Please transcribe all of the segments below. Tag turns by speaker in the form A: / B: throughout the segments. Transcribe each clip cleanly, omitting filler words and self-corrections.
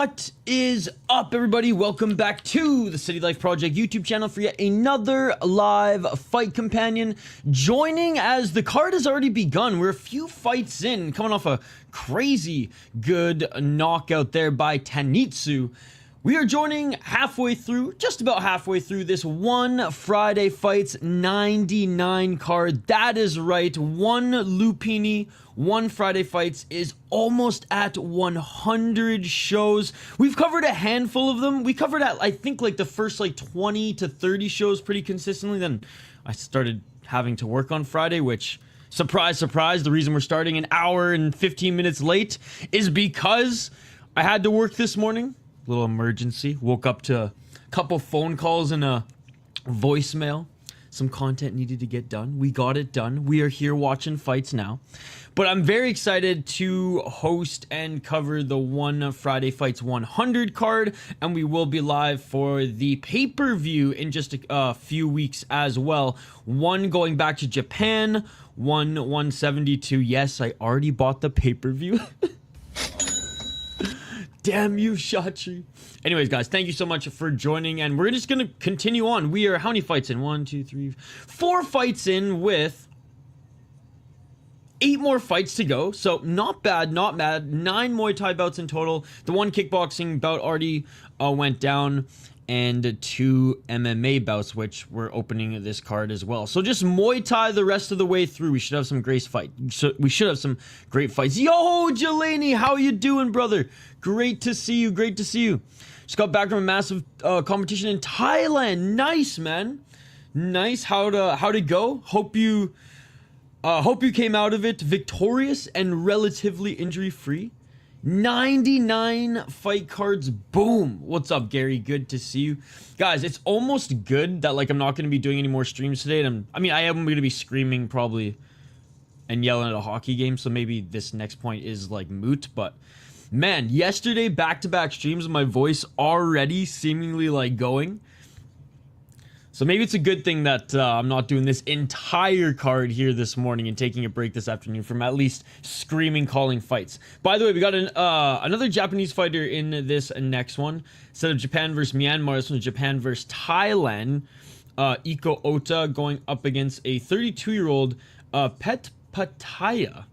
A: What is up, everybody? Welcome back to the City Life Project YouTube channel for yet another live fight companion. Joining as the card has already begun. We're a few fights in, coming off a crazy good knockout there by Tanitsu. We are joining halfway through, just about halfway through this one Friday Fights 99 card. That is right, one Lumpinee, one Friday Fights is almost at 100 shows. We've covered a handful of them. We covered at, I think, like the first like 20 to 30 shows pretty consistently. Then I started having to work on Friday, which, surprise, surprise, the reason we're starting an hour and 15 minutes late is because I had to work this morning. Little emergency. Woke up to a couple phone calls and a voicemail. Some content needed to get done. We got it done. We are here watching fights now. But I'm very excited to host and cover the one Friday Fights 100 card. And we will be live for the pay-per-view in just a few weeks as well. One going back to Japan. One 172. Yes, I already bought the pay-per-view. Damn you, Shatri. Anyways, guys, thank you so much for joining, and we're just gonna continue on. We are how many fights in? 1, 2, 3, 4 fights in with 8 more fights to go. So not bad, not bad. 9 Muay Thai bouts in total. The one kickboxing bout already went down, and 2 MMA bouts, which we're opening this card as well. So just Muay Thai the rest of the way through. We should have some great fights. We should have some great fights. Yo, Jelani, how you doing, brother? Great to see you. Great to see you. Just got back from a massive competition in Thailand. Nice, man. Nice. How'd it go? Hope you came out of it victorious and relatively injury-free. 99 fight cards. Boom. What's up, Gary? Good to see you. Guys, it's almost good that like I'm not going to be doing any more streams today. And I am going to be screaming probably and yelling at a hockey game. So maybe this next point is like moot. But man, yesterday back-to-back streams, my voice already seemingly like going. So maybe it's a good thing that I'm not doing this entire card here this morning and taking a break this afternoon from at least screaming, calling fights. By the way, we got another Japanese fighter in this next one. Instead of Japan versus Myanmar, this one's Japan versus Thailand. Iko Ota going up against a 32-year-old Petmuangthai.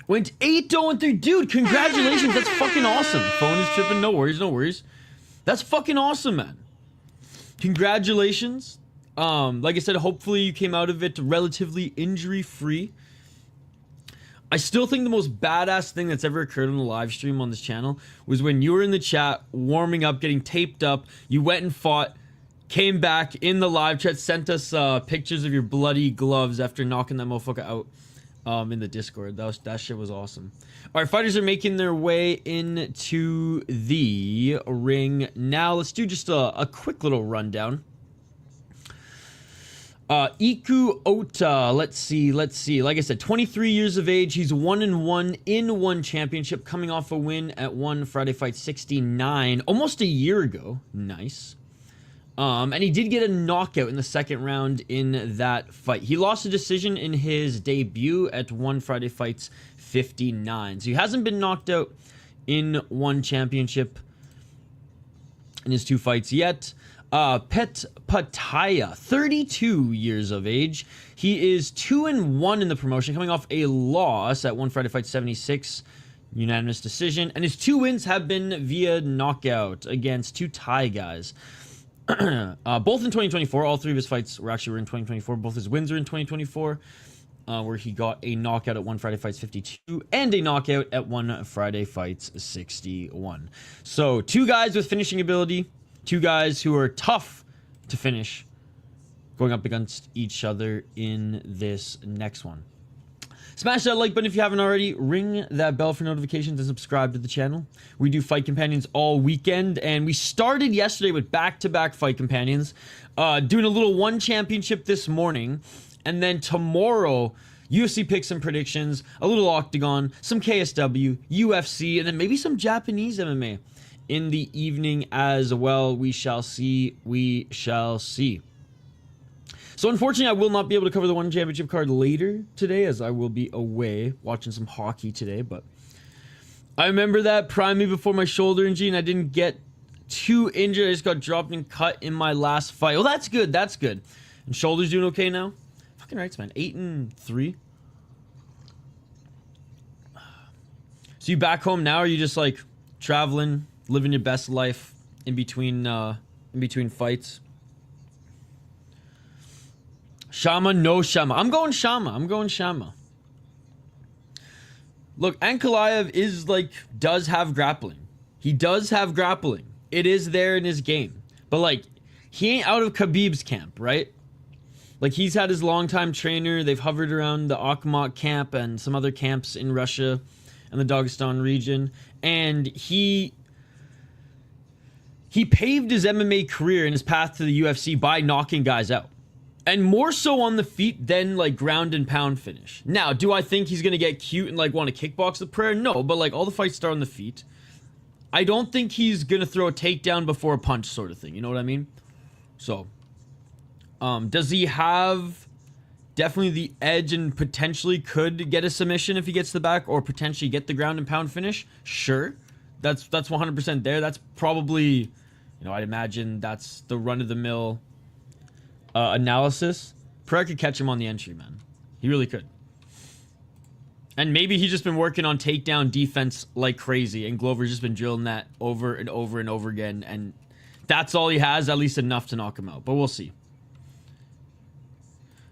A: Went 8-0-3. Dude, congratulations. That's fucking awesome. Phone is tripping. No worries, no worries. That's fucking awesome, man. Congratulations. Like I said, hopefully you came out of it relatively injury-free. I still think the most badass thing that's ever occurred on the live stream on this channel was when you were in the chat, warming up, getting taped up. You went and fought, came back in the live chat, sent us pictures of your bloody gloves after knocking that motherfucker out. In the Discord. That shit was awesome. All right, fighters are making their way into the ring now. Let's do just a quick little rundown. Iko Ota, let's see. Like I said, 23 years of age. He's 1-1 in one championship, coming off a win at one Friday Fight 69 almost a year ago. Nice. And he did get a knockout in the second round in that fight. He lost a decision in his debut at one Friday Fights 59. So he hasn't been knocked out in one championship in his 2 fights yet. Petmuangthai, 32 years of age. He is 2-1 in the promotion, coming off a loss at one Friday Fight 76. Unanimous decision. And his 2 wins have been via knockout against 2 Thai guys. Both in 2024. All 3 of his fights were in 2024. Both his wins are in 2024, where he got a knockout at one Friday Fights 52 and a knockout at one Friday Fights 61. So 2 guys with finishing ability, 2 guys who are tough to finish, going up against each other in this next one. Smash that like button if you haven't already. Ring that bell for notifications and subscribe to the channel. We do fight companions all weekend, and we started yesterday with back-to-back fight companions, doing a little one championship this morning, and then tomorrow UFC picks and predictions, a little octagon, some KSW, UFC, and then maybe some Japanese MMA in the evening as well. We shall see. We shall see. So unfortunately, I will not be able to cover the one championship card later today, as I will be away watching some hockey today, but I remember that. Prime me before my shoulder injury, and I didn't get too injured. I just got dropped and cut in my last fight. Well, that's good. That's good. And shoulder's doing okay now? Fucking rights, man. 8-3. So you back home now, or are you just like traveling, living your best life in between fights? Shama, no Shama. I'm going Shama. Look, Ankalaev is like, does have grappling. He does have grappling. It is there in his game. But like, he ain't out of Khabib's camp, right? Like, he's had his longtime trainer. They've hovered around the Akhmat camp and some other camps in Russia and the Dagestan region. And he paved his MMA career and his path to the UFC by knocking guys out. And more so on the feet than like ground and pound finish. Now, do I think he's going to get cute and like want to kickbox the prayer? No, but like all the fights start on the feet. I don't think he's going to throw a takedown before a punch sort of thing. You know what I mean? So, does he have definitely the edge and potentially could get a submission if he gets the back or potentially get the ground and pound finish? Sure. That's 100% there. That's probably, you know, I'd imagine that's the run-of-the-mill analysis. Pereira could catch him on the entry, man. He really could. And maybe he's just been working on takedown defense like crazy, and Glover's just been drilling that over and over and over again, and that's all he has, at least enough to knock him out. But we'll see.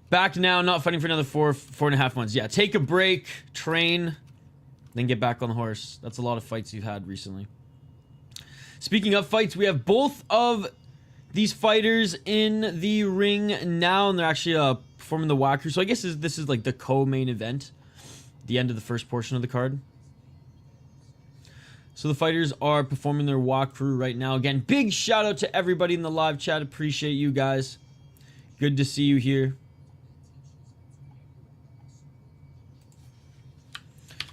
A: Back now, not fighting for another 4.5 months. Yeah, take a break, train, then get back on the horse. That's a lot of fights you've had recently. Speaking of fights, we have both of these fighters in the ring now, and they're actually performing the WACRU. So I guess this is like the co-main event, the end of the first portion of the card. So the fighters are performing their WACRU right now. Again, big shout out to everybody in the live chat. Appreciate you guys. Good to see you here.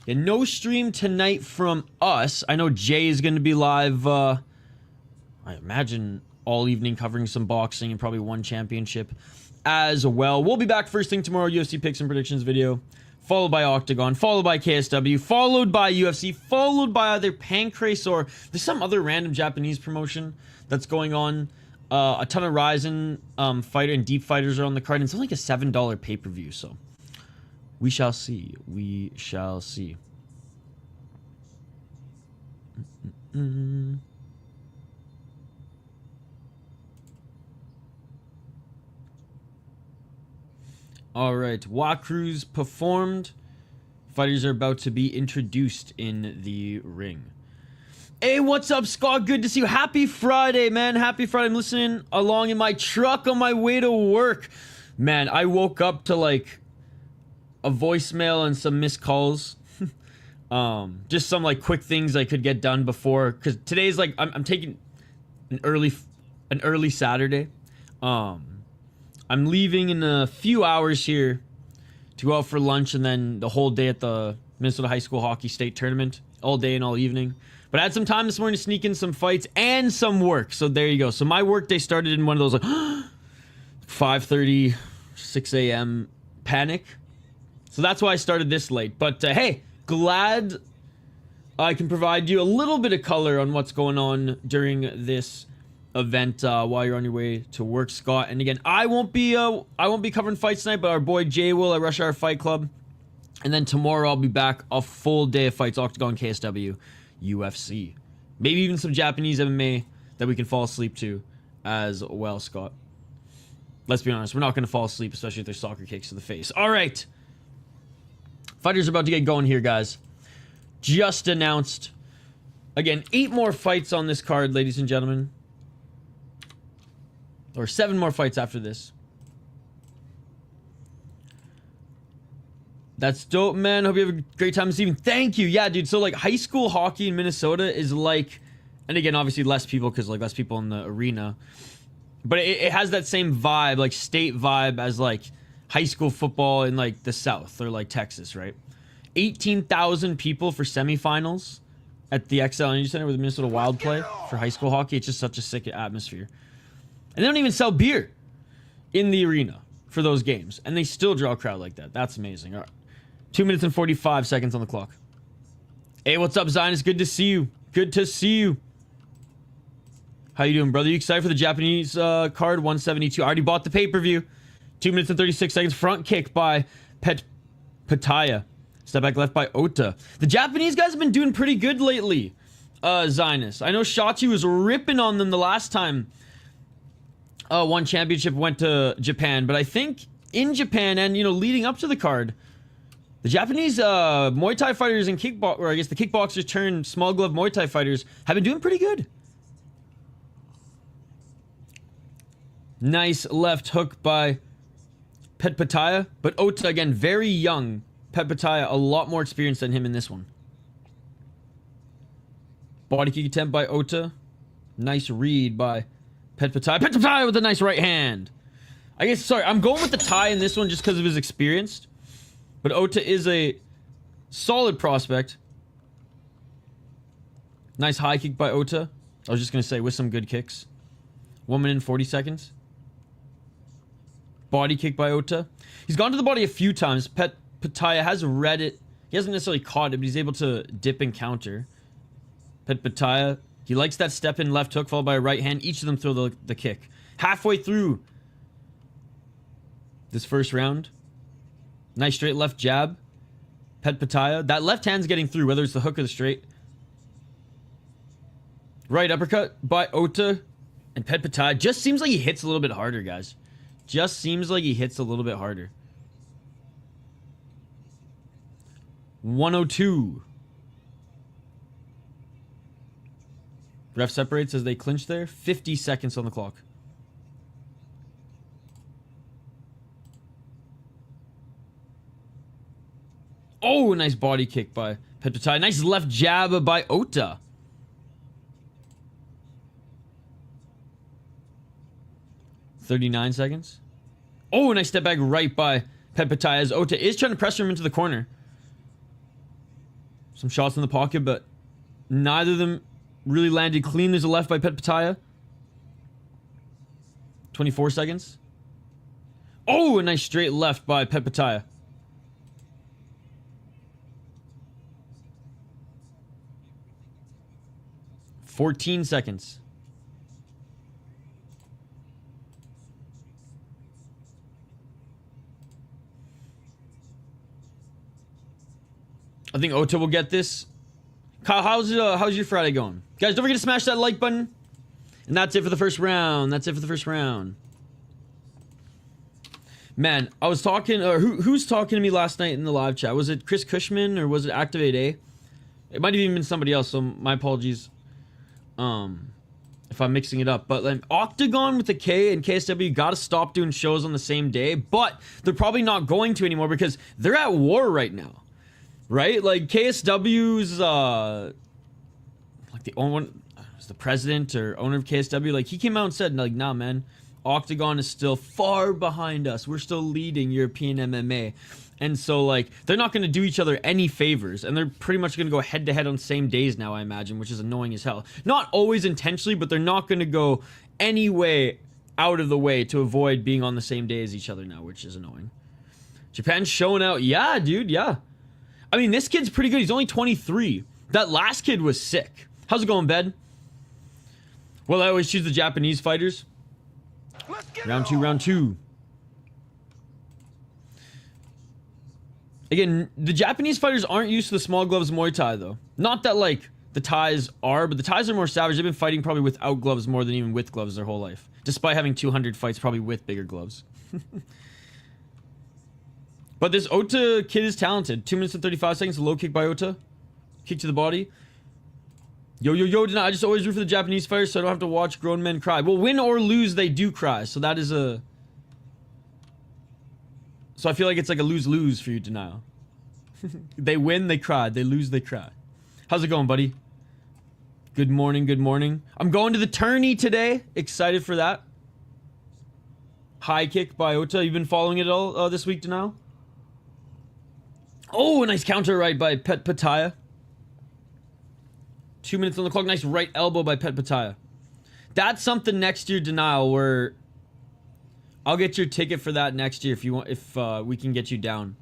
A: Yeah, no stream tonight from us. I know Jay is going to be live, I imagine, all evening covering some boxing and probably one championship as well. We'll be back first thing tomorrow, UFC picks and predictions video, followed by Octagon, followed by KSW, followed by UFC, followed by either Pancrase or there's some other random Japanese promotion that's going on. A ton of Ryzen fighter and deep fighters are on the card, and it's only like a $7 pay-per-view, so we shall see. We shall see. All right, WACRU's performed. Fighters are about to be introduced in the ring. Hey, what's up, Scott? Good to see you. Happy Friday, man. Happy Friday. I'm listening along in my truck on my way to work. Man, I woke up to like a voicemail and some missed calls. Just some like quick things I could get done before, because today's like I'm taking an early Saturday. I'm leaving in a few hours here to go out for lunch, and then the whole day at the Minnesota High School Hockey State Tournament, all day and all evening. But I had some time this morning to sneak in some fights and some work, so there you go. So my work day started in one of those like 5:30, 6 a.m. panic. So that's why I started this late. But hey, glad I can provide you a little bit of color on what's going on during this event while you're on your way to work, Scott. And again, I won't be covering fights tonight, but our boy Jay will at Rush Hour Fight Club. And then tomorrow I'll be back, a full day of fights, Octagon, KSW, UFC. Maybe even some Japanese MMA that we can fall asleep to as well, Scott. Let's be honest, we're not going to fall asleep, especially if there's soccer kicks to the face. All right. Fighters are about to get going here, guys. Just announced. Again, 8 more fights on this card, ladies and gentlemen. Or 7 more fights after this. That's dope, man. Hope you have a great time this evening. Thank you. Yeah, dude. So, like, high school hockey in Minnesota is like... And again, obviously less people because, like, less people in the arena. But it has that same vibe, like, state vibe as, like, high school football in, like, the South or, like, Texas, right? 18,000 people for semifinals at the XL Energy Center where the Minnesota Wild play for high school hockey. It's just such a sick atmosphere. And they don't even sell beer in the arena for those games. And they still draw a crowd like that. That's amazing. All right. 2 minutes and 45 seconds on the clock. Hey, what's up, Zion? It's good to see you. Good to see you. How you doing, brother? You excited for the Japanese card? 172. I already bought the pay-per-view. 2 minutes and 36 seconds. Front kick by Petmuangthai. Step back left by Ota. The Japanese guys have been doing pretty good lately, Zionist. I know Shachi was ripping on them the last time one championship went to Japan, but I think in Japan and, you know, leading up to the card, the Japanese Muay Thai fighters and or I guess the kickboxers turned small glove Muay Thai fighters have been doing pretty good. Nice left hook by Petmuangthai, but Ota again very young. Petmuangthai a lot more experience than him in this one. Body kick attempt by Ota. Nice read by Petmuangthai. Petmuangthai with a nice right hand. I guess, sorry, I'm going with the Thai in this one just because of his experience. But Ota is a solid prospect. Nice high kick by Ota. I was just going to say, with some good kicks. 1 minute and 40 seconds. Body kick by Ota. He's gone to the body a few times. Petmuangthai has read it. He hasn't necessarily caught it, but he's able to dip and counter. Petmuangthai, he likes that step in left hook followed by a right hand. Each of them throw the kick. Halfway through this first round. Nice straight left jab. Petmuangthai. That left hand's getting through, whether it's the hook or the straight. Right uppercut by Ota. And Petmuangthai just seems like he hits a little bit harder, guys. Just seems like he hits a little bit harder. 102. Ref separates as they clinch there. 50 seconds on the clock. Oh, nice body kick by Petmuangthai. Nice left jab by Ota. $39 seconds. Oh, nice step back right by Petmuangthai as Ota is trying to pressure him into the corner. Some shots in the pocket, but neither of them really landed clean. There's a left by Petmuangthai. 24 seconds. Oh, a nice straight left by Petmuangthai. 14 seconds. I think Ota will get this. Kyle, how's your Friday going? Guys, don't forget to smash that like button. And that's it for the first round. That's it for the first round. Man, I was talking, or who's talking to me last night in the live chat? Was it Chris Cushman or was it Activate A? It might have even been somebody else, so my apologies if I'm mixing it up. But like, Octagon with the K and KSW gotta stop doing shows on the same day, but they're probably not going to anymore because they're at war right now. Right? Like KSW's like the only one, the president or owner of KSW, like he came out and said, like, nah man, Octagon is still far behind us. We're still leading European MMA. And so like they're not going to do each other any favors, and they're pretty much going to go head to head on same days now, I imagine, which is annoying as hell. Not always intentionally, but they're not going to go any way out of the way to avoid being on the same day as each other now, which is annoying. Japan's showing out. Yeah, dude, yeah. I mean, this kid's pretty good. He's only 23. That last kid was sick. How's it going, Ben? Well, I always choose the Japanese fighters. Round two. Again, the Japanese fighters aren't used to the small gloves Muay Thai, though. Not that, like, the Thais are, but the Thais are more savage. They've been fighting probably without gloves more than even with gloves their whole life. Despite having 200 fights probably with bigger gloves. But this Ota kid is talented. 2 minutes and 35 seconds. A low kick by Ota. Kick to the body. Yo. I just always root for the Japanese fighters so I don't have to watch grown men cry. Well, win or lose, they do cry. So that is a... So I feel like it's like a lose-lose for you, Denial. They win, they cry. They lose, they cry. How's it going, buddy? Good morning, good morning. I'm going to the tourney today. Excited for that. High kick by Ota. You've been following it all this week, Denial? Oh, a nice counter right by Petmuangthai. 2 minutes on the clock. Nice right elbow by Petmuangthai. That's something next year, Denial, where I'll get your ticket for that next year if you want, if we can get you down.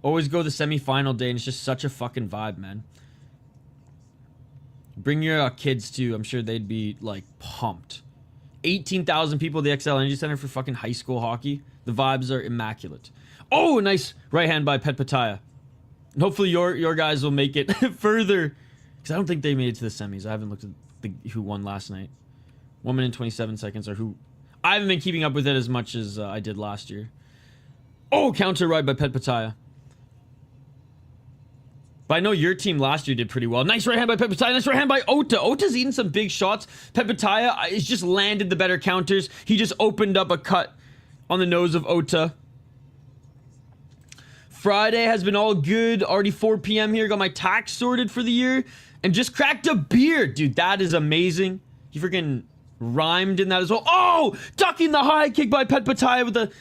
A: Always go the semi-final day, and it's just such a fucking vibe, man. Bring your kids too. I'm sure they'd be like pumped. 18,000 people at the XL Energy Center for fucking high school hockey. The vibes are immaculate. Oh, nice right hand by Petmuangthai. Hopefully your guys will make it further, because I don't think they made it to the semis. I haven't looked at who won last night. 1 minute and 27 seconds, or who. I haven't been keeping up with it as much as I did last year. Oh, counter right by Petmuangthai. But I know your team last year did pretty well. Nice right hand by Petmuangthai. Nice right hand by Ota. Ota's eating some big shots. Petmuangthai has just landed the better counters. He just opened up a cut on the nose of Ota. Friday has been all good. Already 4 p.m. here. Got my tax sorted for the year. And just cracked a beer. Dude, that is amazing. He freaking rhymed in that as well. Oh! Ducking the high kick by Petmuangthai with a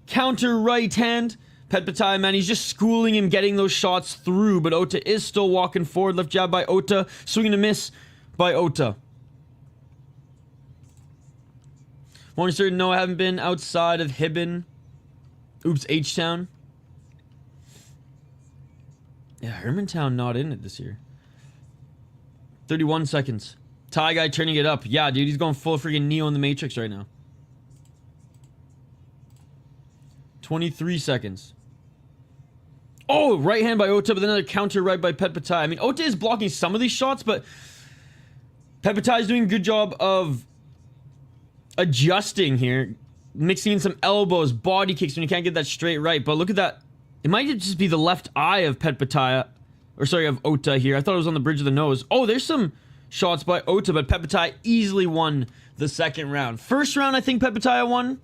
A: counter right hand. Petmuangthai, man, he's just schooling him, getting those shots through. But Ota is still walking forward. Left jab by Ota. Swinging a miss by Ota. Morning, sir. No, I haven't been outside of Hibben. Oops, H-Town. Yeah, Hermantown not in it this year. 31 seconds. Thai guy turning it up. Yeah, dude, he's going full freaking Neo in the Matrix right now. 23 seconds. Oh, right hand by Ota, but then another counter right by Petmuangthai. I mean, Ota is blocking some of these shots, but Petmuangthai is doing a good job of adjusting here. Mixing in some elbows, body kicks when you can't get that straight right. But look at that. It might just be the left eye of Petmuangthai. Or sorry, of Ota here. I thought it was on the bridge of the nose. Oh, there's some shots by Ota, but Petmuangthai easily won the second round. First round, I think Petmuangthai won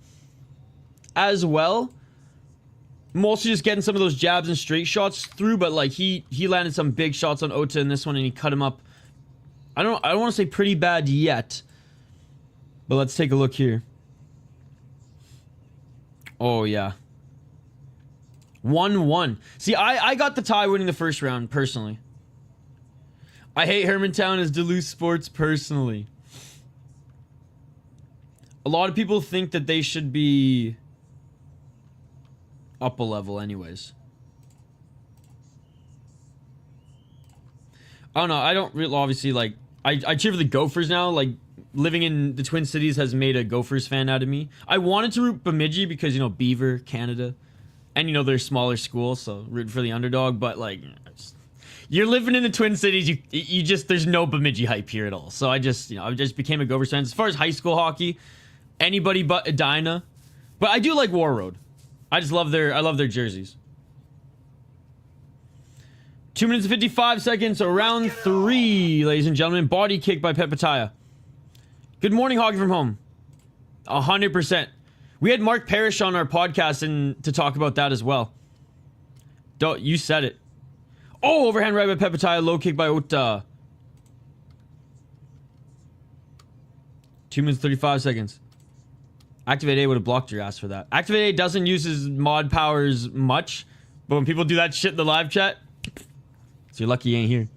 A: as well. Mostly just getting some of those jabs and straight shots through, but like he landed some big shots on Ota in this one and he cut him up. I don't want to say pretty bad yet, but let's take a look here. Oh yeah. 1-1. See, I got the tie winning the first round personally. I hate Hermantown as Duluth Sports personally. A lot of people think that they should be up a level anyways. I don't know. I don't really, obviously, like, I cheer for the Gophers now. Like, living in the Twin Cities has made a Gophers fan out of me. I wanted to root Bemidji because, you know, Beaver, Canada. And, you know, they're a smaller school, so root for the underdog. But, like, you're living in the Twin Cities. You just, there's no Bemidji hype here at all. So I just, you know, I just became a Gophers fan. As far as high school hockey, anybody but Edina. But I do like War Road. I love their jerseys. 2 minutes and 55 seconds, so round 3, ladies and gentlemen. Body kick by Petmuangthai. Good morning, Hockey from Home. 100%. We had Mark Parrish on our podcast and to talk about that as well. You said it. Oh, overhand right by Petmuangthai, low kick by Ota. 2 minutes 35 seconds. Activate A would have blocked your ass for that. Activate A doesn't use his mod powers much, but when people do that shit in the live chat, so you're lucky you ain't here.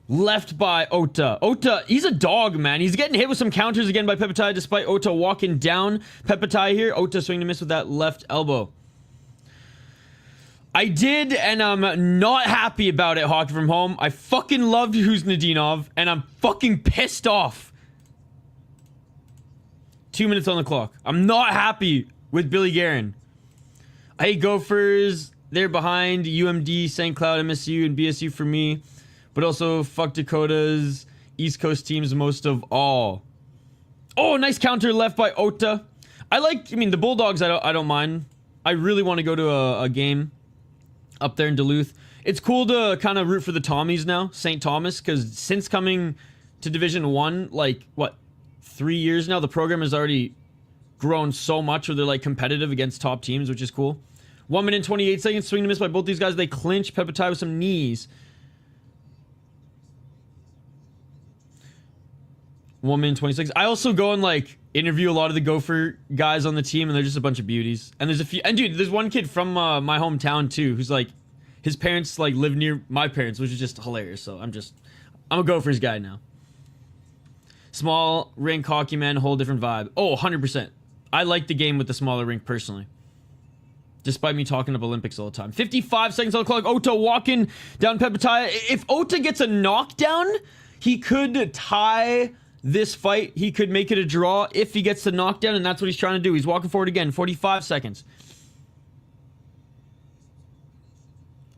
A: Left by Ota. Ota, he's a dog, man. He's getting hit with some counters again by Petmuangthai, despite Ota walking down Petmuangthai here. Ota swinging to miss with that left elbow. I did, and I'm not happy about it, Hockey from Home. I fucking loved Who's Nadinov, and I'm fucking pissed off. 2 minutes on the clock. I'm not happy with Billy Guerin. I hate Gophers. They're behind UMD, St. Cloud, MSU, and BSU for me. But also, fuck Dakota's East Coast teams most of all. Oh, nice counter left by Ota. I mean, the Bulldogs, I don't mind. I really want to go to a game up there in Duluth. It's cool to kind of root for the Tommies now, St. Thomas, because since coming to Division 1, like, what, 3 years now, the program has already grown so much where they're like competitive against top teams, which is cool. 1 minute and 28 seconds, swing to miss by both these guys. They clinch. Petmuangthai with some knees. 1 minute and 26. I also go and like interview a lot of the Gopher guys on the team, and they're just a bunch of beauties. And there's a few, and dude, there's one kid from my hometown too, who's like, his parents like live near my parents, which is just hilarious. So I'm a Gophers guy now. Small rink hockey, man, whole different vibe. Oh, 100%. I like the game with the smaller rink personally. Despite me talking up Olympics all the time. 55 seconds on the clock. Ota walking down Petmuangthai. If Ota gets a knockdown, He could tie this fight. He could make it a draw if he gets the knockdown, and that's what he's trying to do. He's walking forward again. 45 seconds.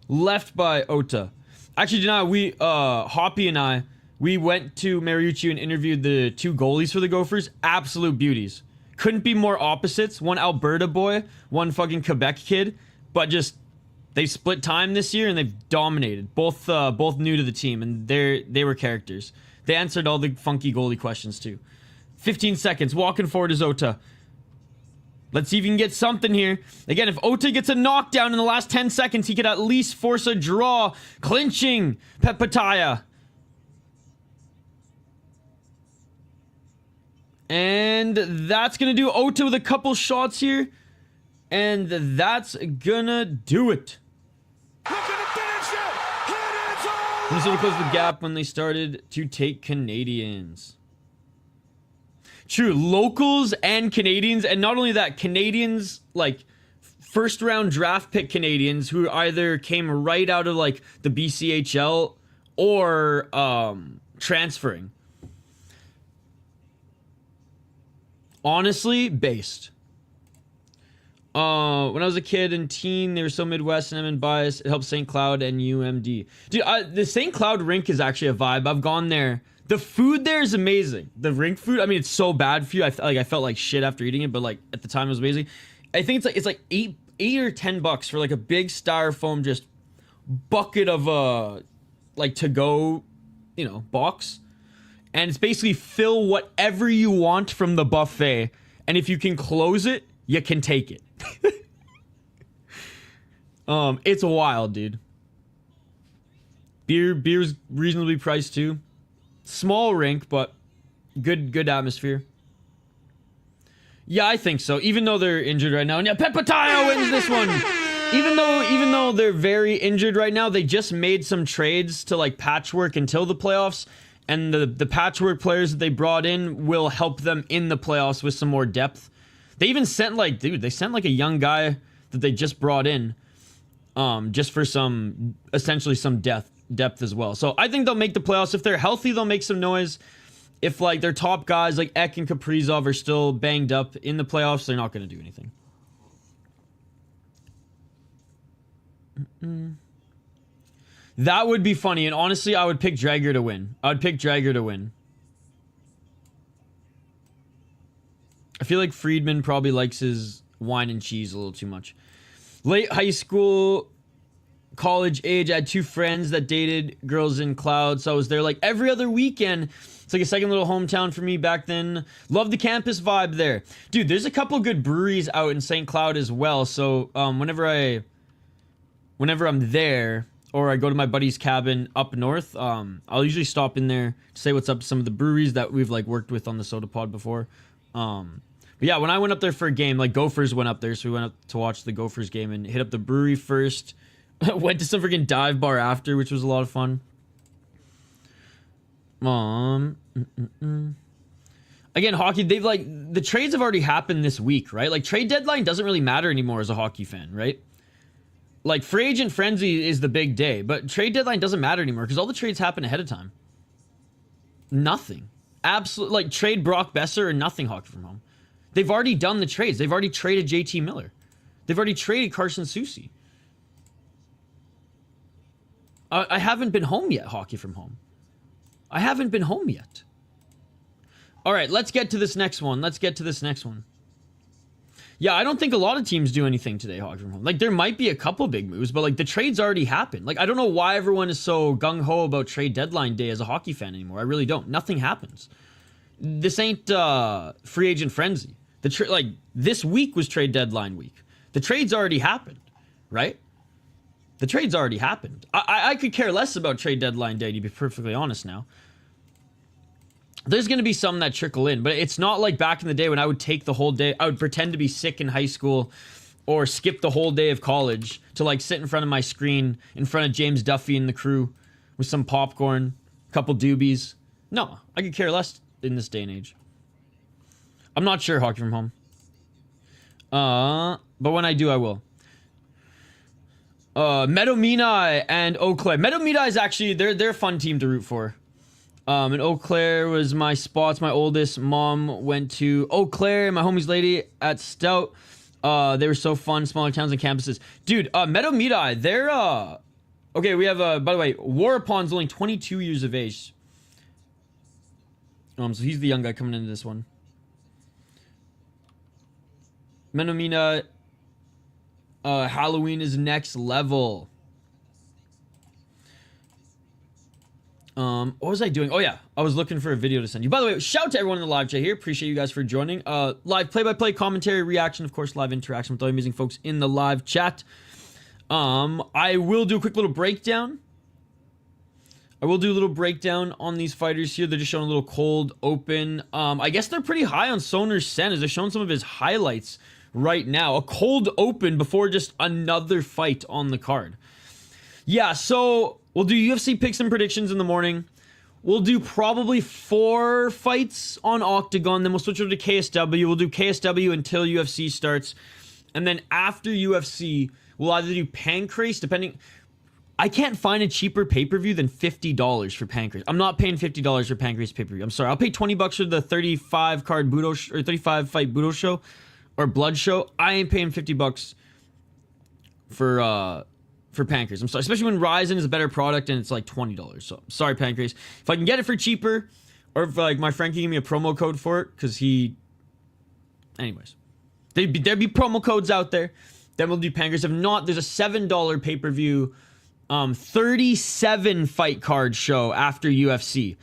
A: Left by Ota. Actually, we, Hoppy and I, we went to Mariucci and interviewed the 2 goalies for the Gophers. Absolute beauties. Couldn't be more opposites. One Alberta boy, one fucking Quebec kid. But just, they split time this year and they've dominated. Both new to the team, and they were characters. They answered all the funky goalie questions too. 15 seconds. Walking forward is Ota. Let's see if he can get something here. Again, if Ota gets a knockdown in the last 10 seconds, he could at least force a draw. Clinching Petmuangthai. And that's going to do Ota with a couple shots here. And that's going to do it. Minnesota closed the gap when they started to take Canadians. True, locals and Canadians, and not only that, Canadians, like, first round draft pick Canadians who either came right out of, like, the BCHL or transferring. Honestly, based. When I was a kid and teen, they were so Midwest and I'm biased. It helped St. Cloud and UMD. Dude, the St. Cloud rink is actually a vibe. I've gone there. The food there is amazing. The rink food, I mean, it's so bad for you. I felt like shit after eating it, but like at the time it was amazing. I think it's like eight or $10 for like a big styrofoam just bucket of like to go, you know, box. And it's basically fill whatever you want from the buffet, and if you can close it, you can take it. It's wild, dude. Beer's reasonably priced too. Small rink, but good atmosphere. Yeah, I think so. Even though they're injured right now, and yeah, Petmuangthai wins this one. Even though they're very injured right now, they just made some trades to like patchwork until the playoffs, and the patchwork players that they brought in will help them in the playoffs with some more depth. They even sent like, dude, they sent like a young guy that they just brought in, just for some, essentially some depth as well. So I think they'll make the playoffs. If they're healthy, they'll make some noise. If like their top guys like Ek and Kaprizov are still banged up in the playoffs, they're not going to do anything. That would be funny, and honestly, I would pick Drager to win. I would pick Drager to win. I feel like Friedman probably likes his wine and cheese a little too much. Late high school, college age, I had 2 friends that dated girls in Cloud, so I was there like every other weekend. It's like a second little hometown for me back then. Love the campus vibe there. Dude, there's a couple good breweries out in St. Cloud as well, so whenever I'm there, or I go to my buddy's cabin up north, I'll usually stop in there to say what's up to some of the breweries that we've like worked with on the Soda Pod before. But yeah, when I went up there for a game, like Gophers went up there, so we went up to watch the Gophers game and hit up the brewery first. Went to some freaking dive bar after, which was a lot of fun. Again, hockey, they've like, the trades have already happened this week, right? Like trade deadline doesn't really matter anymore as a hockey fan, right? Like free agent frenzy is the big day, but trade deadline doesn't matter anymore because all the trades happen ahead of time. Nothing. Absolutely, like trade Brock Besser or nothing hockey from home. They've already done the trades. They've already traded JT Miller. They've already traded Carson Soucy. I haven't been home yet, hockey from home. I haven't been home yet. All right, let's get to this next one. Yeah, I don't think a lot of teams do anything today, hockey from home. Like, there might be a couple big moves, but, like, the trades already happened. Like, I don't know why everyone is so gung-ho about trade deadline day as a hockey fan anymore. I really don't. Nothing happens. This ain't free agent frenzy. Like, this week was trade deadline week. The trades already happened, right? The trades already happened. I could care less about trade deadline day, to be perfectly honest now. There's going to be some that trickle in, but it's not like back in the day when I would take the whole day. I would pretend to be sick in high school or skip the whole day of college to like sit in front of my screen in front of James Duffy and the crew with some popcorn, a couple doobies. No, I could care less in this day and age. I'm not sure hockey from home. But when I do, I will. Meadow Menai and Eau Claire. Meadow Menai is actually, they're a fun team to root for. And Eau Claire was my spots. My oldest mom went to Eau Claire and my homie's lady at Stout. They were so fun. Smaller towns and campuses. Dude, Meadow Meat-Eye, they're, okay, we have, by the way, Warapon's only 22 years of age. So he's the young guy coming into this one. Meadow Meat-Eye, Halloween is next level. What was I doing? Oh yeah, I was looking for a video to send you. By the way, shout out to everyone in the live chat here. Appreciate you guys for joining. Live play-by-play commentary, reaction, of course, live interaction with all the amazing folks in the live chat. I will do a quick little breakdown. I will do a little breakdown on these fighters here. They're just showing a little cold open. I guess they're pretty high on Soner Sen as they're showing some of his highlights right now. A cold open before just another fight on the card. Yeah, so we'll do UFC picks and predictions in the morning. We'll do probably 4 fights on Octagon. Then we'll switch over to KSW. We'll do KSW until UFC starts. And then after UFC, we'll either do Pancrase, depending... I can't find a cheaper pay-per-view than $50 for Pancrase. I'm not paying $50 for Pancrase pay-per-view. I'm sorry. I'll pay $20 for the 35 card Budo or 35 fight Budo show or Blood show. I ain't paying $50 for Pancrase. I'm sorry, especially when Ryzen is a better product and it's like $20. So sorry, Pancrase. If I can get it for cheaper, or if like my friend can give me a promo code for it, because he, anyways, there'd be promo codes out there. Then we'll do Pancrase. If not, there's a $7 pay-per-view, 37 fight card show after UFC.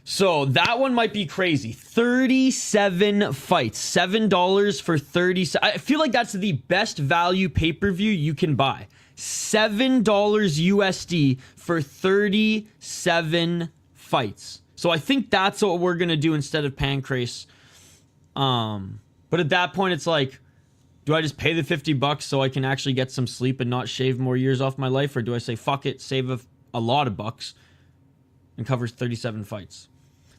A: So that one might be crazy. 37 fights, $7 for 30. I feel like that's the best value pay-per-view you can buy. $7 USD for 37 fights. So I think that's what we're gonna do instead of Pancrase. But at that point, it's like, do I just pay the $50 so I can actually get some sleep and not shave more years off my life, or do I say fuck it, save a lot of bucks and covers 37 fights?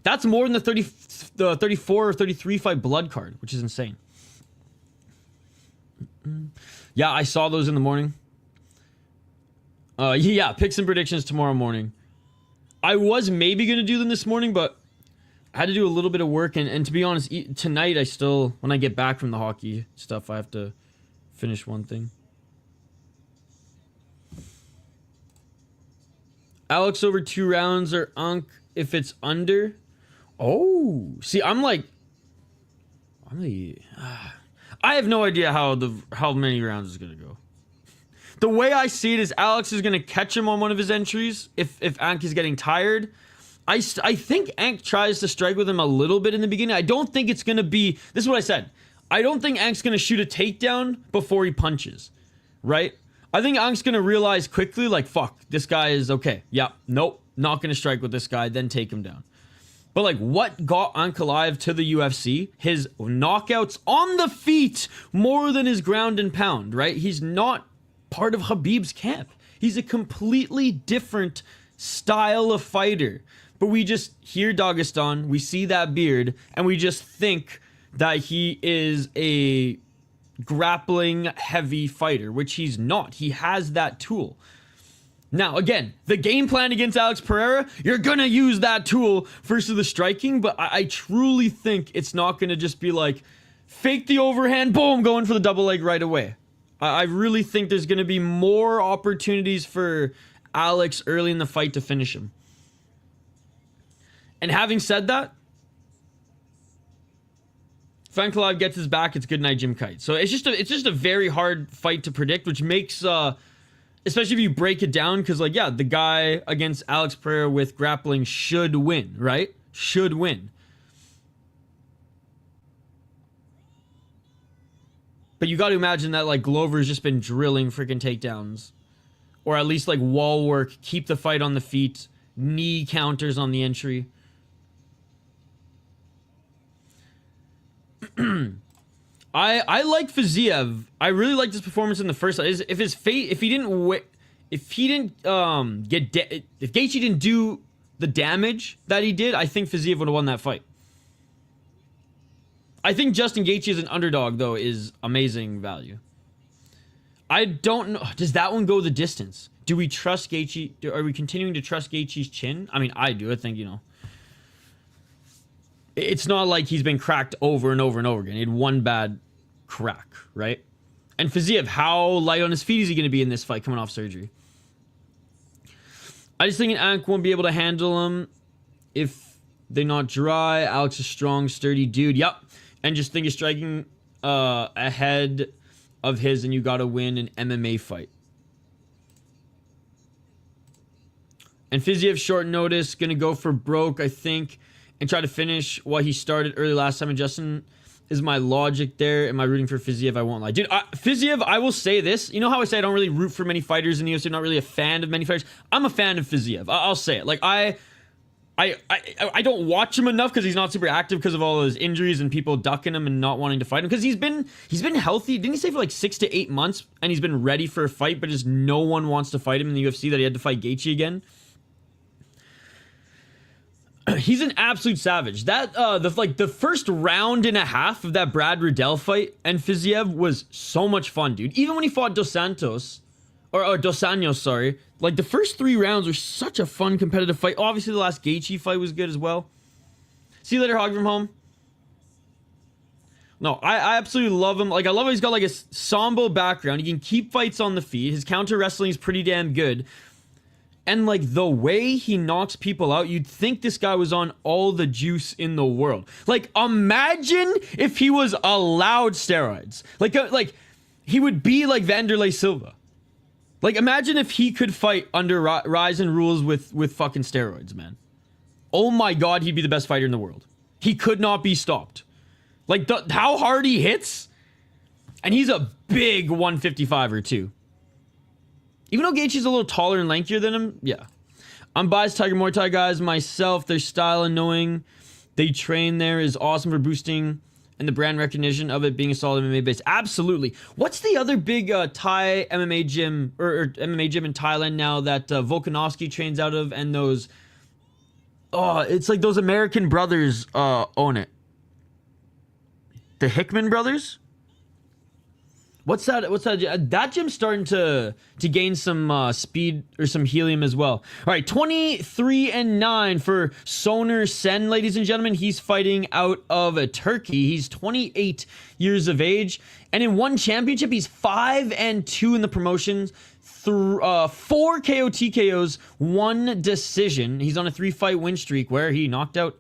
A: That's more than the 34 or 33 fight blood card, which is insane. Yeah, I saw those in the morning. Yeah, picks and predictions tomorrow morning. I was maybe going to do them this morning, but I had to do a little bit of work. And to be honest, tonight when I get back from the hockey stuff, I have to finish one thing. Alex over 2 rounds or Unk if it's under. Oh, see, I have no idea how many rounds is going to go. The way I see it is Alex is going to catch him on one of his entries if Ank is getting tired. I think Ank tries to strike with him a little bit in the beginning. I don't think it's going to be... This is what I said. I don't think Ank's going to shoot a takedown before he punches, right? I think Ank's going to realize quickly, like, fuck, this guy is okay. Yeah, nope, not going to strike with this guy, then take him down. But, like, what got Ankalaev to the UFC? His knockouts on the feet more than his ground and pound, right? He's not part of Khabib's camp. He's a completely different style of fighter. But we just hear Dagestan, we see that beard, and we just think that he is a grappling heavy fighter, which he's not. He has that tool. Now, again, the game plan against Alex Pereira, you're going to use that tool versus the striking, but I truly think it's not going to just be like, fake the overhand, boom, going for the double leg right away. I really think there's going to be more opportunities for Alex early in the fight to finish him. And having said that, if Ankalaev gets his back, it's good night Jim Kite. So it's just a very hard fight to predict, which makes... especially if you break it down, because, like, yeah, the guy against Alex Pereira with grappling should win, right? Should win. But you got to imagine that, like, Glover's just been drilling freaking takedowns. Or at least, like, wall work, keep the fight on the feet, knee counters on the entry. I like Fiziev. I really liked his performance in the first. If Gaethje didn't do the damage that he did, I think Fiziev would have won that fight. I think Justin Gaethje as an underdog though is amazing value. I don't know. Does that one go the distance? Do we trust Gaethje? Are we continuing to trust Gaethje's chin? I mean, I do. I think, you know, it's not like he's been cracked over and over and over again. He had one bad crack, right? And Fiziev, how light on his feet is he going to be in this fight coming off surgery? I just think an Ankh won't be able to handle him if they're not dry. Alex is strong, sturdy dude. Yep. And just think of striking ahead of his, and you got to win an MMA fight. And Fiziev, short notice, going to go for broke, I think, and try to finish what he started early last time. And Justin is my logic there. Am I rooting for Fiziev? I won't lie. Dude, Fiziev, I will say this. You know how I say I don't really root for many fighters in the UFC? I'm not really a fan of many fighters. I'm a fan of Fiziev. I'll say it. Like, I don't watch him enough because he's not super active because of all his injuries and people ducking him and not wanting to fight him. Because he's been healthy. Didn't he say for like 6 to 8 months? And he's been ready for a fight, but just no one wants to fight him in the UFC, that he had to fight Gaethje again. He's an absolute savage. That the first round and a half of that Brad Riddell fight and Fiziev was so much fun, dude. Even when he fought Dos Santos, or Dos Anjos, sorry. Like, the first 3 rounds were such a fun competitive fight. Obviously, the last Gaethje fight was good as well. See you later, Hog from home. No, I absolutely love him. Like, I love how he's got like a sambo background. He can keep fights on the feet. His counter wrestling is pretty damn good. And, like, the way he knocks people out, you'd think this guy was on all the juice in the world. Like, imagine if he was allowed steroids. Like he would be like Vanderlei Silva. Like, imagine if he could fight under Ryzen rules with fucking steroids, man. Oh my God, he'd be the best fighter in the world. He could not be stopped. Like, how hard he hits. And he's a big 155er, too. Even though Gaethje's a little taller and lankier than him, yeah. I'm biased Tiger Muay Thai guys myself. Their style and knowing they train there is awesome for boosting and the brand recognition of it being a solid MMA base. Absolutely. What's the other big Thai MMA gym or MMA gym in Thailand now that Volkanovski trains out of, and those... Oh, it's like those American brothers own it. The Hickman brothers? What's that? That gym's starting to gain some speed or some helium as well. All right, 23-9 for Soner Sen, ladies and gentlemen. He's fighting out of Turkey. He's 28 years of age, and in one championship, he's 5-2 in the promotions. 4 KO TKOs, 1 decision. He's on a 3-fight win streak where he knocked out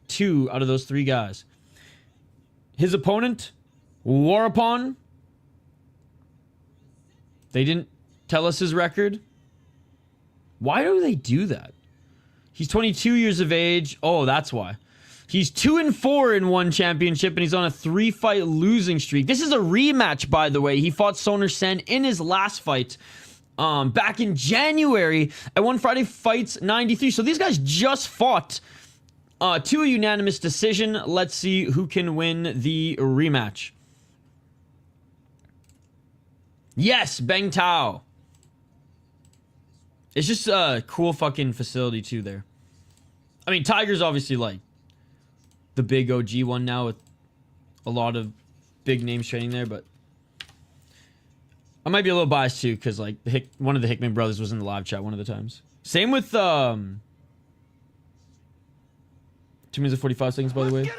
A: 2 out of those 3 guys. His opponent, Worapon. They didn't tell us his record. Why do they do that? He's 22 years of age. Oh, that's why. He's 2-4 in one championship, and he's on a 3-fight losing streak. This is a rematch, by the way. He fought Soner Sen in his last fight back in January at One Friday Fights 93. So these guys just fought to a unanimous decision. Let's see who can win the rematch. Yes, Bang Tao. It's just a cool fucking facility too there. I mean, Tiger's obviously like the big OG one now with a lot of big names training there, but I might be a little biased too because like one of the Hickman brothers was in the live chat one of the times. Same with 2 minutes and 45 seconds, by the way.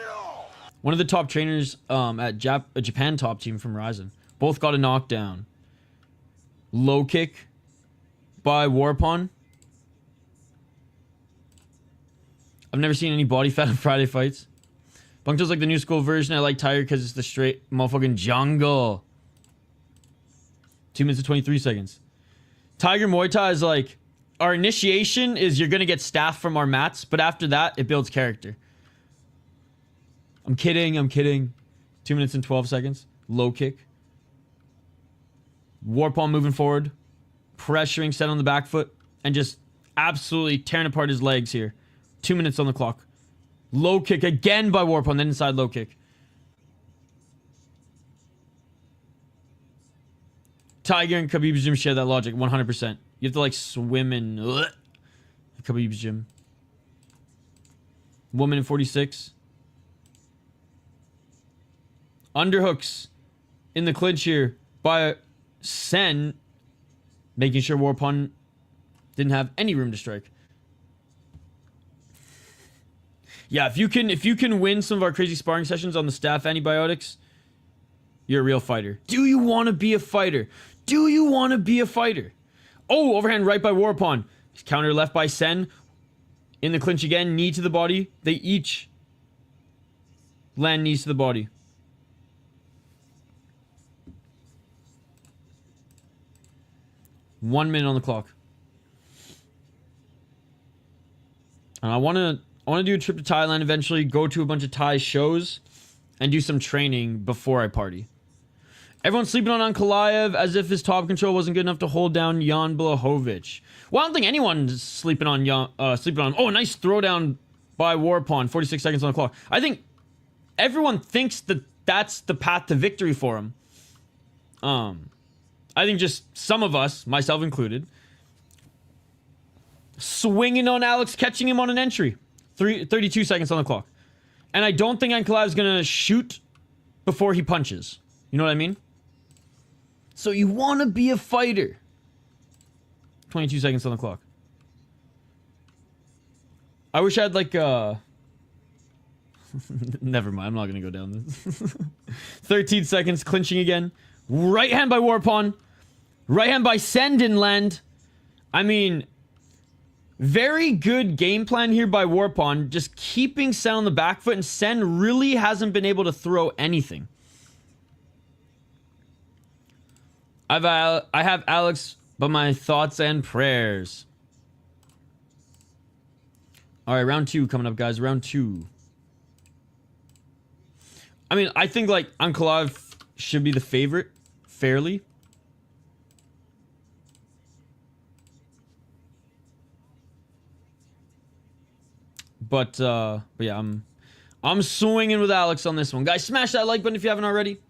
A: One of the top trainers at a Japan top team from Ryzen. Both got a knockdown. Low kick by Worapon. I've never seen any body fat on Friday fights. Bangkok's like the new school version. I like Tiger because it's the straight motherfucking jungle. 2 minutes and 23 seconds. Tiger Muay Thai is like, our initiation is you're going to get staff from our mats, but after that, it builds character. I'm kidding. 2 minutes and 12 seconds. Low kick. Worapon moving forward, pressuring, set on the back foot, and just absolutely tearing apart his legs here. 2 minutes on the clock. Low kick again by Worapon, then inside low kick. Tiger and Khabib's gym share that logic, 100%. You have to like swim in Khabib's gym. Woman in 46. Underhooks in the clinch here by Sen making sure Worapon didn't have any room to strike. Yeah, if you can win some of our crazy sparring sessions on the staff antibiotics, you're a real fighter. Do you want to be a fighter? Do you want to be a fighter? Oh, overhand right by Worapon. Counter left by Sen. In the clinch again, knee to the body. They each land knees to the body. One minute on the clock. And I want to do a trip to Thailand eventually, go to a bunch of Thai shows, and do some training before I party. Everyone's sleeping on Ankalaev as if his top control wasn't good enough to hold down Jan Blachowicz. Well, I don't think anyone's sleeping on Oh, nice throwdown by Worapon. 46 seconds on the clock. I think everyone thinks that that's the path to victory for him. I think just some of us, myself included, swinging on Alex, catching him on an entry. 32 seconds on the clock. And I don't think Ankalaev's gonna shoot before he punches. You know what I mean? So you want to be a fighter. 22 seconds on the clock. I wish I had like never mind, I'm not gonna go down this. 13 seconds, clinching again. Right hand by Worapon. Right hand by Sen didn't land. I mean, very good game plan here by Worapon. Just keeping Sen on the back foot, and Sen really hasn't been able to throw anything. I have Alex, but my thoughts and prayers. All right, round 2 coming up, guys. Round 2. I mean, I think like Ankalaev should be the favorite, fairly. But yeah, I'm swinging with Alex on this one, guys. Smash that like button if you haven't already.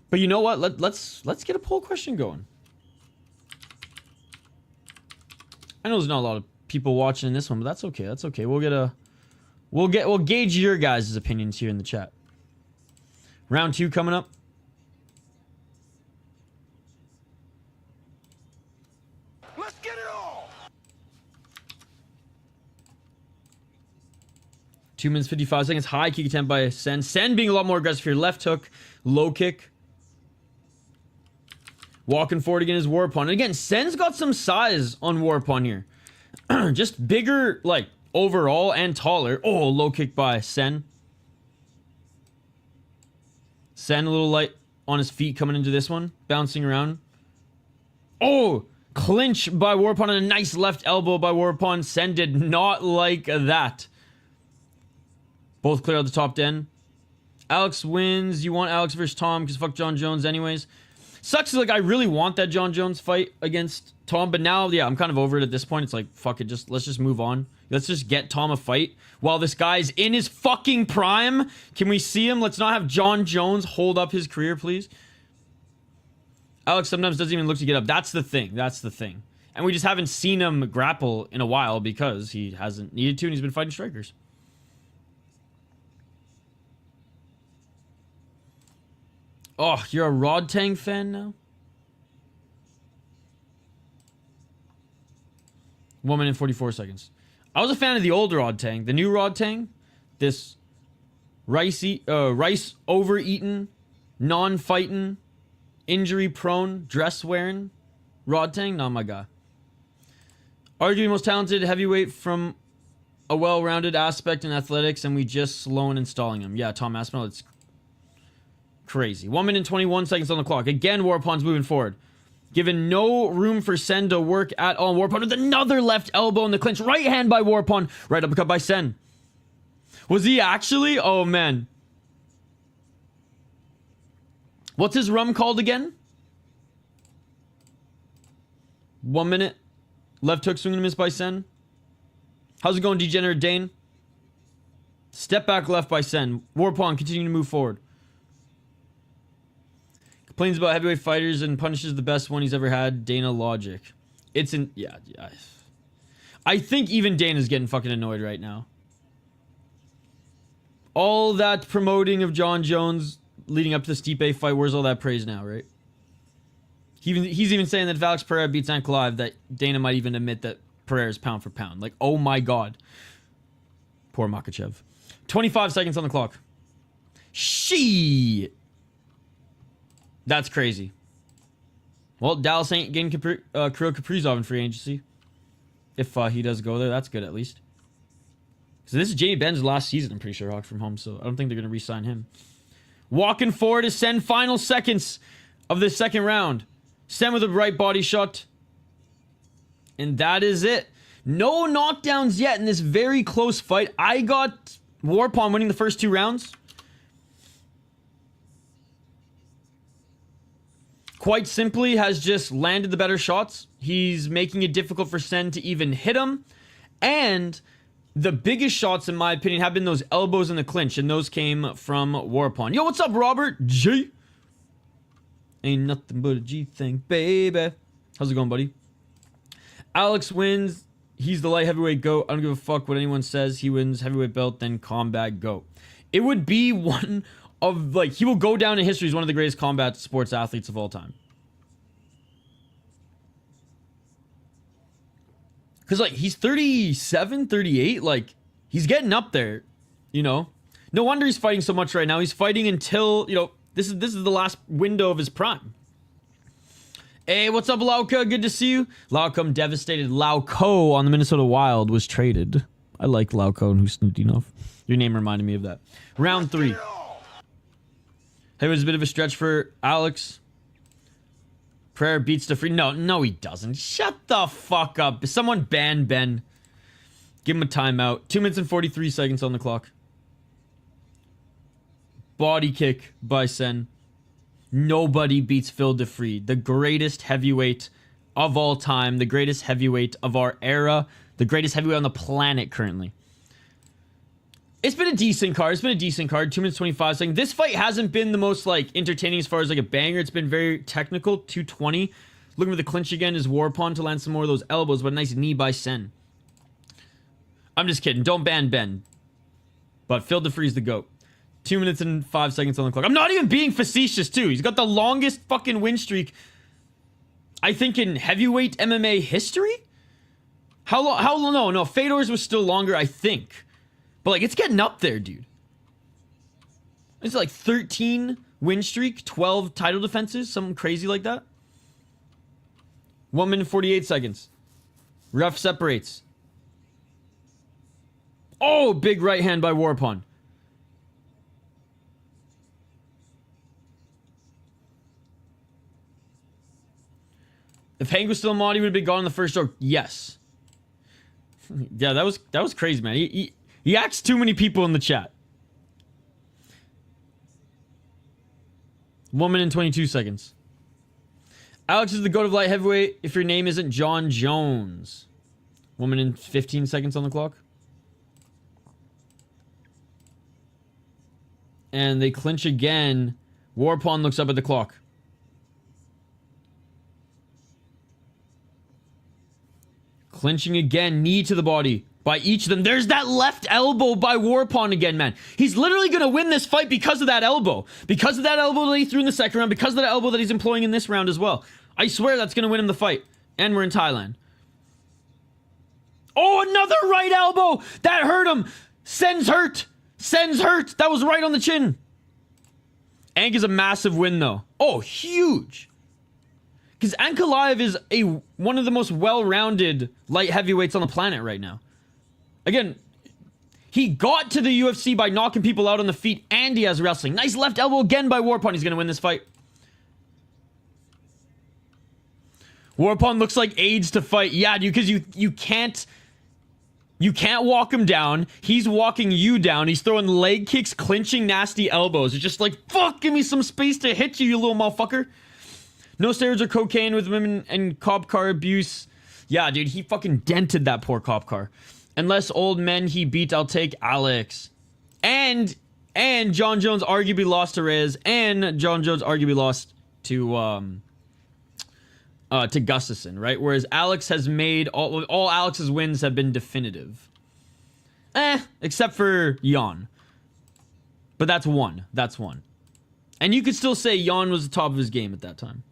A: But you know what? Let's get a poll question going. I know there's not a lot of people watching this one, but that's okay. That's okay. We'll gauge your guys' opinions here in the chat. Round 2 coming up.
B: Let's get it all.
A: 2 minutes 55 seconds. High kick attempt by Sen. Sen being a lot more aggressive here. Left hook, low kick. Walking forward again is Worapon. And again, Sen's got some size on Worapon here. Just bigger, like, overall and taller. Oh, low kick by Sen. Sen a little light on his feet coming into this one. Bouncing around. Oh, clinch by Worapon and a nice left elbow by Worapon. Sen did not like that. Both clear out the top 10. Alex wins. You want Alex versus Tom because fuck John Jones anyways. Sucks, like, I really want that John Jones fight against Tom, but now, yeah, I'm kind of over it at this point. It's like, fuck it, let's just move on. Let's just get Tom a fight while this guy's in his fucking prime. Can we see him? Let's not have John Jones hold up his career, please. Alex sometimes doesn't even look to get up. That's the thing. That's the thing. And we just haven't seen him grapple in a while because he hasn't needed to and he's been fighting strikers. Oh, you're a Rodtang fan now? 1 minute 44 seconds. I was a fan of the older Rodtang. The new Rodtang, this rice overeaten, non-fighting, injury-prone, dress-wearing Rodtang, not my guy. Arguably most talented heavyweight from a well-rounded aspect in athletics, and we just slow in installing him. Yeah, Tom Aspinall, it's crazy. 1 minute 21 seconds on the clock. Again, Warapon's moving forward. Given no room for Sen to work at all. Worapon with another left elbow in the clinch. Right hand by Worapon. Right uppercut by Sen. Was he actually? Oh, man. What's his rum called again? 1 minute. Left hook swing and a miss by Sen. How's it going, Degenerate Dane? Step back left by Sen. Worapon continuing to move forward. Complains about heavyweight fighters and punishes the best one he's ever had. Dana Logic. It's in... Yeah. I think even Dana's getting fucking annoyed right now. All that promoting of John Jones leading up to the Stipe fight. Where's all that praise now, right? He's even saying that if Alex Pereira beats Ankalaev, that Dana might even admit that Pereira's pound for pound. Like, oh my god. Poor Makhachev. 25 seconds on the clock. Shit. That's crazy. Well, Dallas ain't getting Kirill Kaprizov in free agency. If he does go there, that's good at least. So this is Jamie Benn's last season, I'm pretty sure, Hawk from home, so I don't think they're going to re-sign him. Walking forward to Sen, final seconds of this second round. Sen with a right body shot. And that is it. No knockdowns yet in this very close fight. I got Worapon winning the first 2 rounds. Quite simply, has just landed the better shots. He's making it difficult for Sen to even hit him. And the biggest shots, in my opinion, have been those elbows in the clinch. And those came from Worapon. Yo, what's up, Robert? G. Ain't nothing but a G thing, baby. How's it going, buddy? Alex wins. He's the light heavyweight GOAT. I don't give a fuck what anyone says. He wins heavyweight belt, then combat GOAT. It would be one of, like, he will go down in history as one of the greatest combat sports athletes of all time. Because, like, he's 37, 38. Like, he's getting up there, you know? No wonder he's fighting so much right now. He's fighting until, you know, this is the last window of his prime. Hey, what's up, Lauka? Good to see you. Lauka devastated. Lauko on the Minnesota Wild was traded. I like Lauko and Husnudinov. Your name reminded me of that. Round 3. It was a bit of a stretch for Alex. Pereira beats the free. No, he doesn't. Shut the fuck up. Someone ban Ben. Give him a timeout. 2 minutes and 43 seconds on the clock. Body kick by Sen. Nobody beats Phil DeFreed, the greatest heavyweight of all time, the greatest heavyweight of our era, the greatest heavyweight on the planet currently. It's been a decent card. 2 minutes 25 seconds. This fight hasn't been the most, like, entertaining as far as, like, a banger. It's been very technical. 220. Looking for the clinch again is Worapon to land some more of those elbows, but a nice knee by Sen. I'm just kidding. Don't ban Ben. But Phil DeFree's the GOAT. 2 minutes and 5 seconds on the clock. I'm not even being facetious, too. He's got the longest fucking win streak, I think, in heavyweight MMA history? How long? No. Fedor's was still longer, I think. But, like, it's getting up there, dude. It's like 13 win streak, 12 title defenses, something crazy like that. 1 minute 48 seconds. Ref separates. Oh, big right hand by Worapon. If Hank was still in Monty, would have been gone in the first stroke. Yes. Yeah, that was crazy, man. He acts too many people in the chat. 1 minute and 22 seconds. Alex is the GOAT of light heavyweight if your name isn't John Jones. 1 minute and 15 seconds on the clock. And they clinch again. Worapon looks up at the clock. Clinching again, knee to the body by each of them. There's that left elbow by Worapon again, man. He's literally going to win this fight because of that elbow. Because of that elbow that he threw in the second round. Because of that elbow that he's employing in this round as well. I swear that's going to win him the fight. And we're in Thailand. Oh, another right elbow! That hurt him! Sen's hurt! Sen's hurt! That was right on the chin. Ank is a massive win, though. Oh, huge! Because Ankalaev is one of the most well-rounded light heavyweights on the planet right now. Again, he got to the UFC by knocking people out on the feet, and he has wrestling. Nice left elbow again by Worapon. He's going to win this fight. Worapon looks like AIDS to fight. Yeah, dude, because you can't walk him down. He's walking you down. He's throwing leg kicks, clinching nasty elbows. It's just like, fuck, give me some space to hit you, you little motherfucker. No steroids or cocaine with women and cop car abuse. Yeah, dude, he fucking dented that poor cop car. Unless old men he beat, I'll take Alex. And John Jones arguably lost to Reyes. And John Jones arguably lost to Gustafsson, right? Whereas Alex has made all Alex's wins have been definitive. Except for Jan. But that's one. That's one. And you could still say Jan was the top of his game at that time.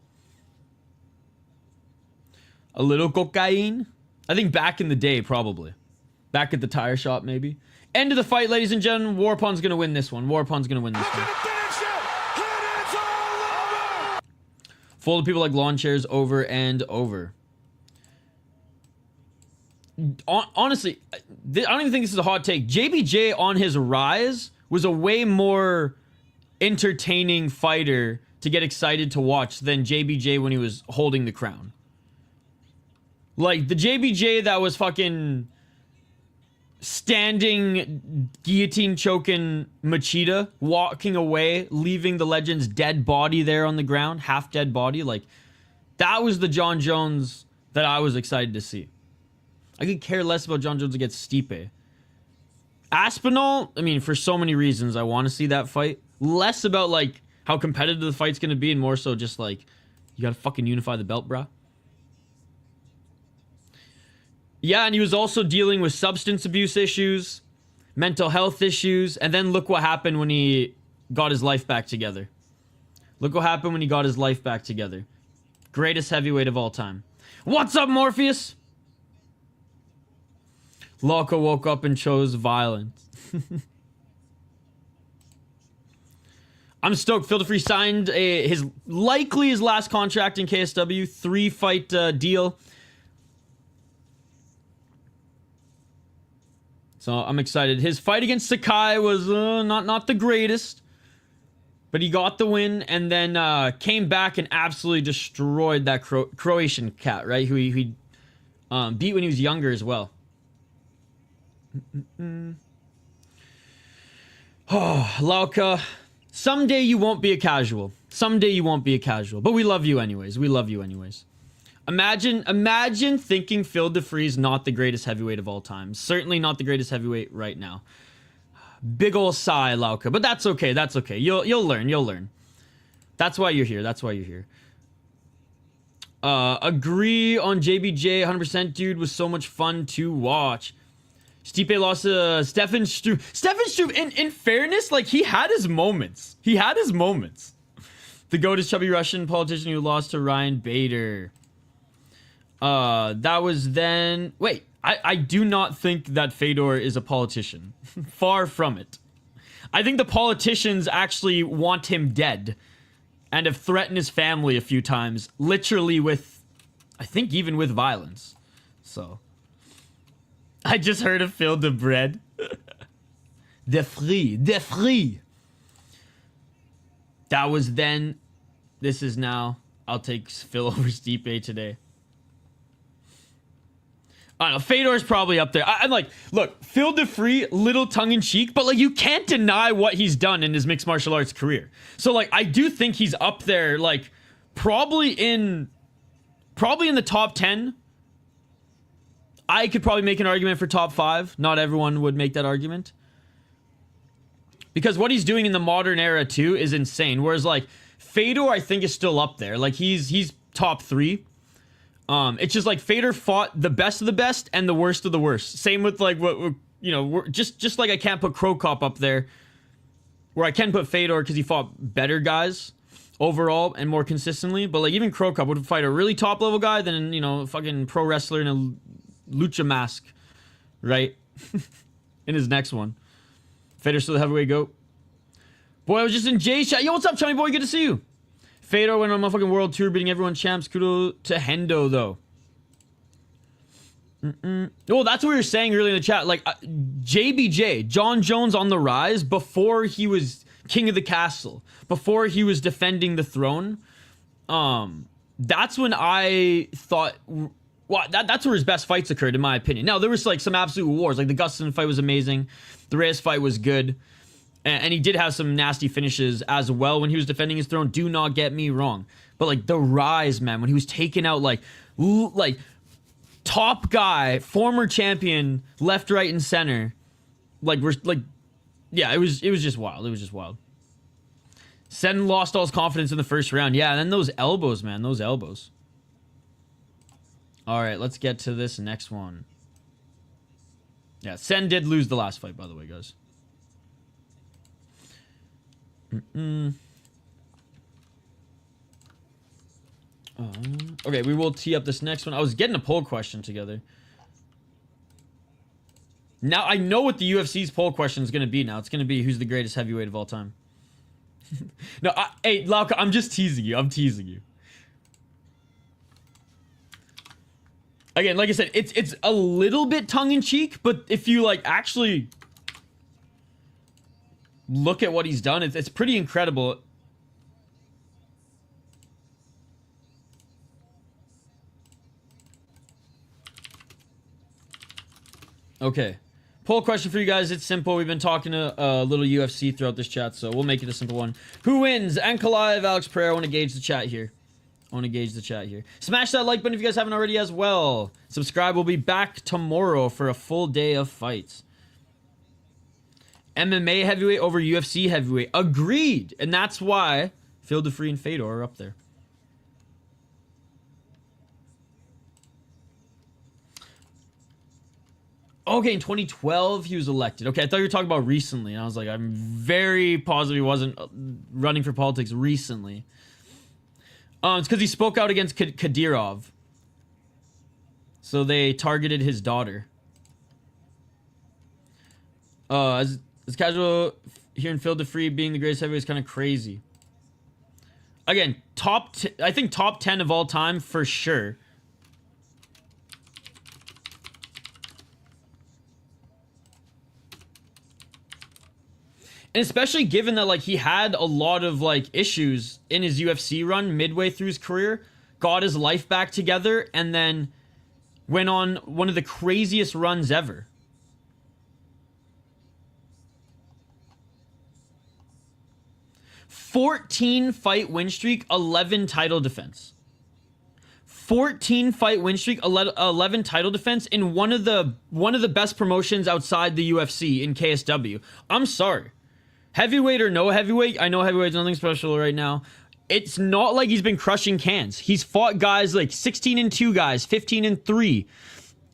A: A little cocaine? I think back in the day, probably. Back at the tire shop, maybe. End of the fight, ladies and gentlemen. Warapon's going to win this one. Warapon's going to win this one. Full of people like lawn chairs over and over. Honestly, I don't even think this is a hot take. JBJ on his rise was a way more entertaining fighter to get excited to watch than JBJ when he was holding the crown. Like, the JBJ that was fucking standing, guillotine choking Machida, walking away, leaving the legend's dead body there on the ground, half dead body. Like, that was the John Jones that I was excited to see. I could care less about John Jones against Stipe. Aspinall, I mean, for so many reasons, I want to see that fight. Less about, like, how competitive the fight's going to be, and more so just, like, you got to fucking unify the belt, bruh. Yeah, and he was also dealing with substance abuse issues, mental health issues, and then look what happened when he got his life back together. Look what happened when he got his life back together. Greatest heavyweight of all time. What's up, Morpheus? Loco woke up and chose violence. I'm stoked. Filter Free signed his last contract in KSW, 3-fight deal. So I'm excited. His fight against Sakai was not the greatest, but he got the win and then came back and absolutely destroyed that Croatian cat, right? Who he beat when he was younger as well. Oh, Lauka. Someday you won't be a casual. Someday you won't be a casual. But we love you anyways. We love you anyways. Imagine thinking Phil DeFreeze not the greatest heavyweight of all time. Certainly not the greatest heavyweight right now. Big ol' sigh, Lauka. But that's okay. That's okay. You'll learn. You'll learn. That's why you're here. That's why you're here. Agree on JBJ. 100%, dude. Was so much fun to watch. Stipe lost to Stefan Struve. Stefan Struve, in fairness, like, he had his moments. He had his moments. The GOAT is chubby Russian politician who lost to Ryan Bader. That was then... Wait, I do not think that Fedor is a politician. Far from it. I think the politicians actually want him dead. And have threatened his family a few times. Literally with... I think even with violence. So... I just heard of Phil de Bread. De free. That was then. This is now. I'll take Phil over Stipe today. I don't know. Fedor's probably up there. I'm like, look, Phil DeFree, little tongue-in-cheek, but, like, you can't deny what he's done in his mixed martial arts career. So, like, I do think he's up there, like, probably in the top 10. I could probably make an argument for top 5. Not everyone would make that argument. Because what he's doing in the modern era, too, is insane. Whereas, like, Fedor, I think, is still up there. Like, he's top 3. It's just, like, Fedor fought the best of the best and the worst of the worst. Same with, like, what, you know, just like I can't put Crow Cop up there. Where I can put Fedor because he fought better guys overall and more consistently. But, like, even Crow Cop would fight a really top-level guy than, you know, a fucking pro wrestler in a lucha mask, right? In his next one. Fedor still the heavyweight GOAT. Boy, I was just in Jay's chat. Yo, what's up, Chummy boy? Good to see you. Fedor went on a motherfucking world tour, beating everyone champs. Kudos to Hendo, though. Oh, that's what we were saying earlier in the chat. Like, JBJ, John Jones on the rise, before he was king of the castle, before he was defending the throne. That's when I thought... Well, that's where his best fights occurred, in my opinion. Now, there was, like, some absolute wars. Like, the Gustafsson fight was amazing. The Reyes fight was good. And he did have some nasty finishes as well when he was defending his throne. Do not get me wrong. But, like, the rise, man, when he was taking out, like top guy, former champion, left, right, and center. Yeah, it was just wild. It was just wild. Sen lost all his confidence in the first round. Yeah, and then those elbows, man. Those elbows. All right, let's get to this next one. Yeah, Sen did lose the last fight, by the way, guys. Okay, we will tee up this next one. I was getting a poll question together. Now I know what the UFC's poll question is going to be now. It's going to be who's the greatest heavyweight of all time. No, hey, Lauka, I'm just teasing you. I'm teasing you. Again, like I said, it's a little bit tongue-in-cheek, but if you, like, actually look at what he's done, it's pretty incredible. Okay. Poll question for you guys. It's simple. We've been talking to a little UFC throughout this chat, so we'll make it a simple one. Who wins? Ankalaev, Alex Pereira. I want to gauge the chat here. Smash that like button if you guys haven't already as well. Subscribe. We'll be back tomorrow for a full day of fights. MMA heavyweight over UFC heavyweight. Agreed. And that's why Phil DeFree and Fedor are up there. Okay, in 2012 he was elected. Okay, I thought you were talking about recently. And I was like, I'm very positive he wasn't running for politics recently. It's because he spoke out against Kadyrov. So they targeted his daughter. As casual hearing Phil DeFree being the greatest heavyweight is kind of crazy. Again, I think top 10 of all time for sure. And especially given that, like, he had a lot of, like, issues in his UFC run midway through his career, got his life back together, and then went on one of the craziest runs ever. "14-fight win streak, 11 title defense." 14-fight win streak, 11 title defense in one of the best promotions outside the UFC in KSW. I'm sorry. Heavyweight or no heavyweight, I know heavyweight's nothing special right now. It's not like he's been crushing cans. He's fought guys like 16-2 guys, 15-3,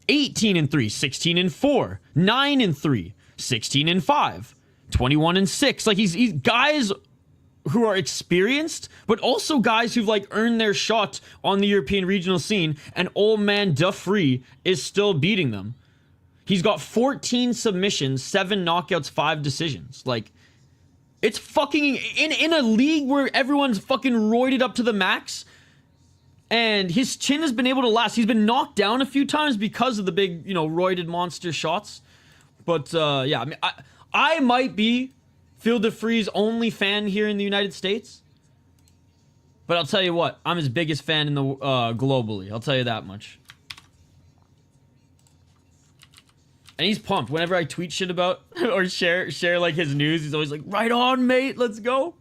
A: 18-3, 16-4, 9-3, 16-5, 21-6. Like he's guys who are experienced, but also guys who've like earned their shot on the European regional scene, and old man DeFree is still beating them. He's got 14 submissions, 7 knockouts, 5 decisions. Like, it's fucking in a league where everyone's fucking roided up to the max, and his chin has been able to last. He's been knocked down a few times because of the big, you know, roided monster shots. But yeah, I mean, I might be Phil DeFree's only fan here in the United States, but I'll tell you what, I'm his biggest fan in the globally. I'll tell you that much. And he's pumped. Whenever I tweet shit about or share like his news, he's always like, "Right on, mate. Let's go."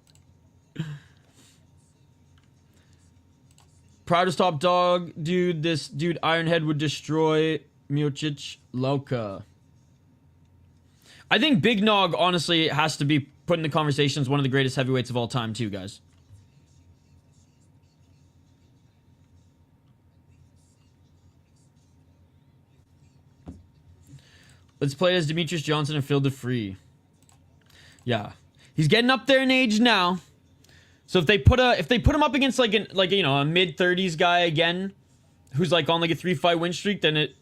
A: Proudest top dog, dude. This dude Ironhead would destroy Miocic Lauka. I think Big Nog honestly has to be put in the conversation as one of the greatest heavyweights of all time too, guys. Let's play as Demetrius Johnson and Phil DeFree. Yeah, he's getting up there in age now. So if they put him up against like you know, a mid-30s guy again, who's like on like a 3-fight win streak, then it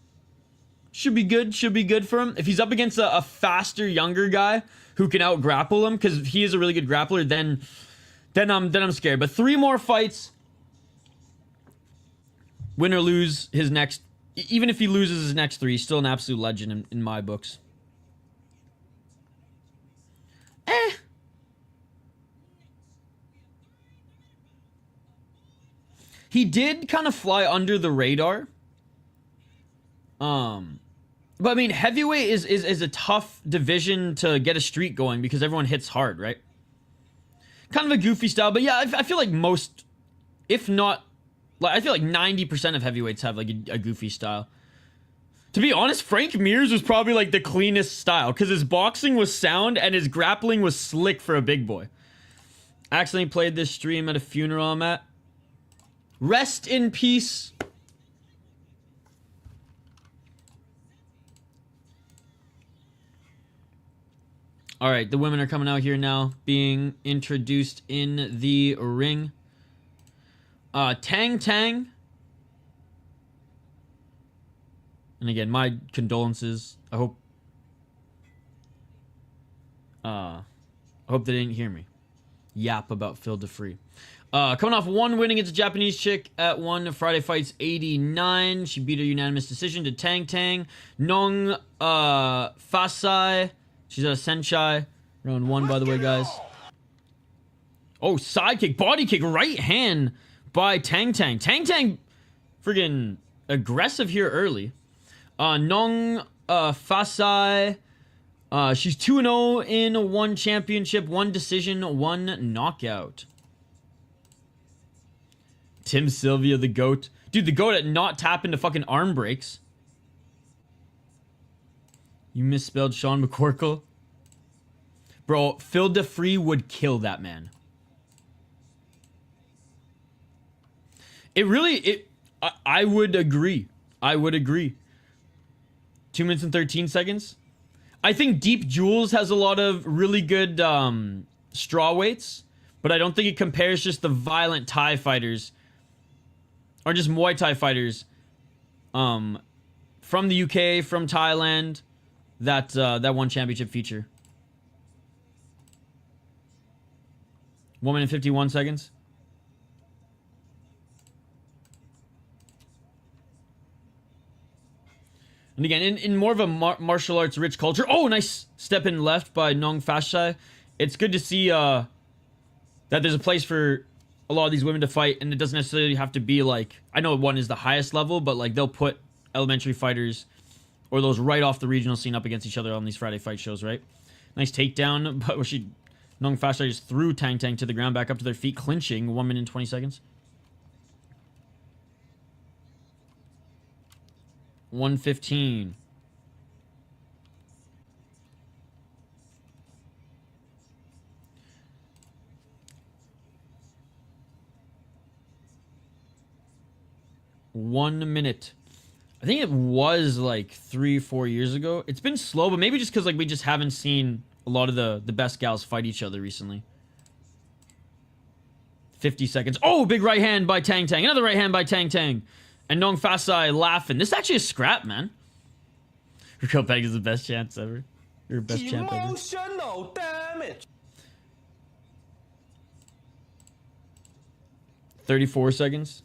A: should be good. Should be good for him. If he's up against a faster, younger guy who can out grapple him, because he is a really good grappler, then I'm scared. But 3 more fights, win or lose his next. Even if he loses his next 3, he's still an absolute legend in my books. He did kind of fly under the radar. But I mean, heavyweight is a tough division to get a streak going because everyone hits hard, right? Kind of a goofy style, but yeah, I feel like most, if not, I feel like 90% of heavyweights have like a goofy style. To be honest, Frank Mears was probably like the cleanest style because his boxing was sound and his grappling was slick for a big boy. Accidentally played this stream at a funeral I'm at. Rest in peace. All right, the women are coming out here now, being introduced in the ring. Tangtang. And again, my condolences. I hope they didn't hear me yap about Phil DeFree. Coming off one win against a Japanese chick at one Friday Fights 89. She beat a unanimous decision to Tangtang. Nongfahsai. She's a Senshai. Round one, by the way, guys. Oh, side kick, body kick, right hand by Tangtang. Tangtang friggin' aggressive here early. Nongfahsai. She's 2-0 in one championship, one decision, one knockout. Tim Sylvia, the GOAT. Dude, the GOAT at not tapping to fucking arm breaks. You misspelled Sean McCorkle. Bro, Phil DeFree would kill that man. I would agree. I would agree. 2 minutes and 13 seconds. I think Deep Jules has a lot of really good straw weights, but I don't think it compares just the violent Thai fighters or just Muay Thai fighters from the UK, from Thailand, that won championship feature. 1 minute 51 seconds. And again, in more of a martial arts rich culture. Oh, nice step in left by Nongfahsai. It's good to see that there's a place for a lot of these women to fight, and it doesn't necessarily have to be like, I know one is the highest level, but like they'll put elementary fighters or those right off the regional scene up against each other on these Friday fight shows, right? Nice takedown, but Nongfahsai just threw Tangtang to the ground, back up to their feet, clinching. 1 minute and 20 seconds. 1:15. One minute. I think it was like 3-4 years ago. It's been slow, but maybe just because like we just haven't seen a lot of the best gals fight each other recently. 50 seconds. Oh, big right hand by Tangtang. Another right hand by Tangtang. And Nongfahsai laughing. This is actually a scrap, man. Kompet is the best chance ever. Your best champ ever.
B: Emotional damage.
A: 34 seconds.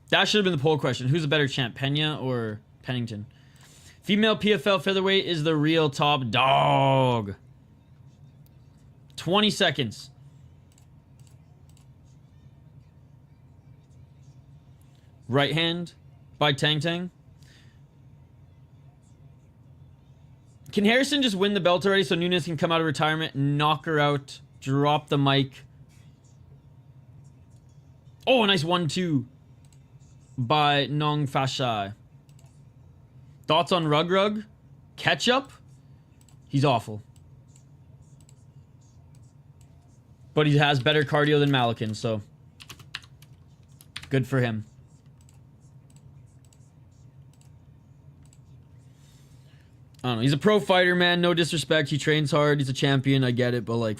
A: That should have been the poll question. Who's a better champ, Pena or Pennington? Female PFL featherweight is the real top dog. 20 seconds. Right hand by Tangtang. Can Harrison just win the belt already so Nunes can come out of retirement, knock her out, drop the mic? Oh, a nice 1-2 by Nongfahsai. Thoughts on Rug? Ketchup? He's awful. But he has better cardio than Malikan, so good for him. I don't know. He's a pro fighter, man. No disrespect. He trains hard. He's a champion. I get it. But, like,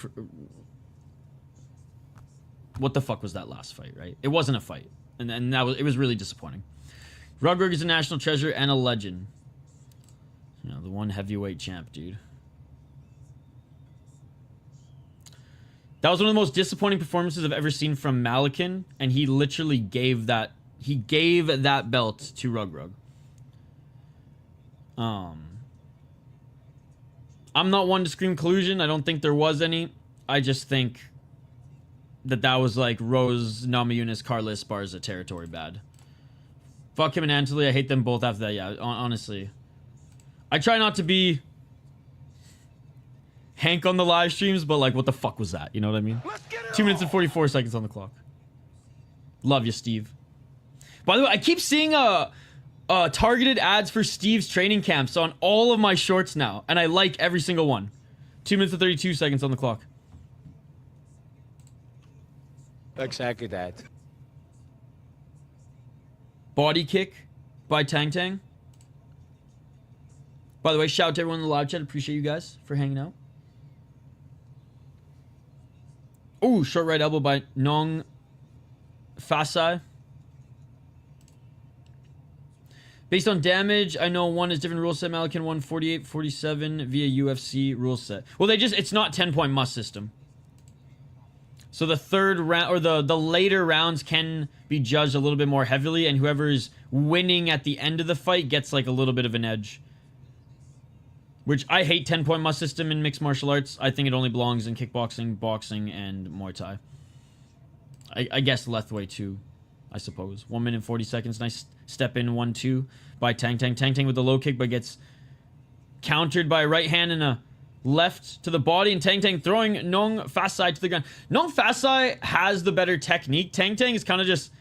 A: what the fuck was that last fight, right? It wasn't a fight. And it was really disappointing. Rugberg is a national treasure and a legend. You know, the one heavyweight champ, dude. That was one of the most disappointing performances I've ever seen from Malikan. And he literally gave that belt to Rug. I'm not one to scream collusion. I don't think there was any. I just think that was like Rose, Namajunas, Carla Esparza territory bad. Fuck him and Antoli. I hate them both after that. Yeah, honestly. I try not to be Hank on the live streams, but like, what the fuck was that? You know what I mean? 2 minutes and 44 seconds on the clock. Love you, Steve. By the way, I keep seeing targeted ads for Steve's training camps on all of my shorts now, and I like every single one. 2 minutes and 32 seconds on the clock.
B: Exactly that.
A: Body kick by Tangtang. By the way, shout out to everyone in the live chat. Appreciate you guys for hanging out. Oh, short right elbow by Nongfahsai. Based on damage, I know one is different rule set. Malikan won 48-47 via UFC rule set. Well, it's not 10-point must system. So the third round, or the later rounds can be judged a little bit more heavily, and whoever is winning at the end of the fight gets like a little bit of an edge. Which I hate 10-point must system in mixed martial arts. I think it only belongs in kickboxing, boxing, and Muay Thai. I guess Lethway too, I suppose. 1 minute 40 seconds. Nice step in 1-2 by Tangtang. Tangtang with the low kick, but gets countered by a right hand and a left to the body, and Tangtang throwing Nongfahsai to the ground. Nongfahsai has the better technique. Tangtang is kind of just,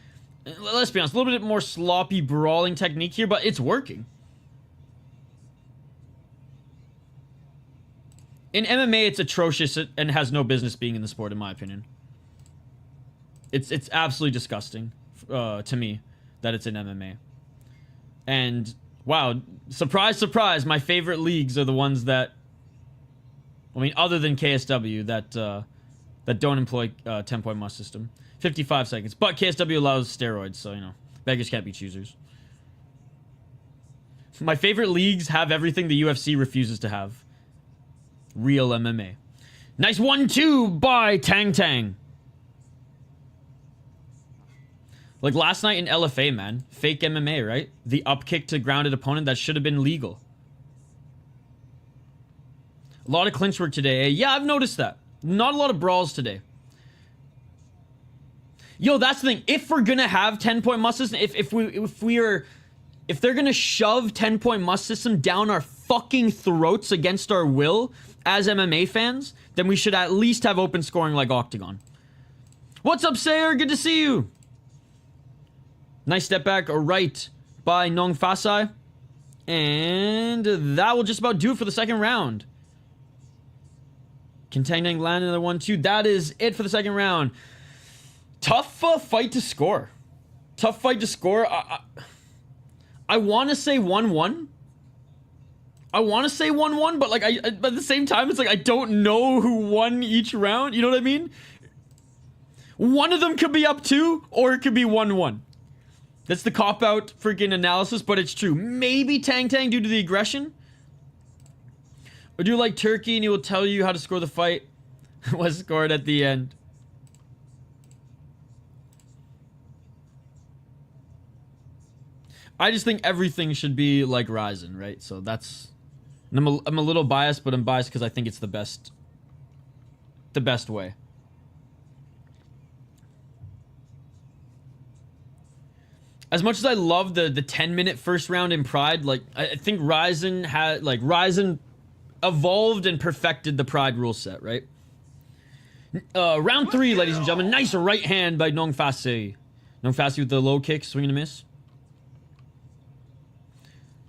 A: let's be honest, a little bit more sloppy brawling technique here, but it's working. In MMA, it's atrocious and has no business being in the sport, in my opinion. It's absolutely disgusting to me that it's in MMA. And wow, surprise, surprise, my favorite leagues are the ones that, I mean, other than KSW, that don't employ 10-point must system. 55 seconds. But KSW allows steroids, so, you know, beggars can't be choosers. My favorite leagues have everything the UFC refuses to have. Real MMA. Nice 1-2 by Tangtang. Like last night in LFA, man. Fake MMA, right? The up kick to grounded opponent that should have been legal. A lot of clinch work today, eh? Yeah, I've noticed that. Not a lot of brawls today. Yo, that's the thing. If we're gonna have 10-point must system, if they're gonna shove 10-point must system down our fucking throats against our will as MMA fans, then we should at least have open scoring like Octagon. What's up, Sayer? Good to see you. Nice step back right by Nongfahsai. And that will just about do it for the second round. Can Tangtang land another 1-2? That is it for the second round. Tough fight to score. Tough fight to score. I want to say 1-1. I want to say 1-1, but like but at the same time, it's like I don't know who won each round. You know what I mean? One of them could be up 2, or it could be 1-1. That's the cop-out freaking analysis, but it's true. Maybe Tangtang due to the aggression. Or do like Turkey and he will tell you how to score the fight. Was scored at the end. I just think everything should be like Ryzen, right? So that's... I'm a little biased, but I'm biased because I think it's the best way. As much as I love the 10-minute first round in Pride, like I think Ryzen evolved and perfected the Pride rule set, right? Round 3, ladies and gentlemen. Nice right hand by Nongfahsai. Nongfahsai with the low kick, swing and a miss.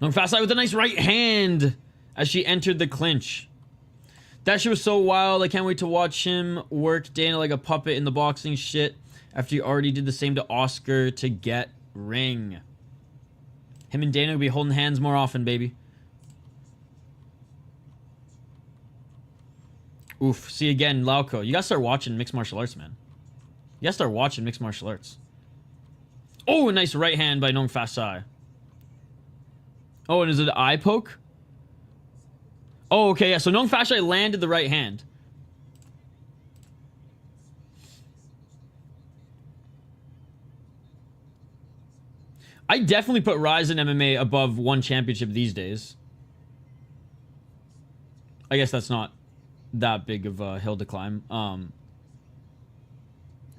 A: Nongfahsai with a nice right hand as she entered the clinch. That shit was so wild. I can't wait to watch him work Dana like a puppet in the boxing shit after he already did the same to Oscar to get ring. Him and Dana will be holding hands more often, baby. Oof. See again, Lauko. You gotta start watching mixed martial arts, man. You gotta start watching mixed martial arts. Oh, a nice right hand by Nongfahsai. Oh, and is it an eye poke? Oh, okay, yeah. So Nongfahsai landed the right hand. I definitely put Ryzen MMA above one championship these days. I guess that's not that big of a hill to climb.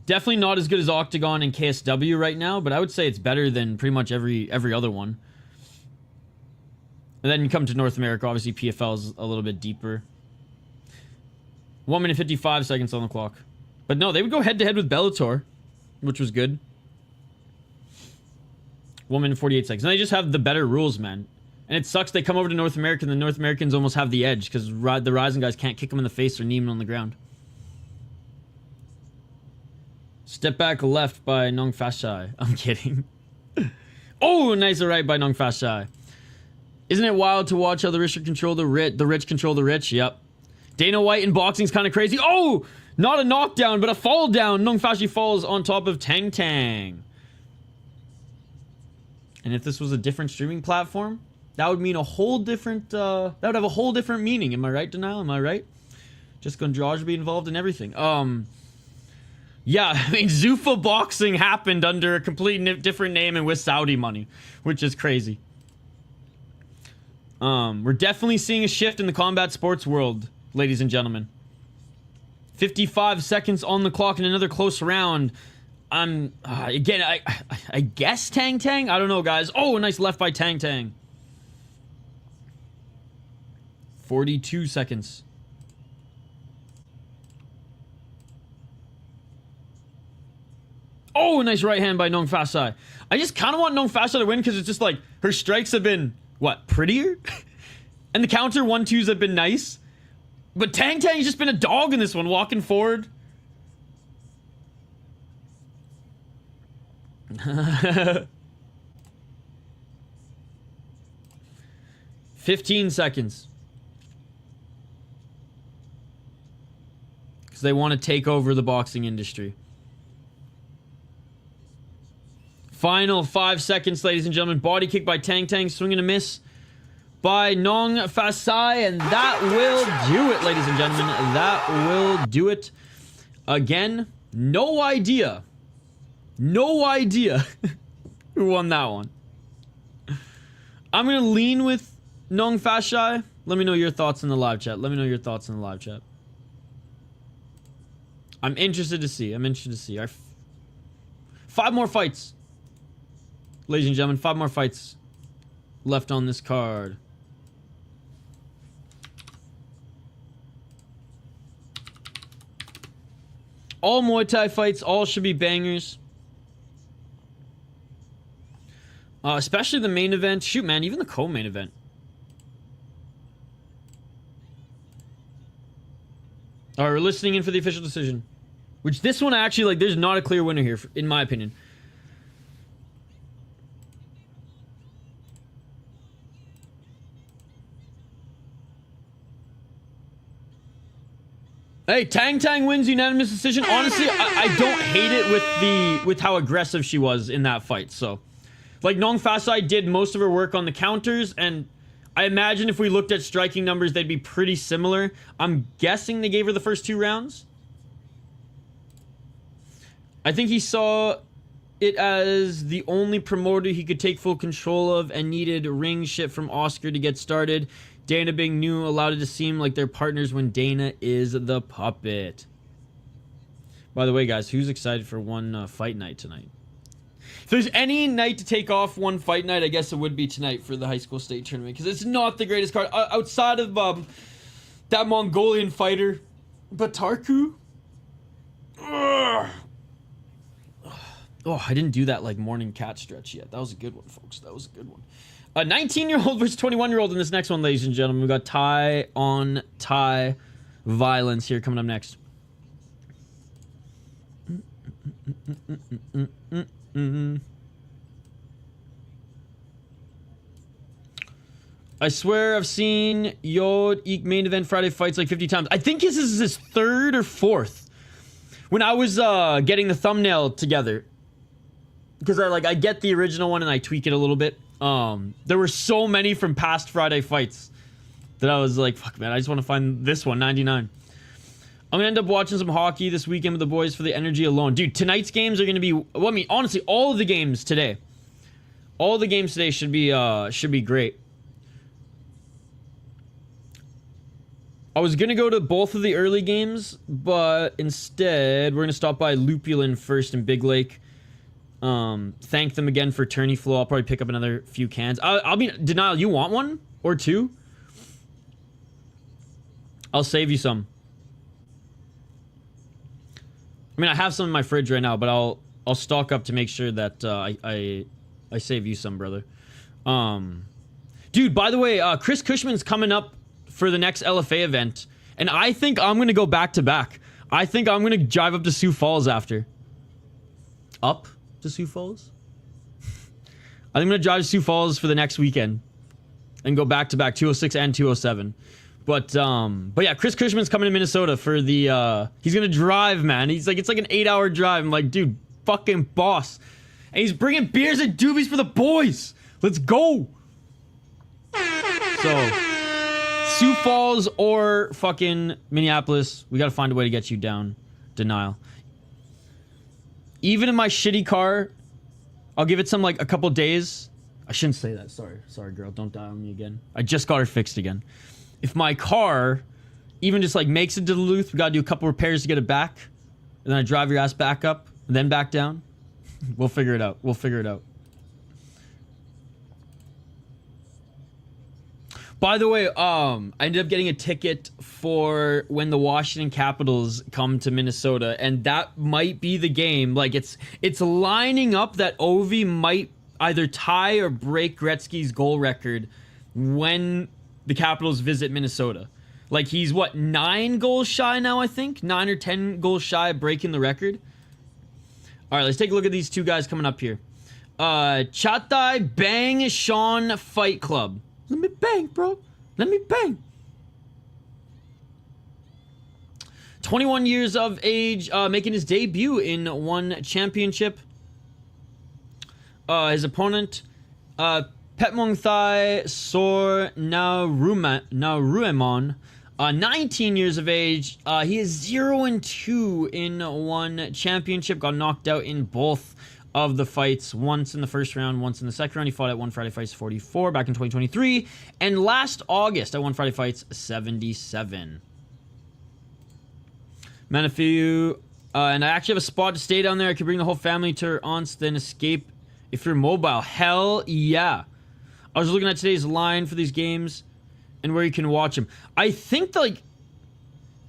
A: Definitely not as good as Octagon and KSW right now, but I would say it's better than pretty much every other one. And then you come to North America, obviously PFL is a little bit deeper. 1 minute 55 seconds on the clock. But no, they would go head-to-head with Bellator, which was good. 1 minute 48 seconds. And they just have the better rules, man. And it sucks they come over to North America and the North Americans almost have the edge because the Ryzen guys can't kick them in the face or knee him on the ground. Step back left by Nongfahsai. I'm kidding. Oh, nice right by Nongfahsai. Isn't it wild to watch how the rich control the rich? The rich control the rich. Yep. Dana White in boxing is kind of crazy. Oh, Not a knockdown, but a fall down. Nongfahsai falls on top of Tangtang. And if this was a different streaming platform, that would mean a whole different, that would have a whole different meaning. Am I right, Denial? Am I right? Just Gondraj be involved in everything. Yeah, I mean, Zuffa Boxing happened under a completely different name and with Saudi money, which is crazy. We're definitely seeing a shift in the combat sports world, ladies and gentlemen. 55 seconds on the clock in another close round. Again, I guess Tangtang? I don't know, guys. Oh, a nice left by Tangtang. 42 seconds. Oh, a nice right hand by Nongfahsai. I just kind of want Nongfahsai to win because it's just like her strikes have been, what, prettier? And the counter 1-2s have been nice. But Tangtang's just been a dog in this one, walking forward. 15 seconds. Because they want to take over the boxing industry. Final 5 seconds, ladies and gentlemen. Body kick by Tangtang, swing and a miss by Nongfahsai, and that will do it, ladies and gentlemen. That will do it. Again, no idea. No idea who won that one. I'm going to lean with Nongfahsai. Let me know your thoughts in the live chat. Let me know your thoughts in the live chat. I'm interested to see. I'm interested to see. 5 more fights. Ladies and gentlemen, 5 more fights left on this card. All Muay Thai fights, all should be bangers. Especially the main event. Shoot, man, even the co-main event. Alright, we're listening in for the official decision. Which this one actually, like, there's not a clear winner here, in my opinion. Hey, Tangtang wins unanimous decision. Honestly, I don't hate it with how aggressive she was in that fight. So, like, Nongfahsai did most of her work on the counters, and I imagine if we looked at striking numbers, they'd be pretty similar. I'm guessing they gave her the first 2 rounds. I think he saw it as the only promoter he could take full control of and needed ring shit from Oscar to get started. Dana being new allowed it to seem like they're partners when Dana is the puppet. By the way, guys, who's excited for one fight night tonight? If there's any night to take off one fight night, I guess it would be tonight for the high school state tournament. Because it's not the greatest card. Outside of that Mongolian fighter, Batarku. Ugh. Oh, I didn't do that like morning cat stretch yet. That was a good one, folks. That was a good one. 19-year-old versus 21-year-old in this next one, ladies and gentlemen. We got Thai on Thai violence here coming up next. I swear I've seen Yod-IQ main event Friday fights like 50 times. I think this is his 3rd or 4th. When I was getting the thumbnail together, because I get the original one and I tweak it a little bit. There were so many from past Friday fights that I was like, fuck, man, I just want to find this one, 99. I'm gonna end up watching some hockey this weekend with the boys for the energy alone. Dude, tonight's games are gonna be, well, I mean, honestly, all of the games today. All the games today should be great. I was gonna go to both of the early games, but instead, we're gonna stop by Lupulin first in Big Lake. Thank them again for tourney flow. I'll probably pick up another few cans. I'll be Denial. You want one or 2? I'll save you some. I mean, I have some in my fridge right now, but I'll stock up to make sure that I save you some, brother. Dude, by the way, Chris Cushman's coming up for the next LFA event, and I think I'm gonna go back to back. I think I'm gonna drive up to Sioux Falls after. Up to Sioux Falls? I think I'm gonna drive to Sioux Falls for the next weekend and go back to back 206 and 207. But yeah, Chris Cushman's coming to Minnesota for the, he's gonna drive, man. He's like, it's like an 8-hour drive. I'm like, dude, fucking boss. And he's bringing beers and doobies for the boys. Let's go. So, Sioux Falls or fucking Minneapolis, we gotta find a way to get you down. Denial. Even in my shitty car, I'll give it some, like, a couple days. I shouldn't say that. Sorry, girl. Don't die on me again. I just got her fixed again. If my car even just, like, makes it to Duluth, we gotta do a couple repairs to get it back. And then I drive your ass back up, and then back down. We'll figure it out. We'll figure it out. By the way, I ended up getting a ticket for when the Washington Capitals come to Minnesota, and that might be the game. Like, it's lining up that Ovi might either tie or break Gretzky's goal record when the Capitals visit Minnesota. Like, he's, what, 9 goals shy now, I think? 9 or 10 goals shy of breaking the record. All right, let's take a look at these two guys coming up here. Chathai Bang Sean Fight Club. Let me bang, bro. Let me bang. 21 years of age, making his debut in one championship. His opponent, Petmuangthai Sor Nauruemon, 19 years of age. He is 0-2 in one championship. Got knocked out in both of the fights, once in the first round, once in the second round. He fought at One Friday Fights 44 back in 2023, and last August at One Friday Fights 77. Manifu, and I actually have a spot to stay down there. I could bring the whole family to Aunts, then escape if you're mobile. Hell yeah. I was looking at today's line for these games and where you can watch them. I think, like,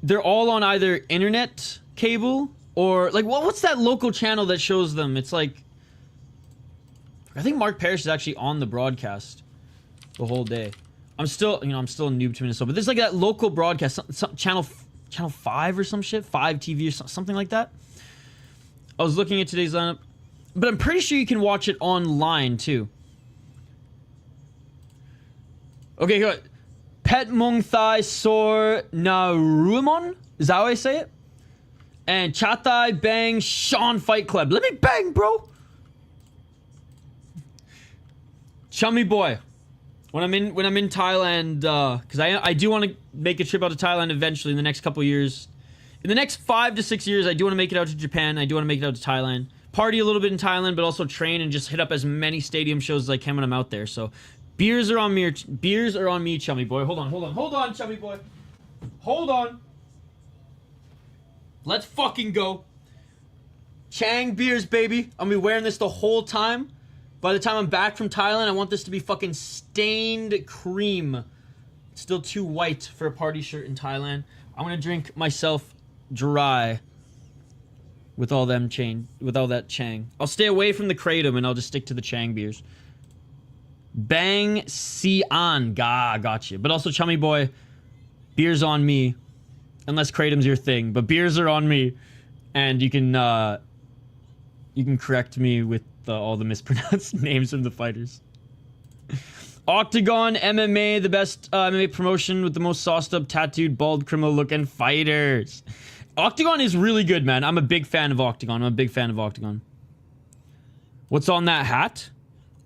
A: they're all on either internet cable or, like, what's that local channel that shows them? It's like, I think Mark Parrish is actually on the broadcast the whole day. I'm still, I'm still a noob to Minnesota, but there's like that local broadcast, some channel 5 or some shit, 5 TV or something like that. I was looking at today's lineup, but I'm pretty sure you can watch it online too. Okay, go. Petmuangthai Sor Nauruemon? Is that how I say it? And Chathai Bang Sean Fight Club. Let me bang, bro. Chummy boy. When I'm in Thailand, because I do want to make a trip out to Thailand eventually in the next couple years. In the next 5 to 6 years, I do want to make it out to Japan. I do want to make it out to Thailand. Party a little bit in Thailand, but also train and just hit up as many stadium shows as I can when I'm out there. So, beers are on me. Beers are on me, chummy boy. Hold on, chummy boy. Hold on. Let's fucking go. Chang beers, baby. I'm gonna be wearing this the whole time. By the time I'm back from Thailand, I want this to be fucking stained cream. It's still too white for a party shirt in Thailand. I'm gonna drink myself dry with all that Chang. I'll stay away from the Kratom and I'll just stick to the Chang beers. Bang Sian. Gotcha. But also, chummy boy, beers on me. Unless Kratom's your thing, but beers are on me, and you can correct me with all the mispronounced names from the fighters. Octagon MMA, the best MMA promotion with the most sauced up, tattooed, bald, criminal looking fighters. Octagon is really good, man. I'm a big fan of Octagon. What's on that hat?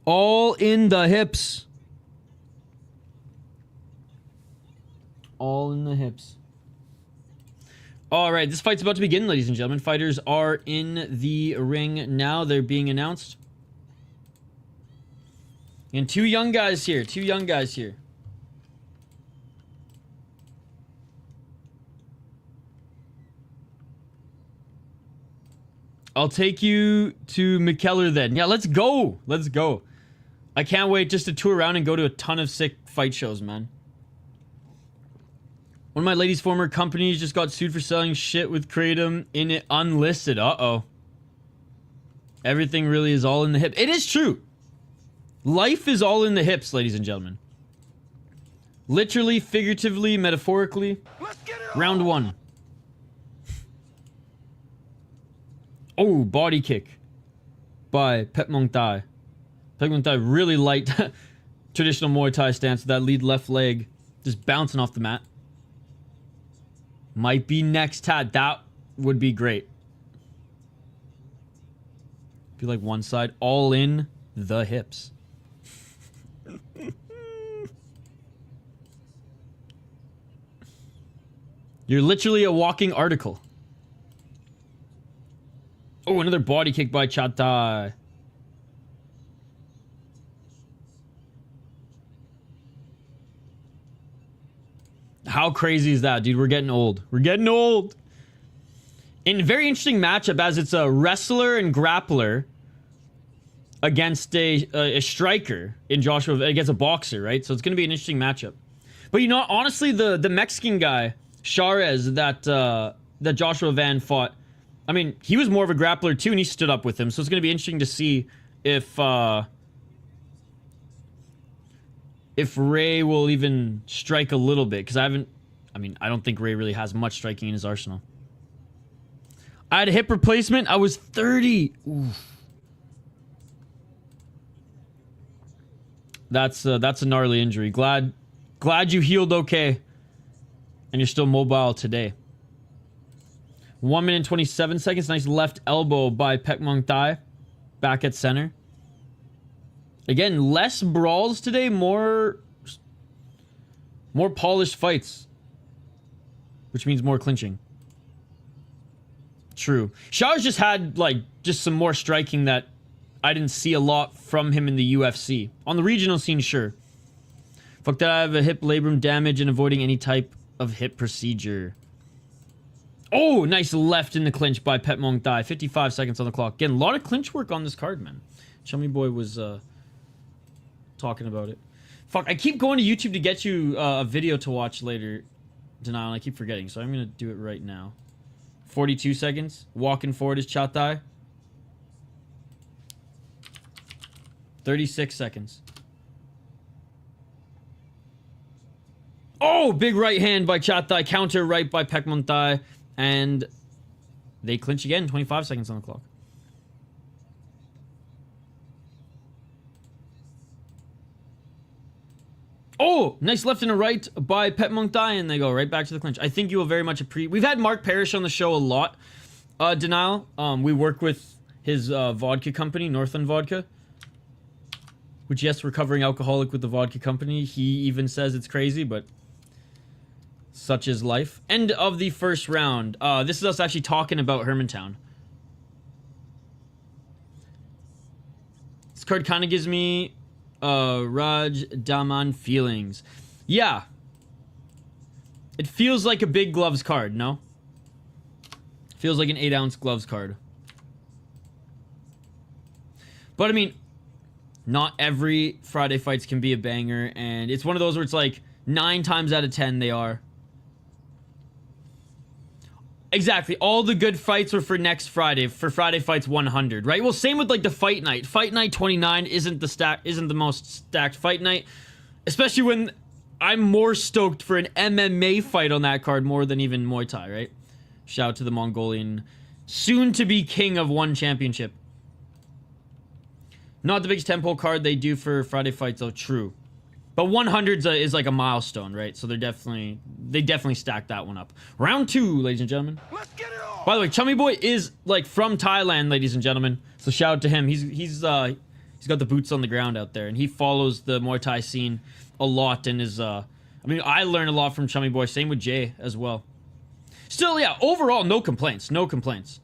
A: All in the hips. All in the hips. All right, this fight's about to begin, ladies and gentlemen. Fighters are in the ring now. They're being announced. And two young guys here. I'll take you to McKellar then. Yeah, let's go. I can't wait just to tour around and go to a ton of sick fight shows, man. One of my lady's former companies just got sued for selling shit with Kratom in it unlisted. Uh-oh. Everything really is all in the hip. It is true. Life is all in the hips, ladies and gentlemen. Literally, figuratively, metaphorically. Round 1. Oh, body kick by Petmuangthai. Petmuangthai really light traditional Muay Thai stance with that lead left leg just bouncing off the mat. Might be next, Tad. That would be great. Be like one side. All in the hips. You're literally a walking article. Oh, another body kick by Chathai. How crazy is that, dude? We're getting old. We're getting old. In a very interesting matchup, as it's a wrestler and grappler against a striker in Joshua, against a boxer, right? So it's going to be an interesting matchup. But you know, honestly, the Mexican guy, Charez, that Joshua Van fought, I mean, he was more of a grappler too, and he stood up with him. So it's going to be interesting to see if Ray will even strike a little bit, because I don't think Ray really has much striking in his arsenal. I had a hip replacement. I was 30. Oof. That's a gnarly injury. Glad you healed okay, and you're still mobile today. 1 minute 27 seconds. Nice left elbow by Petmuangthai, back at center. Again, less brawls today, more polished fights, which means more clinching. True. Shaw's just had just some more striking that I didn't see a lot from him in the UFC. On the regional scene, sure. Fuck that, I have a hip labrum damage and avoiding any type of hip procedure. Oh, nice left in the clinch by Petmuangthai. 55 seconds on the clock. Again, a lot of clinch work on this card, man. Chummy Boy was talking about it. Fuck, I keep going to YouTube to get you a video to watch later, Denial, and I keep forgetting, so I'm going to do it right now. 42 seconds. Walking forward is Chathai. 36 seconds. Oh, big right hand by Chathai. Counter right by Petmuangthai. And they clinch again. 25 seconds on the clock. Oh, nice left and a right by Petmuangthai, and they go right back to the clinch. I think you will very much appreciate. We've had Mark Parrish on the show a lot. Denial. We work with his vodka company, Northland Vodka. Which, yes, recovering alcoholic with the vodka company. He even says it's crazy, but such is life. End of the first round. This is us actually talking about Hermantown. This card kind of gives me Raj Daman feelings. Yeah. It feels like a big gloves card, no? Feels like an 8-ounce gloves card. But, I mean, not every Friday fights can be a banger, and it's one of those where it's like 9 times out of 10 they are. Exactly. All the good fights were for next Friday, for Friday Fights 100, right? Well, same with like the fight night. Fight night 29 isn't the most stacked fight night, especially when I'm more stoked for an MMA fight on that card more than even Muay Thai, right? Shout out to the Mongolian, soon to be king of one championship. Not the biggest tempo card they do for Friday Fights, though. True. But 100 is like a milestone, right? So they definitely stacked that one up. Round 2, ladies and gentlemen.
B: Let's get it on.
A: By the way, Chummy Boy is like from Thailand, ladies and gentlemen. So shout out to him. He's got the boots on the ground out there, and he follows the Muay Thai scene a lot. And is I mean, I learn a lot from Chummy Boy. Same with Jay as well. Still, yeah. Overall, no complaints. No complaints.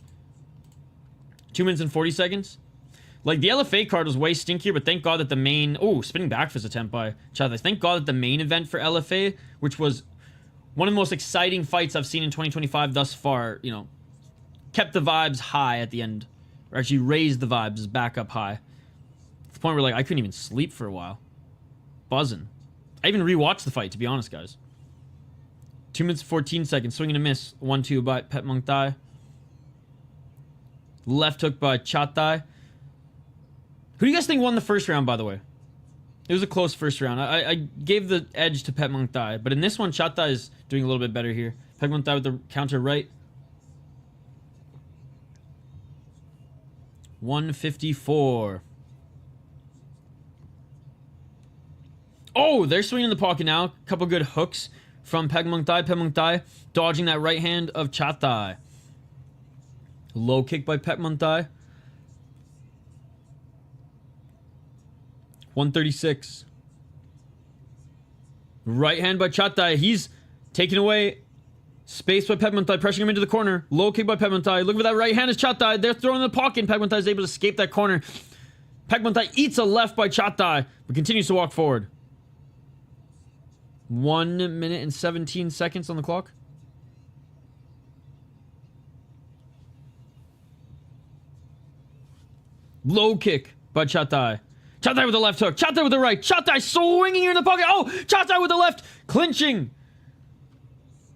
A: 2 minutes and 40 seconds. Like, the LFA card was way stinkier, but thank God that the main... Oh, spinning back fist attempt by Chathai. Thank God that the main event for LFA, which was one of the most exciting fights I've seen in 2025 thus far, you know, kept the vibes high at the end. Or actually raised the vibes back up high. To the point where, like, I couldn't even sleep for a while. Buzzing. I even rewatched the fight, to be honest, guys. 2 minutes 14 seconds. Swing and a miss. 1-2 by Petmuangthai. Left hook by Chathai. Who do you guys think won the first round, by the way? It was a close first round. I gave the edge to Petmuangthai, but in this one, Chathai is doing a little bit better here. Petmuangthai with the counter right. 154. Oh, they're swinging in the pocket now. Couple good hooks from Petmuangthai. Petmuangthai dodging that right hand of Chathai. Low kick by Petmuangthai. 136. Right hand by Chathai. He's taking away space by Petmuangthai, pressuring him into the corner. Low kick by Petmuangthai. Look at that right hand is Chathai. They're throwing in the pocket. Petmuangthai is able to escape that corner. Petmuangthai eats a left by Chathai, but continues to walk forward. 1 minute and 17 seconds on the clock. Low kick by Chathai. Chathai with the left hook. Chathai with the right. Chathai swinging here in the pocket. Oh, Chathai with the left. Clinching.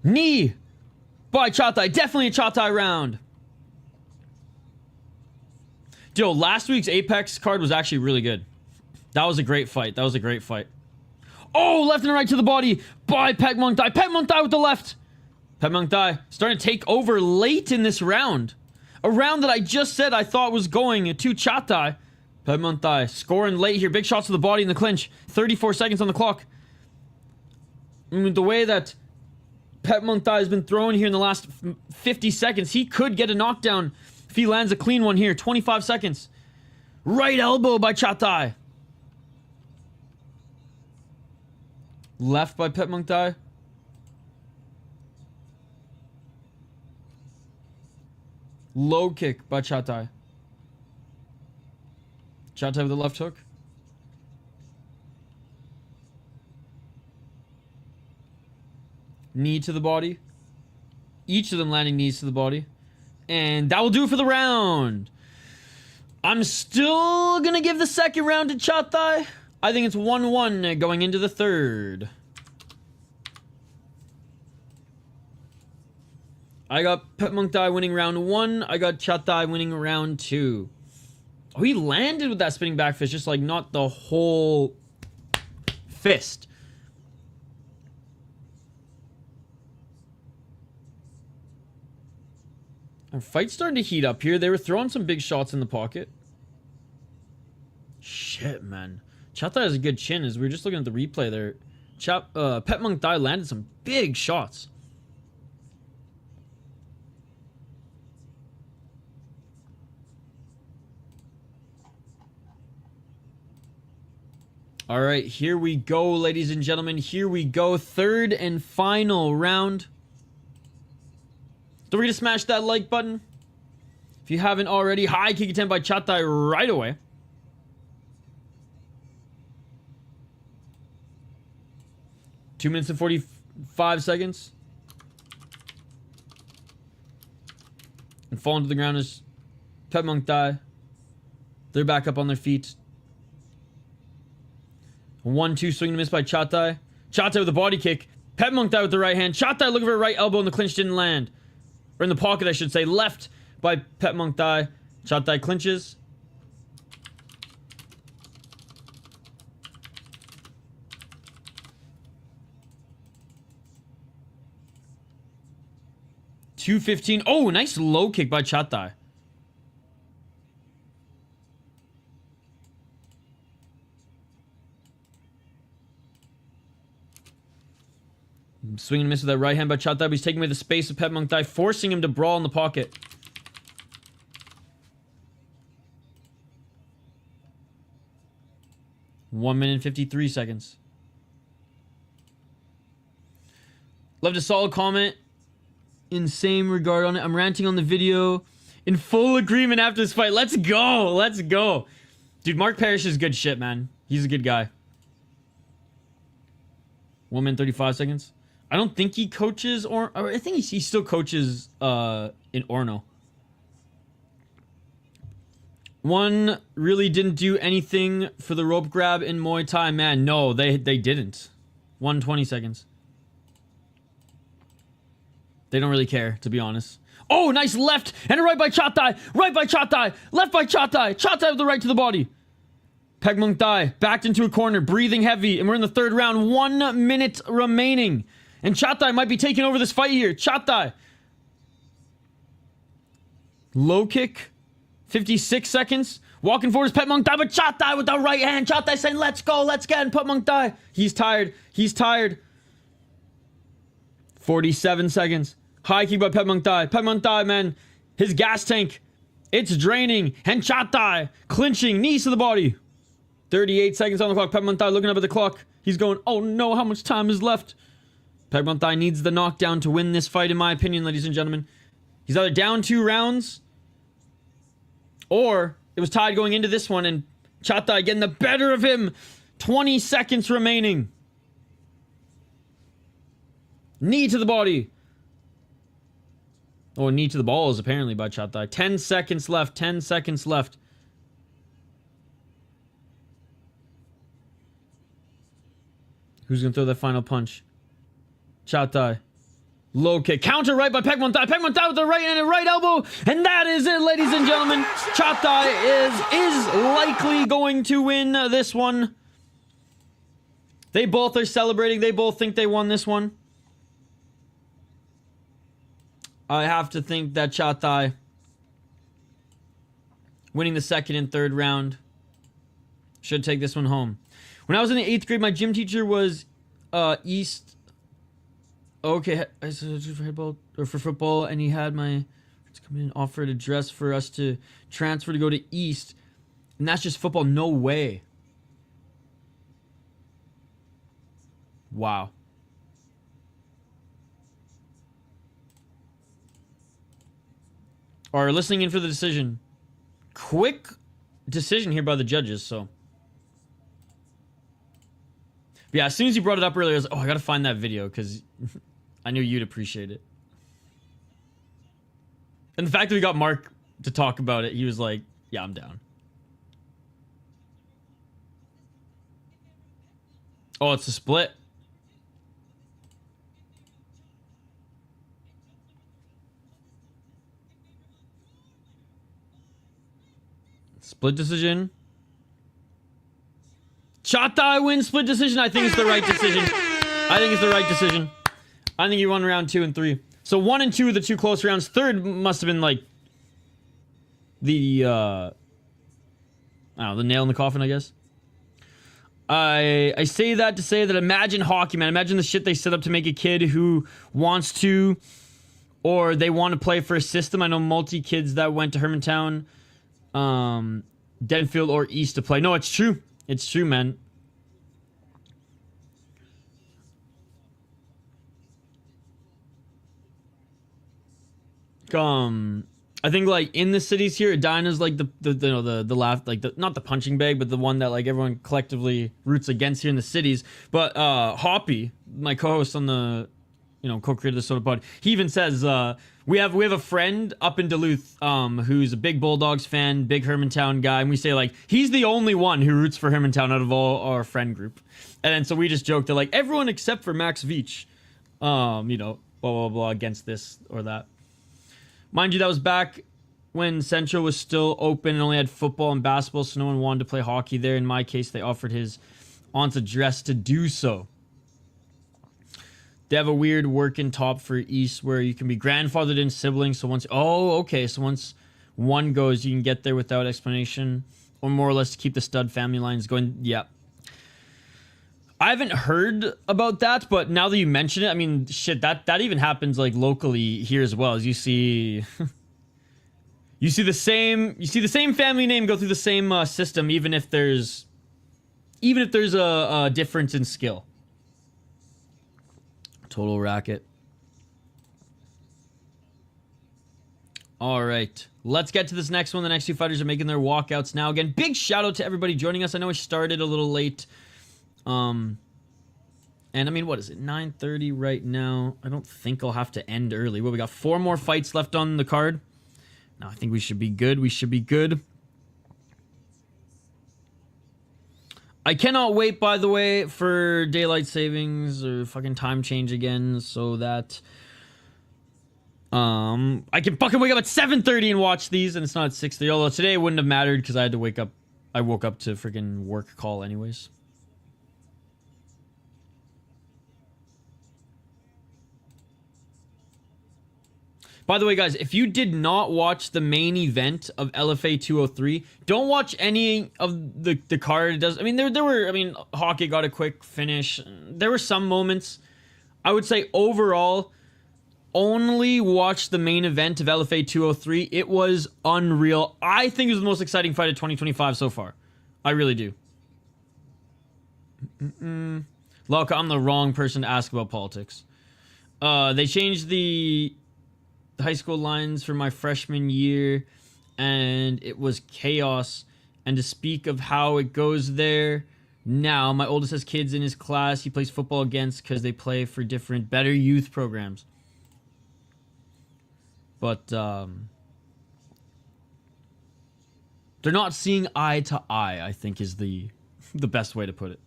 A: Knee by Chathai. Definitely a Chathai round. Yo, last week's Apex card was actually really good. That was a great fight. That was a great fight. Oh, left and right to the body by Petmuangthai. Petmuangthai with the left. Petmuangthai starting to take over late in this round. A round that I just said I thought was going to Chathai. Petmuangthai scoring late here. Big shots to the body in the clinch. 34 seconds on the clock. The way that Petmuangthai has been throwing here in the last 50 seconds, he could get a knockdown if he lands a clean one here. 25 seconds. Right elbow by Chathai. Left by Petmuangthai. Low kick by Chathai. Chathai with the left hook. Knee to the body. Each of them landing knees to the body. And that will do it for the round. I'm still going to give the second round to Chathai. I think it's 1-1 going into the third. I got Petmuangthai winning round 1. I got Chathai winning round 2. Oh, he landed with that spinning back fist, just like not the whole fist. Our fight's starting to heat up here. They were throwing some big shots in the pocket. Shit, man. Chathai has a good chin. As we were just looking at the replay there, Petmuangthai landed some big shots. All right, here we go, ladies and gentlemen. Here we go. Third and final round. Don't forget to smash that like button. If you haven't already, high kick attempt by Chathai right away. Two minutes and 45 seconds. And falling to the ground is Petmuangthai. They're back up on their feet. 1-2 swing and miss by Chathai. Chathai with a body kick. Petmuangthai with the right hand. Chathai looking for a right elbow and the clinch didn't land. Or in the pocket, I should say. Left by Petmuangthai. Chathai clinches. .215. Oh, nice low kick by Chathai. Swing and miss with that right hand by Chathai, but he's taking away the space of Petmuangthai, forcing him to brawl in the pocket. One minute and 53 seconds. Left a solid comment in same regard on it. I'm ranting on the video. In full agreement after this fight. Let's go. Let's go. Dude, Mark Parrish is good shit, man. He's a good guy. 1 minute 35 seconds. I don't think he coaches, or I think he still coaches in Orno. One really didn't do anything for the rope grab in Muay Thai. Man, no, they didn't. 120 seconds. They don't really care, to be honest. Oh, nice left and a right by Chathai. Right by Chathai. Left by Chathai. Chathai with the right to the body. Petmuangthai backed into a corner, breathing heavy, and we're in the third round. 1 minute remaining. And Chathai might be taking over this fight here. Chathai. Low kick. 56 seconds. Walking forward is Petmuangthai, but Chathai with the right hand. Chathai saying, let's go, let's get in Petmuangthai. He's tired. He's tired. 47 seconds. High kick by Petmuangthai. Petmuangthai, man. His gas tank. It's draining. And Chathai clinching. Knees to the body. 38 seconds on the clock. Petmuangthai looking up at the clock. He's going, oh no, how much time is left? Petmuangthai needs the knockdown to win this fight, in my opinion, ladies and gentlemen. He's either down 2 rounds, or it was tied going into this one, and Chathai getting the better of him. 20 seconds remaining. Knee to the body. Oh, knee to the balls, apparently, by Chathai. 10 seconds left. 10 seconds left. Who's going to throw that final punch? Chathai. Low kick. Counter right by Petmuangthai. Petmuangthai with the right and a right elbow. And that is it, ladies and gentlemen. Chathai is likely going to win this one. They both are celebrating. They both think they won this one. I have to think that Chathai winning the second and third round should take this one home. When I was in the 8th grade, my gym teacher was East. Okay, I said for football or for football, and he had my come in offered a dress for us to transfer to go to East, and that's just football. No way. Wow. Are listening in for the decision. Quick decision here by the judges, so. But yeah, as soon as you brought it up earlier, I was like, oh, I gotta find that video, because I knew you'd appreciate it. And the fact that we got Mark to talk about it, he was like, yeah, I'm down. Oh, it's a split. Split decision. Chathai wins split decision. I think it's the right decision. I think it's the right decision. I think he won round 2 and 3. So 1 and 2 are the 2 close rounds. Third must have been like the I don't know, the nail in the coffin, I guess. I say that to say that imagine hockey, man. Imagine the shit they set up to make a kid who wants to, or they want to play for a system. I know multi kids that went to Hermantown, Denfield, or East to play. No, it's true. It's true, man. I think like in the cities here, Edina's like the laugh, like the not the punching bag, but the one that like everyone collectively roots against here in the cities. But Hoppy, my co-host on the co-creator of the Soda Pod, he even says we have a friend up in Duluth who's a big Bulldogs fan, big Hermantown guy, and we say like he's the only one who roots for Hermantown out of all our friend group. And then so we just joke that like everyone except for Max Veach, blah blah blah against this or that. Mind you, that was back when Central was still open and only had football and basketball, so no one wanted to play hockey there. In my case, they offered his aunt's address to do so. They have a weird working top for East where you can be grandfathered in siblings. So once, so once one goes, you can get there without explanation, or more or less to keep the stud family lines going. Yeah. I haven't heard about that, but now that you mention it, I mean, shit, that even happens like locally here as well. As you see, you see the same family name go through the same system, even if there's a difference in skill. Total racket. All right, let's get to this next one. The next 2 fighters are making their walkouts now. Again, big shout out to everybody joining us. I know I started a little late. And I mean, what is it? 9:30 right now. I don't think I'll have to end early. Well, we got 4 more fights left on the card. No, I think we should be good. We should be good. I cannot wait, by the way, for daylight savings or fucking time change again so that I can fucking wake up at 7:30 and watch these and it's not at 6:30. Although today it wouldn't have mattered because I had to wake up. I woke up to freaking work call anyways. By the way, guys, if you did not watch the main event of LFA 203, don't watch any of the card. There were, Hockey got a quick finish. There were some moments. I would say overall, only watched the main event of LFA 203. It was unreal. I think it was the most exciting fight of 2025 so far. I really do. Look, I'm the wrong person to ask about politics. They changed the high school lines for my freshman year, and it was chaos. And to speak of how it goes there now, my oldest has kids in his class he plays football against because they play for different, better youth programs. But they're not seeing eye to eye, I think is the best way to put it.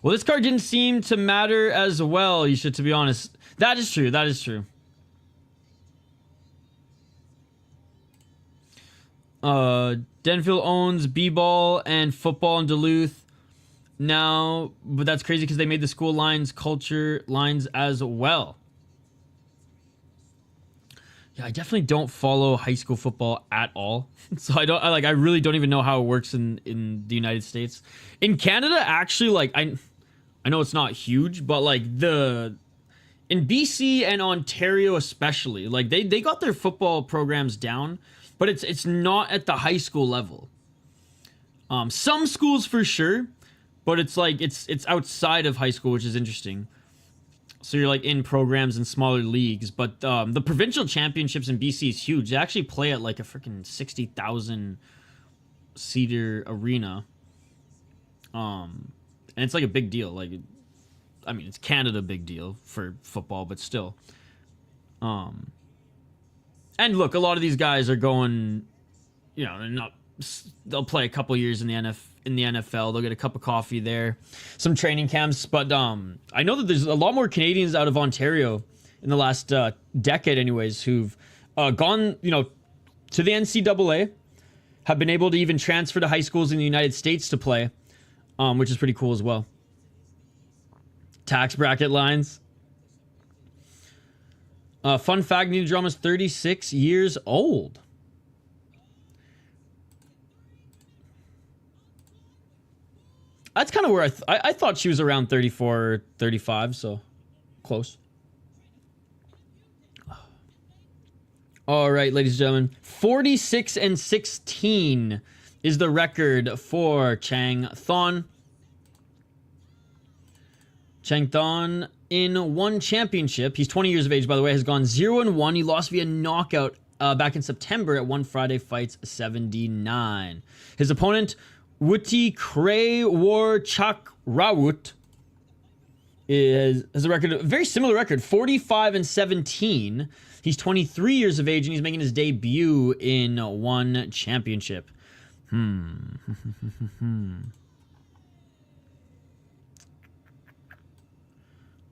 A: Well, this card didn't seem to matter as well, you should, to be honest. That is true, that is true. Denfield owns b-ball and football in Duluth now, but that's crazy because they made the school lines culture lines as well. Yeah, I definitely don't follow high school football at all. So I really don't even know how it works in the United States. In Canada, actually, like I know it's not huge, but like in BC and Ontario especially, like they got their football programs down, but it's not at the high school level. Some schools for sure, but it's like it's outside of high school, which is interesting. So you're like in programs in smaller leagues, but the provincial championships in BC is huge. They actually play at like a freaking 60,000 seater arena. And it's like a big deal. Like, I mean, it's Canada big deal for football, but still. And look, a lot of these guys are going, you know, they'll play a couple years in the NFL. They'll get a cup of coffee there, some training camps. But I know that there's a lot more Canadians out of Ontario in the last decade, anyways, who've gone, you know, to the NCAA, have been able to even transfer to high schools in the United States to play, which is pretty cool as well. Tax bracket lines. Fun fact: Nina Drama's 36 years old. That's kind of where I thought she was around 34 or 35, so close. All right, ladies and gentlemen, 46-16 is the record for Changthong. Changthong in one championship. He's 20 years of age, by the way, has gone 0-1. He lost via knockout back in September at One Friday Fights 79. His opponent, Wuttikrai War Chak Rawut, has a record, a very similar record, 45-17. He's 23 years of age and he's making his debut in one championship.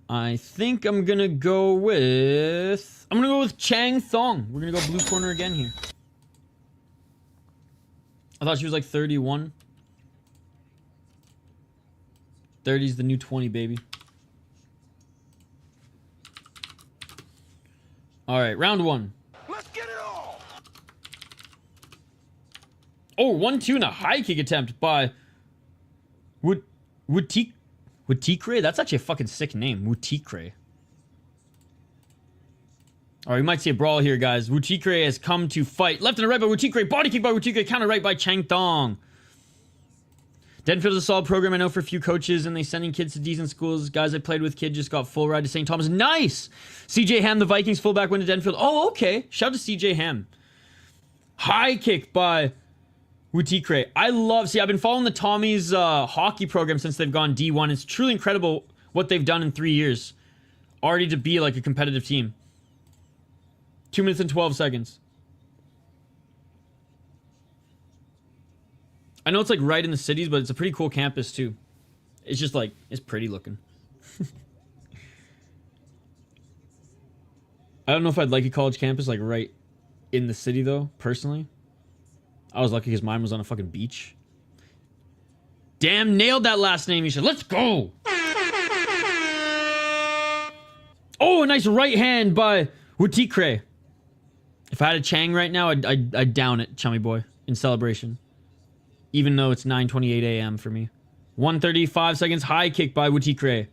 A: I think I'm gonna go with Changthong. We're gonna go blue corner again here. I thought she was like 31. 30's the new 20, baby. All right, round one.
B: Let's get it all.
A: Oh, 1-2 and a high kick attempt by Wuttikrai. That's actually a fucking sick name, Wuttikrai. All right, we might see a brawl here, guys. Wuttikrai has come to fight. Left and right by Wuttikrai. Body kick by Wuttikrai. Counter right by Changthong. Denfield is a solid program, I know, for a few coaches, and they sending kids to decent schools. Guys I played with, kid just got full ride to St. Thomas. Nice! CJ Ham, the Vikings fullback, went to Denfield. Oh, okay. Shout out to CJ Ham. High kick by Wuttikrai. I've been following the Tommies hockey program since they've gone D1. It's truly incredible what they've done in 3 years. Already to be like a competitive team. 2 minutes and 12 seconds. I know it's like right in the cities, but it's a pretty cool campus too. It's just like, it's pretty looking. I don't know if I'd like a college campus like right in the city though, personally. I was lucky because mine was on a fucking beach. Damn, nailed that last name, you should. Let's go! Oh, a nice right hand by Wuttikrai. If I had a Chang right now, I'd down it, chummy boy, in celebration. Even though it's 9:28 a.m. for me. 1:35 seconds, high kick by Wuttikrai.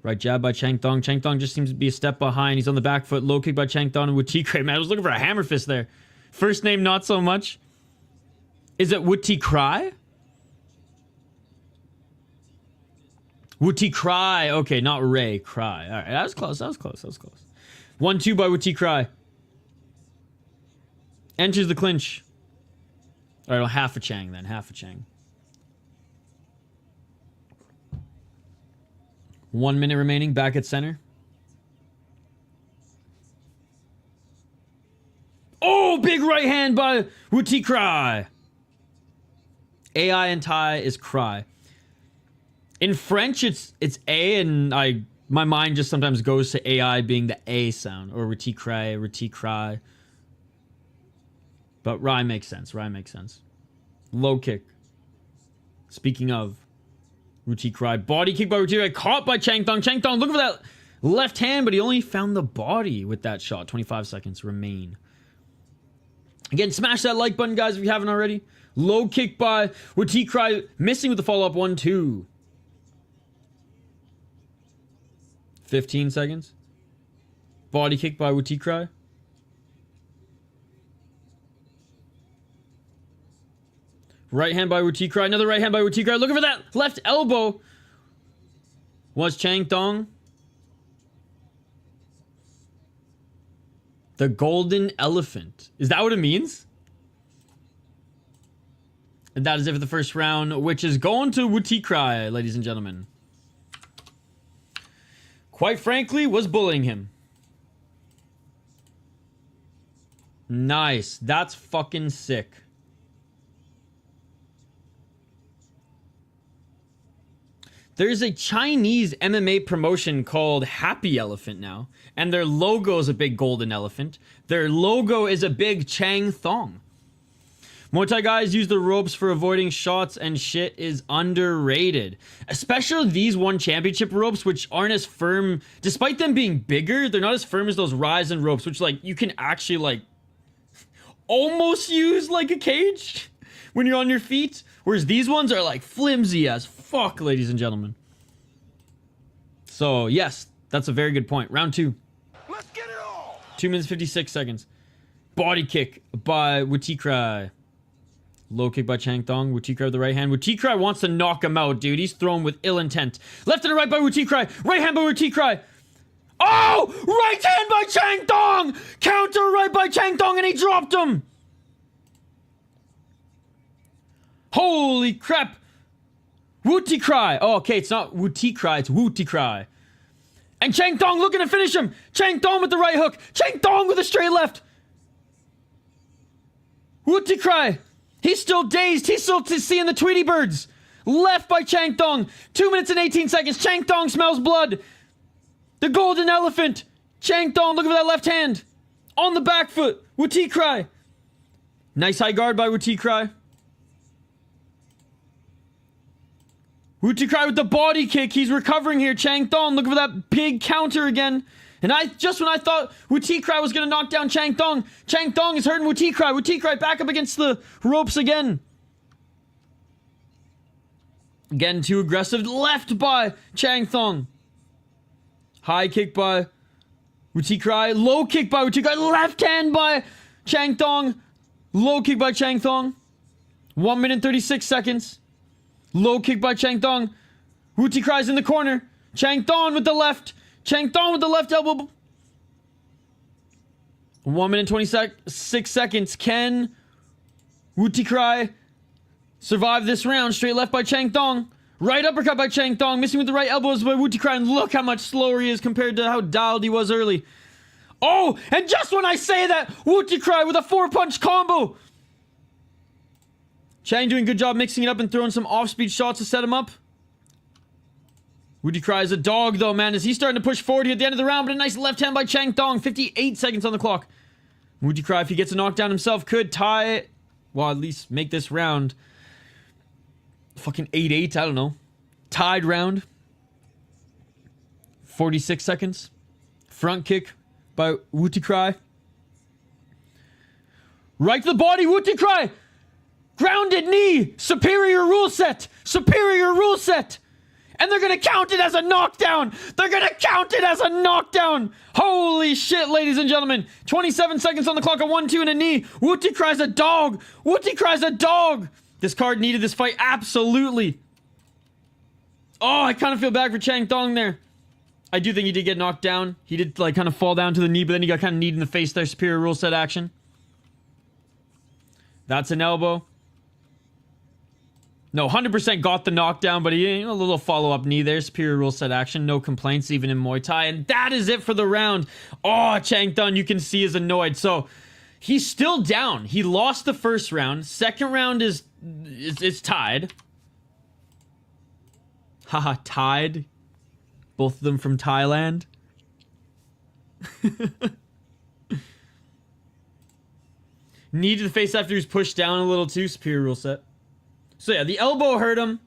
A: Right jab by Changthong. Changthong just seems to be a step behind. He's on the back foot. Low kick by Changthong and Wuttikrai. Man, I was looking for a hammer fist there. First name, not so much. Is it Wuttikrai? Wuttikrai. Okay, not Ray. Cry. All right, that was close. 1-2 by Wuttikrai. Enters the clinch. All right, well, half a Chang then. Half a Chang. 1 minute remaining. Back at center. Oh, big right hand by Wuttikrai. AI in Thai is cry. In French, it's A, and my mind just sometimes goes to AI being the A sound, or Wuttikrai. But Rai makes sense. Low kick. Speaking of Wuttikrai, body kick by Wuttikrai, caught by Changthong. Changthong looking for that left hand, but he only found the body with that shot. 25 seconds remain. Again, smash that like button, guys, if you haven't already. Low kick by Wuttikrai, missing with the follow-up 1-2. 15 seconds. Body kick by Wuttikrai. Right hand by Wuttikrai. Another right hand by Wuttikrai. Looking for that left elbow. Was Changthong. The golden elephant. Is that what it means? And that is it for the first round, which is going to Wuttikrai, ladies and gentlemen. Quite frankly, was bullying him. Nice. That's fucking sick. There's a Chinese MMA promotion called Happy Elephant now, and their logo is a big golden elephant. Their logo is a big Changthong. Muay Thai guys use the ropes for avoiding shots and shit is underrated. Especially these one championship ropes, which aren't as firm. Despite them being bigger, they're not as firm as those Ryzen ropes, which like you can actually like almost use like a cage when you're on your feet. Whereas these ones are like flimsy as fuck, ladies and gentlemen. So yes, that's a very good point. Round 2.
B: Let's get it all.
A: 2 minutes 56 seconds. Body kick by Wuttikrai. Low kick by Changthong. Wuttikrai with the right hand. Wuttikrai wants to knock him out, dude. He's thrown with ill intent. Left and right by Wuttikrai. Right hand by Wuttikrai. Oh! Right hand by Changthong! Counter right by Changthong and he dropped him! Holy crap! Wuttikrai. Oh, okay, it's not Wuttikrai, it's Wuttikrai. And Changthong looking to finish him. Changthong with the right hook. Changthong with a straight left. Wuttikrai. He's still dazed. He's still seeing the Tweety Birds. Left by Changthong. 2 minutes and 18 seconds. Changthong smells blood. The golden elephant. Changthong looking for that left hand. On the back foot. Wuttikrai. Nice high guard by Wuttikrai. Wuttikrai with the body kick. He's recovering here. Changthong looking for that big counter again. And just when I thought Wuttikrai was going to knock down Changthong, Changthong is hurting Wuttikrai. Wuttikrai back up against the ropes again. Again, too aggressive. Left by Changthong. High kick by Wuttikrai. Low kick by Wuttikrai. Left hand by Changthong. Low kick by Changthong. 1 minute 36 seconds. Low kick by Changthong. Wuttikrai's in the corner. Changthong with the left. Changthong with the left elbow. 1 minute 26 seconds. Can Wuttikrai survive this round? Straight left by Changthong. Right uppercut by Changthong. Missing with the right elbows by Wuttikrai. And look how much slower he is compared to how dialed he was early. Oh, and just when I say that, Wuttikrai with a 4-punch combo. Chang doing a good job mixing it up and throwing some off-speed shots to set him up. Wuttikrai is a dog though, man, as he's starting to push forward here at the end of the round, but a nice left hand by Changthong. 58 seconds on the clock. Wuttikrai, if he gets a knockdown himself, could tie it. Well, at least make this round fucking 8-8, I don't know. Tied round. 46 seconds. Front kick by Wuttikrai. Right to the body, Wuttikrai! Grounded knee! Superior rule set! Superior rule set! And they're going to count it as a knockdown. They're going to count it as a knockdown. Holy shit, ladies and gentlemen. 27 seconds on the clock, a 1-2 and a knee. Wuttikrai's a dog. Wuttikrai's a dog. This card needed this fight, absolutely. Oh, I kind of feel bad for Changthong there. I do think he did get knocked down. He did, like, kind of fall down to the knee, but then he got kind of kneed in the face there. Superior rule set action. That's an elbow. No, 100% got the knockdown, but he, a little follow-up knee there. Superior rule set action. No complaints, even in Muay Thai. And that is it for the round. Oh, Changthong, you can see, is annoyed. So, he's still down. He lost the first round. Second round is it's tied. Haha, tied. Both of them from Thailand. Knee to the face after he was pushed down a little too. Superior rule set. So yeah, the elbow hurt him.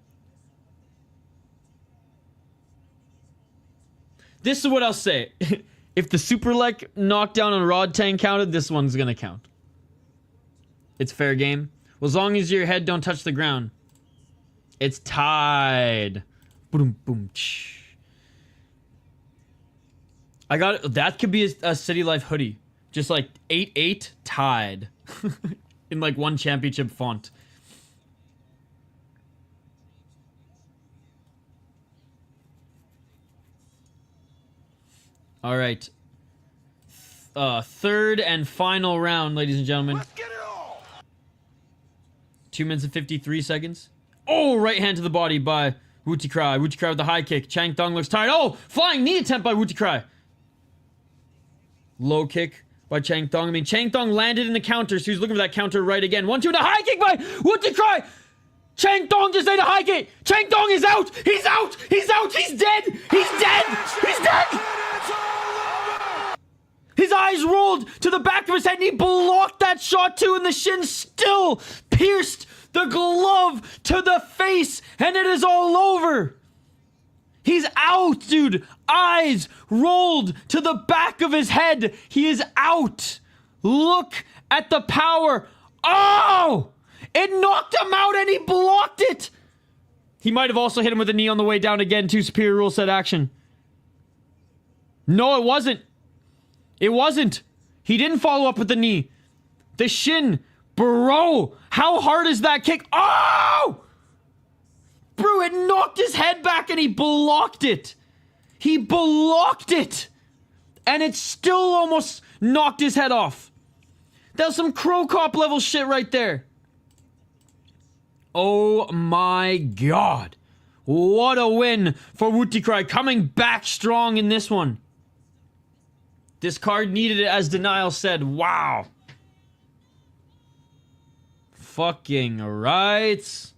A: This is what I'll say. If the super leg knockdown on Rod Tang counted, this one's gonna count. It's fair game. Well, as long as your head don't touch the ground. It's tied. Boom, boom. I got it. That could be a City Life hoodie. Just like 8-8 tied. In like one championship font. All right. Third and final round, ladies and gentlemen.
B: Let's get it all.
A: 2 minutes and 53 seconds. Oh, right hand to the body by Wuttikrai. Wuttikrai with the high kick. Changthong looks tired. Oh, flying knee attempt by Wuttikrai. Low kick by Changthong. I mean, Changthong landed in the counter, so he's looking for that counter right again. 1-2 and a high kick by Wuttikrai. Changthong just ate a high kick. Changthong is out. He's out. He's out. He's dead. He's dead. He's dead. His eyes rolled to the back of his head and he blocked that shot too, and the shin still pierced the glove to the face, and it is all over. He's out, dude. Eyes rolled to the back of his head. He is out. Look at the power. Oh! It knocked him out and he blocked it. He might have also hit him with a knee on the way down again too. Superior rule set action. No, it wasn't. It wasn't. He didn't follow up with the knee. The shin. Bro, how hard is that kick? Oh! Bro, it knocked his head back and he blocked it. He blocked it. And it still almost knocked his head off. That was some Crow Cop level shit right there. Oh my god. What a win for Wuttikrai. Coming back strong in this one. This card needed it, as Denial said. Wow. Fucking right.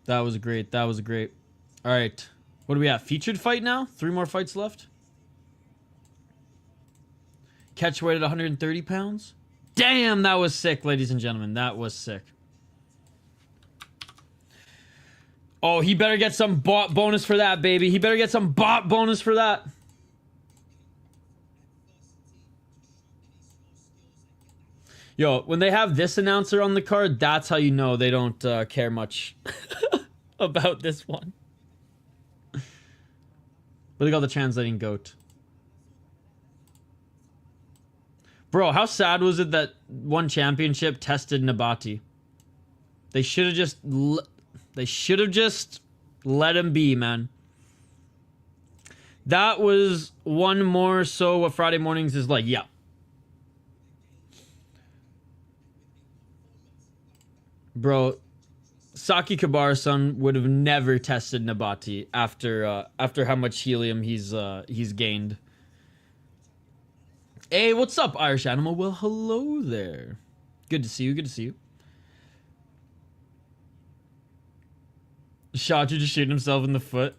A: That was great. That was great. All right. What do we have? Featured fight now? 3 more fights left. Catchweight at 130 pounds. Damn, that was sick, ladies and gentlemen. That was sick. Oh, he better get some bot bonus for that, baby. He better get some bot bonus for that. Yo, when they have this announcer on the card, that's how you know they don't care much about this one. What do they call the translating goat? Bro, how sad was it that one championship tested Nabati? They should have just... They should have just let him be, man. That was one more so what Friday mornings is like. Yeah. Bro, Saki Kabara-san would have never tested Nabati after how much helium he's gained. Hey, what's up, Irish Animal? Well, hello there. Good to see you. Good to see you. Shachu just shooting himself in the foot.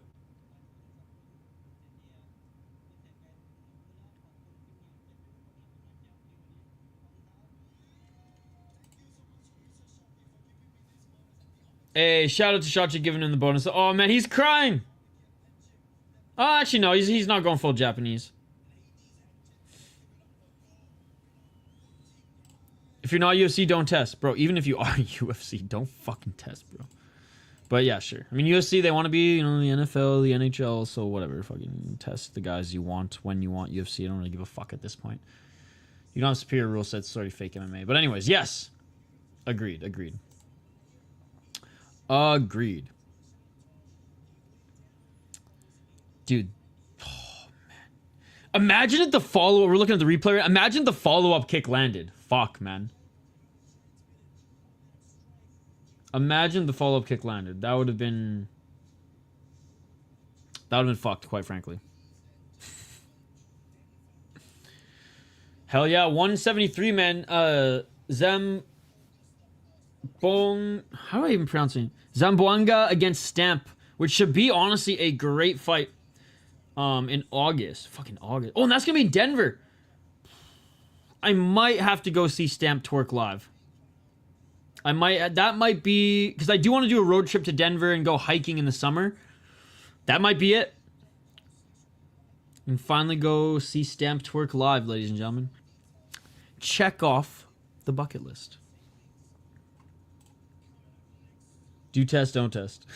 A: Hey, shout out to Shachu giving him the bonus. Oh man, he's crying. Oh, actually no, he's not going full Japanese. If you're not UFC, don't test, bro. Even if you are UFC, don't fucking test, bro. But yeah, sure. I mean, UFC, they want to be, you know, the NFL, the NHL, so whatever. Fucking test the guys you want when you want. UFC, I don't really give a fuck at this point. You don't have superior rule sets, it's already fake MMA. But anyways, yes. Agreed. Dude. Oh, man. Imagine if the follow-up, we're looking at the replay. Imagine the follow-up kick landed. Fuck, man. Imagine the follow-up kick landed. That would have been fucked, quite frankly. Hell yeah, 173, man. Zambong, how do I even pronounce it? Zamboanga against Stamp, which should be honestly a great fight. In August, fucking August. Oh, and that's gonna be in Denver. I might have to go see Stamp twerk live. That might be, because I do want to do a road trip to Denver and go hiking in the summer. That might be it. And finally go see Stamp twerk live, ladies and gentlemen. Check off the bucket list. Do test, don't test.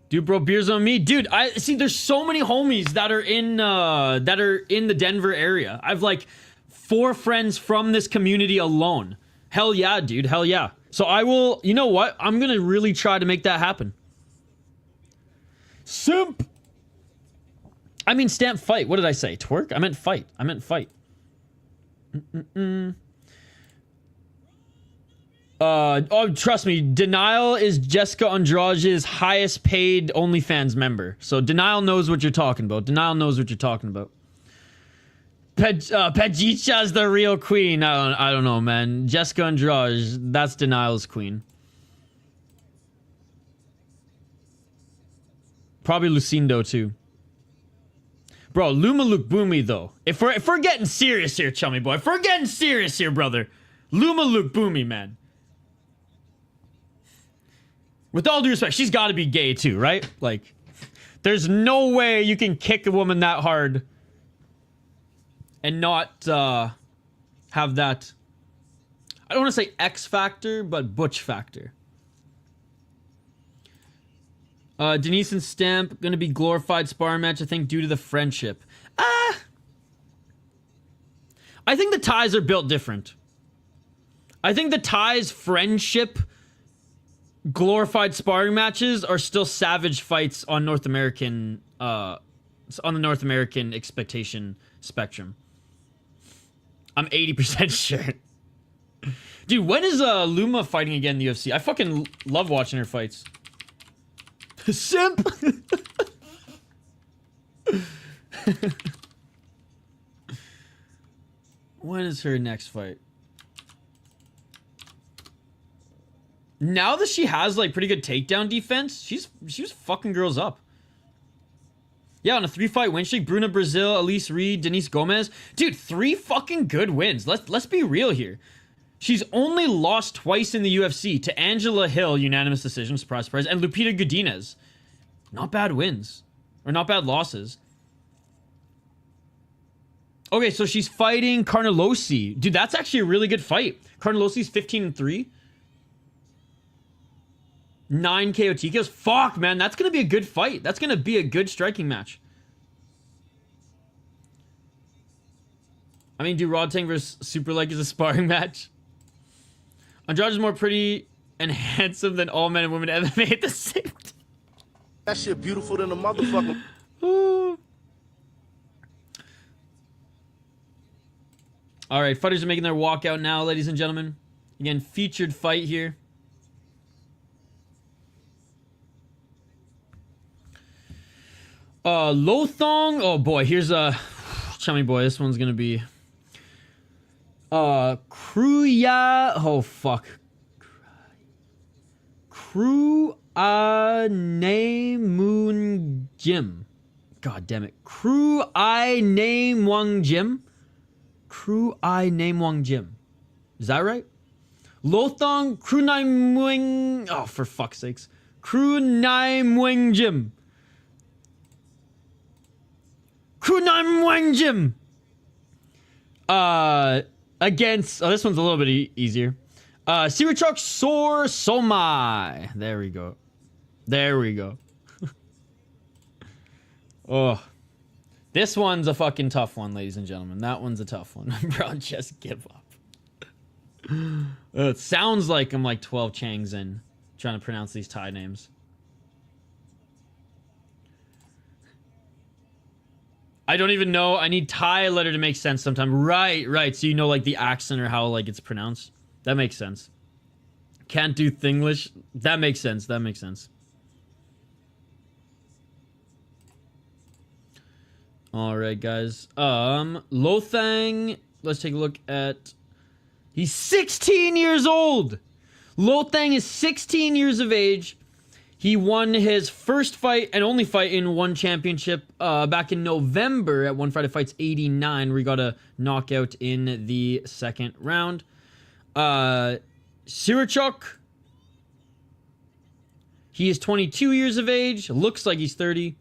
A: Dude, bro, beers on me. Dude, I see there's so many homies that are in the Denver area. I've like 4 friends from this community alone. Hell yeah, dude. Hell yeah. So I will, you know what? I'm going to really try to make that happen. Simp. I mean, Stamp fight. What did I say? Twerk? I meant fight. Oh, trust me. Denial is Jessica Andrade's highest paid OnlyFans member. So Denial knows what you're talking about. Pejicha's the real queen. I don't know, man. Jessica Andrade, that's Denial's queen. Probably Lucindo too. Bro, Luma Lukbumi though. If we're getting serious here, chummy boy. If we're getting serious here, brother. Luma Lukbumi, man. With all due respect, she's got to be gay too, right? Like, there's no way you can kick a woman that hard and not have that, I don't want to say X factor, but Butch factor. Denise and Stamp going to be glorified sparring match, I think, due to the friendship. I think the ties are built different. I think the ties friendship glorified sparring matches are still savage fights on North American on the North American expectation spectrum. I'm 80% sure. Dude, when is Luma fighting again in the UFC? I fucking love watching her fights. Simp. When is her next fight? Now that she has like pretty good takedown defense, she was fucking girls up. Yeah, on a 3-fight win streak, Bruna Brazil, Elise Reed, Denise Gomez. Dude, 3 fucking good wins. Let's be real here. She's only lost twice in the UFC to Angela Hill, unanimous decision, surprise, surprise, and Lupita Godinez. Not bad wins. Or not bad losses. Okay, so she's fighting Carnelosi. Dude, that's actually a really good fight. Carnelosi's 15-3. 9 KO TKOs. Fuck, man. That's going to be a good fight. That's going to be a good striking match. I mean, dude, Rodtang versus Super Leg is a sparring match. Andrade is more pretty and handsome than all men and women MMA at the same time.
B: That shit beautiful than a motherfucker.
A: All right, fighters are making their walkout now, ladies and gentlemen. Again, featured fight here. Lothong. Oh boy, here's a chummy boy. This one's gonna be Kruya. Oh fuck. Kruanemun Jim. God damn it. Kruanemun Jim. Kruanemun Jim. Is that right? Lothong Krunaimwing. Oh, for fuck's sakes. Krunaimwing Jim. Krunaimwing Jim. Against. Oh, this one's a little bit easier. Sirichok Sor Somai. There we go. There we go. Oh. This one's a fucking tough one, ladies and gentlemen. That one's a tough one. Bro, just give up. It sounds like I'm like 12 Changs in trying to pronounce these Thai names. I don't even know. I need Thai letter to make sense sometime. Right, right. So you know like the accent or how like it's pronounced. That makes sense. Can't do Thinglish. That makes sense. That makes sense. All right, guys. Lothong. Let's take a look at. He's 16 years old. Lothong is 16 years of age. He won his first fight and only fight in one championship back in November at One Friday Fights 89, where he got a knockout in the second round. Sirichok. He is 22 years of age. Looks like he's 30.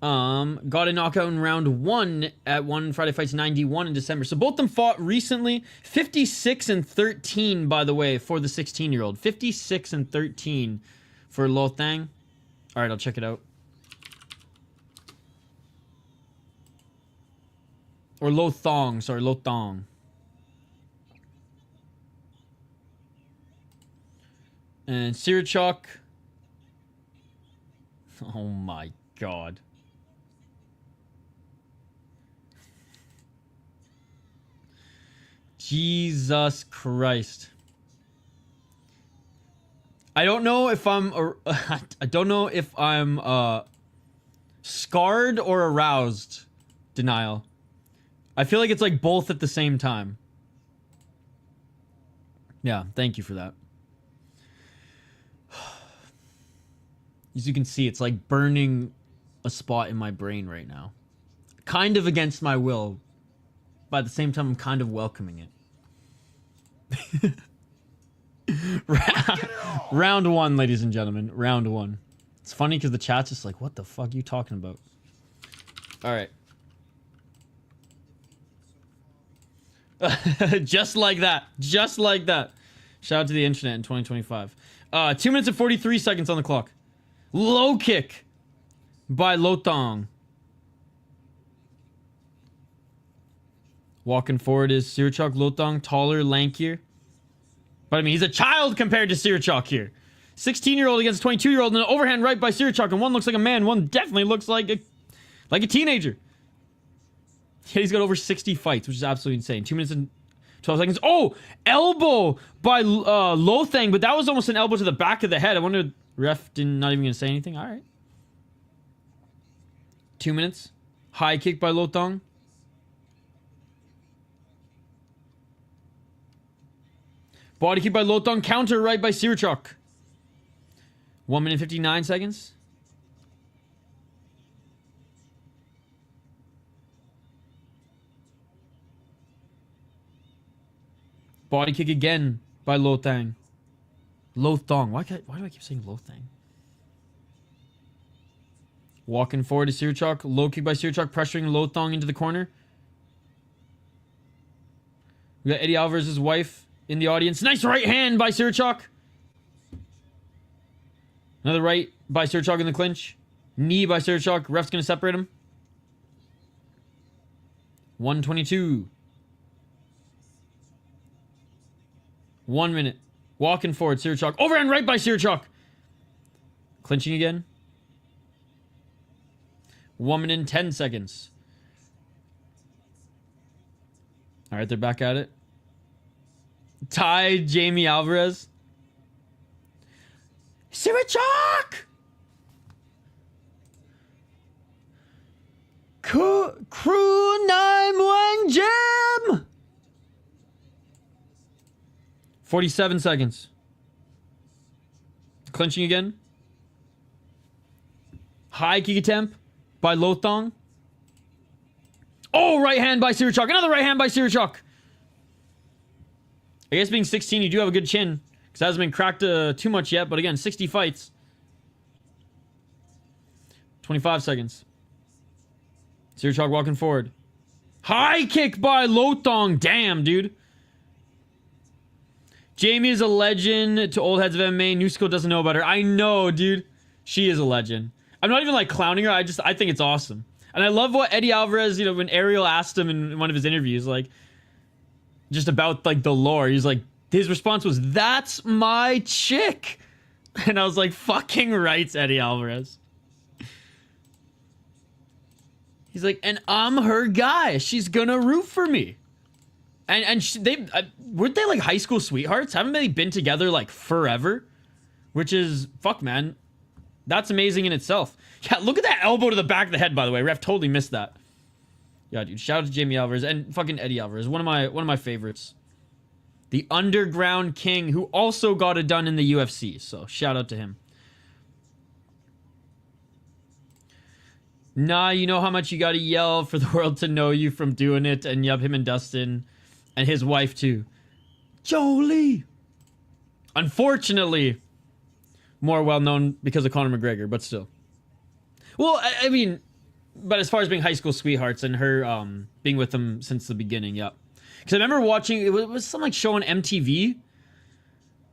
A: Got a knockout in round 1 at One Friday Fights 91 in December. So both of them fought recently. 56 and 13, by the way, for the 16-year-old. 56 and 13 for Lothong. All right, I'll check it out. Or Lothong, sorry, Lothong. And Sirichok. Oh my god. Jesus Christ. I don't know if I'm I don't know if I'm scarred or aroused. Denial. I feel like it's like both at the same time. Yeah, thank you for that. As you can see, it's like burning a spot in my brain right now. Kind of against my will, but at the same time I'm kind of welcoming it. Round 1, ladies and gentlemen. Round 1. It's funny because the chat's just like, what the fuck are you talking about? Alright. Just like that. Just like that. Shout out to the internet in 2025. 2 minutes and 43 seconds on the clock. Low kick by Lothong. Walking forward is Sirichok. Lothong, taller, lankier. But I mean, he's a child compared to Sirichok here. 16-year-old against 22-year-old, and an overhand right by Sirichok, and one looks like a man, one definitely looks like a teenager. Yeah, he's got over 60 fights, which is absolutely insane. 2 minutes and 12 seconds. Oh, elbow by Lothong, but that was almost an elbow to the back of the head. I wonder, ref not even gonna say anything. All right. 2 minutes. High kick by Lothong. Body kick by Lothong. Counter right by Sirichok. 1 minute 59 seconds. Body kick again by Lothong. Lothong. Why do I keep saying Lothong? Walking forward to Sirichok. Low kick by Sirichok, pressuring Lothong into the corner. We got Eddie Alvarez's wife in the audience. Nice right hand by Sirichok. Another right by Sirichok in the clinch. Knee by Sirichok. Ref's going to separate him. 122. 1 minute. Walking forward, Sirichok. Overhand right by Sirichok. Clinching again. 1 minute and 10 seconds. All right, they're back at it. Ty Jamie Alvarez. Sirichok! Crew 9 Jim! 47 seconds. Clinching again. High kick attempt by Lothong. Oh, right hand by Sirichok. Another right hand by Sirichok. I guess being 16, you do have a good chin. Because it hasn't been cracked too much yet. But again, 60 fights. 25 seconds. Sirichok walking forward. High kick by Lothong. Damn, dude. Jamie is a legend to old heads of MMA. New school doesn't know about her. I know, dude. She is a legend. I'm not even like clowning her. I think it's awesome. And I love what Eddie Alvarez, you know, when Ariel asked him in one of his interviews, like, just about like the lore, he's like, his response was, "That's my chick." And I was like, fucking right, Eddie Alvarez. He's like, and I'm her guy. She's gonna root for me. And weren't they like high school sweethearts? Haven't they been together like forever? Which is, fuck, man. That's amazing in itself. Yeah, look at that elbow to the back of the head, by the way. Ref totally missed that. Yeah, dude. Shout out to Jamie Alvarez and fucking Eddie Alvarez. One of my favorites. The Underground King, who also got it done in the UFC. So shout out to him. Nah, you know how much you gotta yell for the world to know you from doing it. And yep, him and Dustin. And his wife, too. Jolie! Unfortunately, more well-known because of Conor McGregor, but still. Well, I mean, but as far as being high school sweethearts and her being with them since the beginning, yep. Because I remember watching, it was some like show on MTV.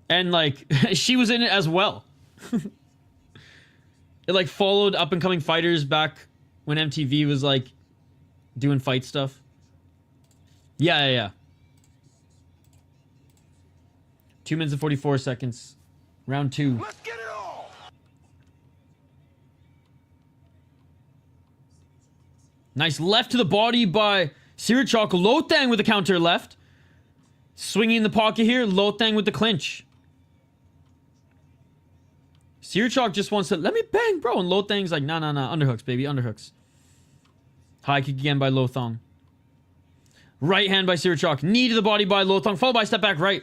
A: And like, she was in it as well. It like followed up-and-coming fighters back when MTV was like doing fight stuff. Yeah. 2 minutes and 44 seconds. Round 2.
B: Let's get it on.
A: Nice left to the body by Sirichok. Lothong with the counter left. Swinging in the pocket here. Lothong with the clinch. Sirichok just wants to, let me bang, bro. And Lothong's like, nah. Underhooks, baby. Underhooks. High kick again by Lothong. Right hand by Sirichok. Knee to the body by Lothong. Followed by step back right.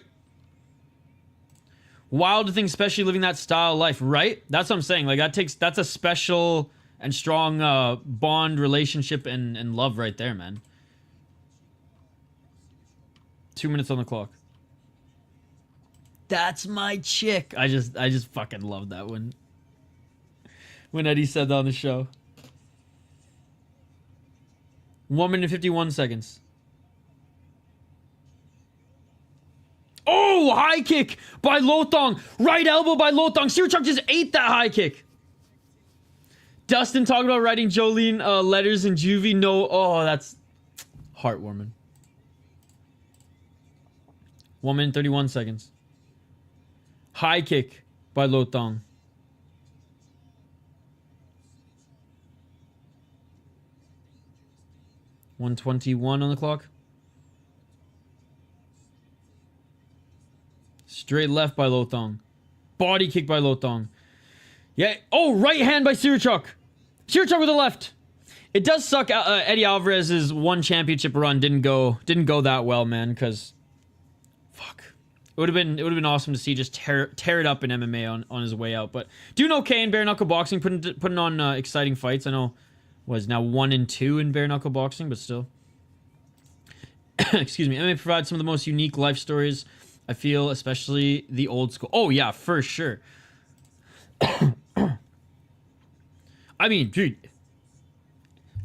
A: Wild to think, especially living that style of life, right? That's what I'm saying. Like, that's a special and strong bond, relationship, and love right there, man. 2 minutes on the clock. That's my chick. I just fucking love that when Eddie said that on the show. 1 minute and 51 seconds. Oh, high kick by Lothong. Right elbow by Lothong. Sirichok just ate that high kick. Dustin talking about writing Jolene letters in juvie. No, oh, that's heartwarming. 1 minute 31 seconds. High kick by Lothong. .121 on the clock. Straight left by Lothong. Body kick by Lothong. Yeah. Oh, right hand by Sirichok. Sirichok with the left. It does suck. Eddie Alvarez's one championship run didn't go that well, man. Because, fuck, it would have been awesome to see just tear it up in MMA on his way out. But doing okay in bare knuckle boxing, putting on exciting fights. I know was now 1-2 in bare knuckle boxing, but still. Excuse me. MMA provides some of the most unique life stories. I feel, especially the old school. Oh, yeah, for sure. I mean, dude.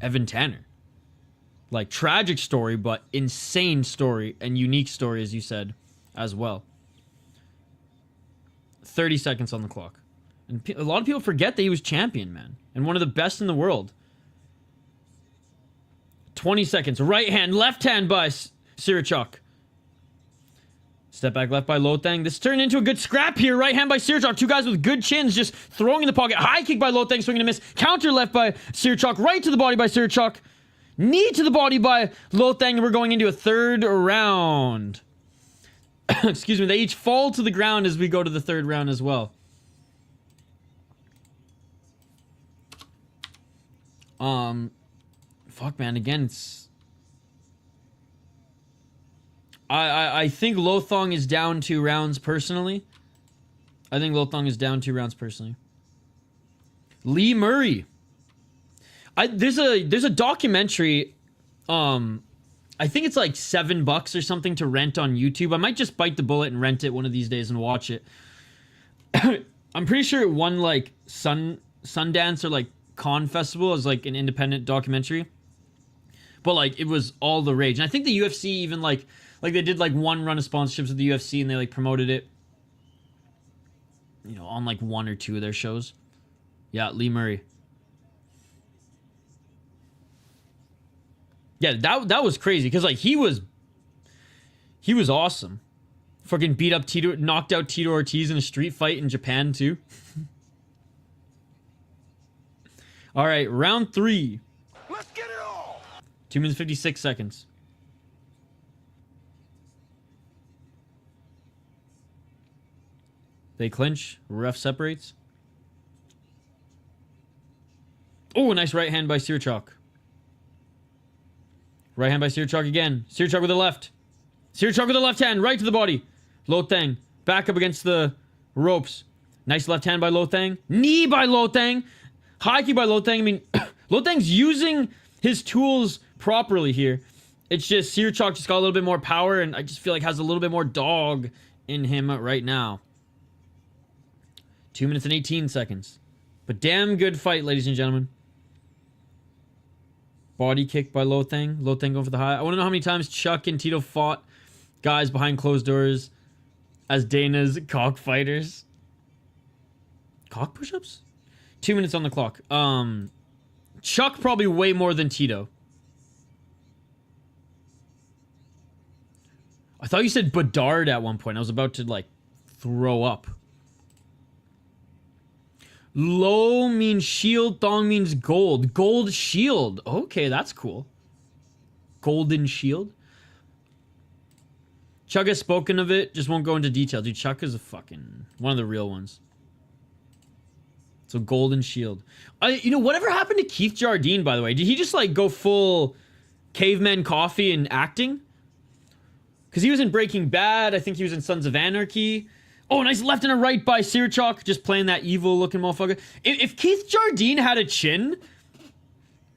A: Evan Tanner. Like, tragic story, but insane story and unique story, as you said, as well. 30 seconds on the clock. And a lot of people forget that he was champion, man. And one of the best in the world. 20 seconds. Right hand, left hand by Sirichok. Step back left by Lothong. This turned into a good scrap here. Right hand by Sirichok. Two guys with good chins just throwing in the pocket. High kick by Lothong, swinging a miss. Counter left by Sirichok. Right to the body by Sirichok. Knee to the body by Lothong. We're going into a third round. Excuse me. They each fall to the ground as we go to the third round as well. Fuck, man. Again, it's... I think Lothong is down 2 rounds personally. I think Lothong is down 2 rounds personally. Lee Murray. There's a documentary. I think it's like $7 or something to rent on YouTube. I might just bite the bullet and rent it one of these days and watch it. I'm pretty sure it won like Sundance or like Cannes Festival as like an independent documentary. but like it was all the rage. And I think the UFC even like they did like one run of sponsorships with the UFC and they like promoted it, you know, on like one or two of their shows. Yeah, Lee Murray. Yeah, that was crazy because like he was awesome. Fucking beat up Tito, knocked out Tito Ortiz in a street fight in Japan too. All right, round 3.
B: Let's get it all.
A: 2 minutes 56 seconds. They clinch. Ref separates. Oh, nice right hand by Sirichok. Right hand by Sirichok again. Sirichok with the left. Sirichok with the left hand, right to the body. Lothong back up against the ropes. Nice left hand by Lothong. Knee by Lothong. High kick by Lothong. I mean, Lothong's using his tools properly here. It's just Sirichok just got a little bit more power, and I just feel like has a little bit more dog in him right now. 2 minutes and 18 seconds. But damn good fight, ladies and gentlemen. Body kick by Lothong. Lothong going for the high. I want to know how many times Chuck and Tito fought guys behind closed doors as Dana's cockfighters. Cock push-ups? 2 minutes on the clock. Chuck probably way more than Tito. I thought you said Bedard at one point. I was about to like throw up. Lo means shield, thong means gold. Gold shield. Okay, that's cool. Golden shield. Chuck has spoken of it, just won't go into detail. Dude, Chuck is a fucking one of the real ones. So golden shield. You know, whatever happened to Keith Jardine, by the way? Did he just like go full caveman coffee and acting? Because he was in Breaking Bad. I think he was in Sons of Anarchy. Oh, nice left and a right by Sirichok. Just playing that evil-looking motherfucker. If Keith Jardine had a chin,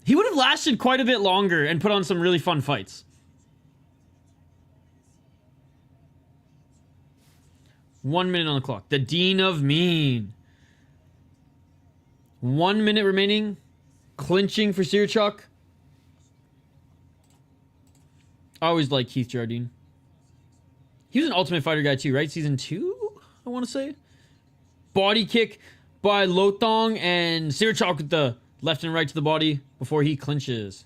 A: he would have lasted quite a bit longer and put on some really fun fights. One minute on the clock. The Dean of Mean. 1 minute remaining. Clinching for Sirichok. I always like Keith Jardine. He was an Ultimate Fighter guy too, right? Season 2? I want to say. Body kick by Lothong and Sirichok with the left and right to the body before he clinches.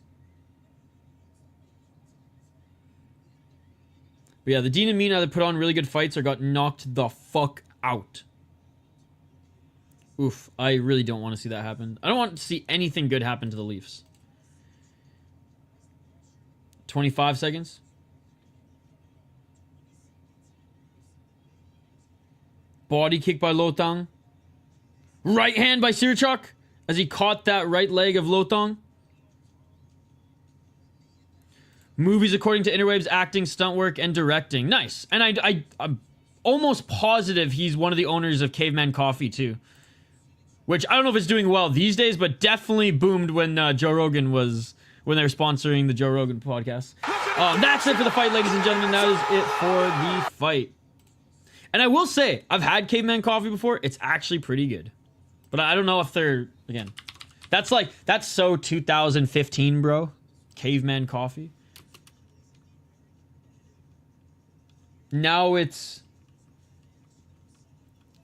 A: But yeah, the Dean and Mean either put on really good fights or got knocked the fuck out. Oof, I really don't want to see that happen. I don't want to see anything good happen to the Leafs. 25 seconds. Body kick by Lothong. Right hand by Sirichok as he caught that right leg of Lothong. Movies according to Interwaves, acting, stunt work, and directing. Nice. And I'm almost positive he's one of the owners of Caveman Coffee too. Which I don't know if it's doing well these days, but definitely boomed when Joe Rogan was... when they were sponsoring the Joe Rogan podcast. That's it for the fight, ladies and gentlemen. That is it for the fight. And I will say, I've had Caveman Coffee before. It's actually pretty good. But I don't know if they're... Again, that's so 2015, bro. Caveman Coffee. Now it's...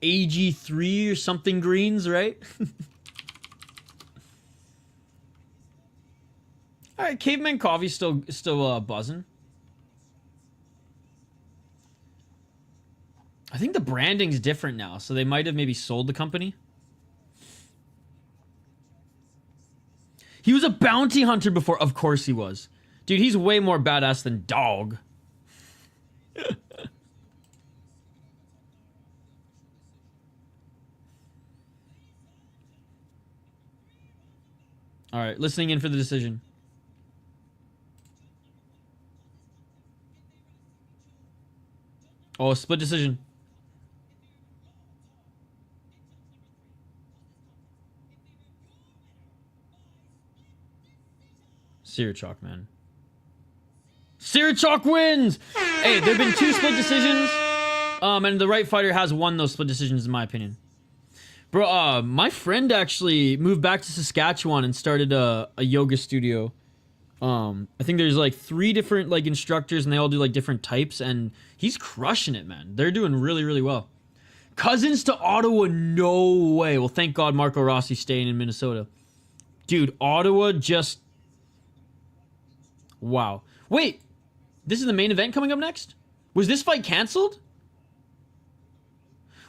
A: AG3 or something greens, right? Alright, Caveman Coffee's still buzzing. I think the branding's different now, so they might have maybe sold the company. He was a bounty hunter before. Of course he was. Dude, he's way more badass than Dog. Alright, listening in for the decision. Oh, split decision. Sirichok, man. Sirichok wins! Hey, there have been 2 split decisions. And the right fighter has won those split decisions, in my opinion. Bro, my friend actually moved back to Saskatchewan and started a yoga studio I think there's like 3 different like instructors, and they all do like different types, and he's crushing it, man. They're doing really, really well. Cousins to Ottawa, no way. Well, thank God Marco Rossi's staying in Minnesota. Dude, Ottawa just... Wow. Wait, this is the main event coming up next? Was this fight canceled?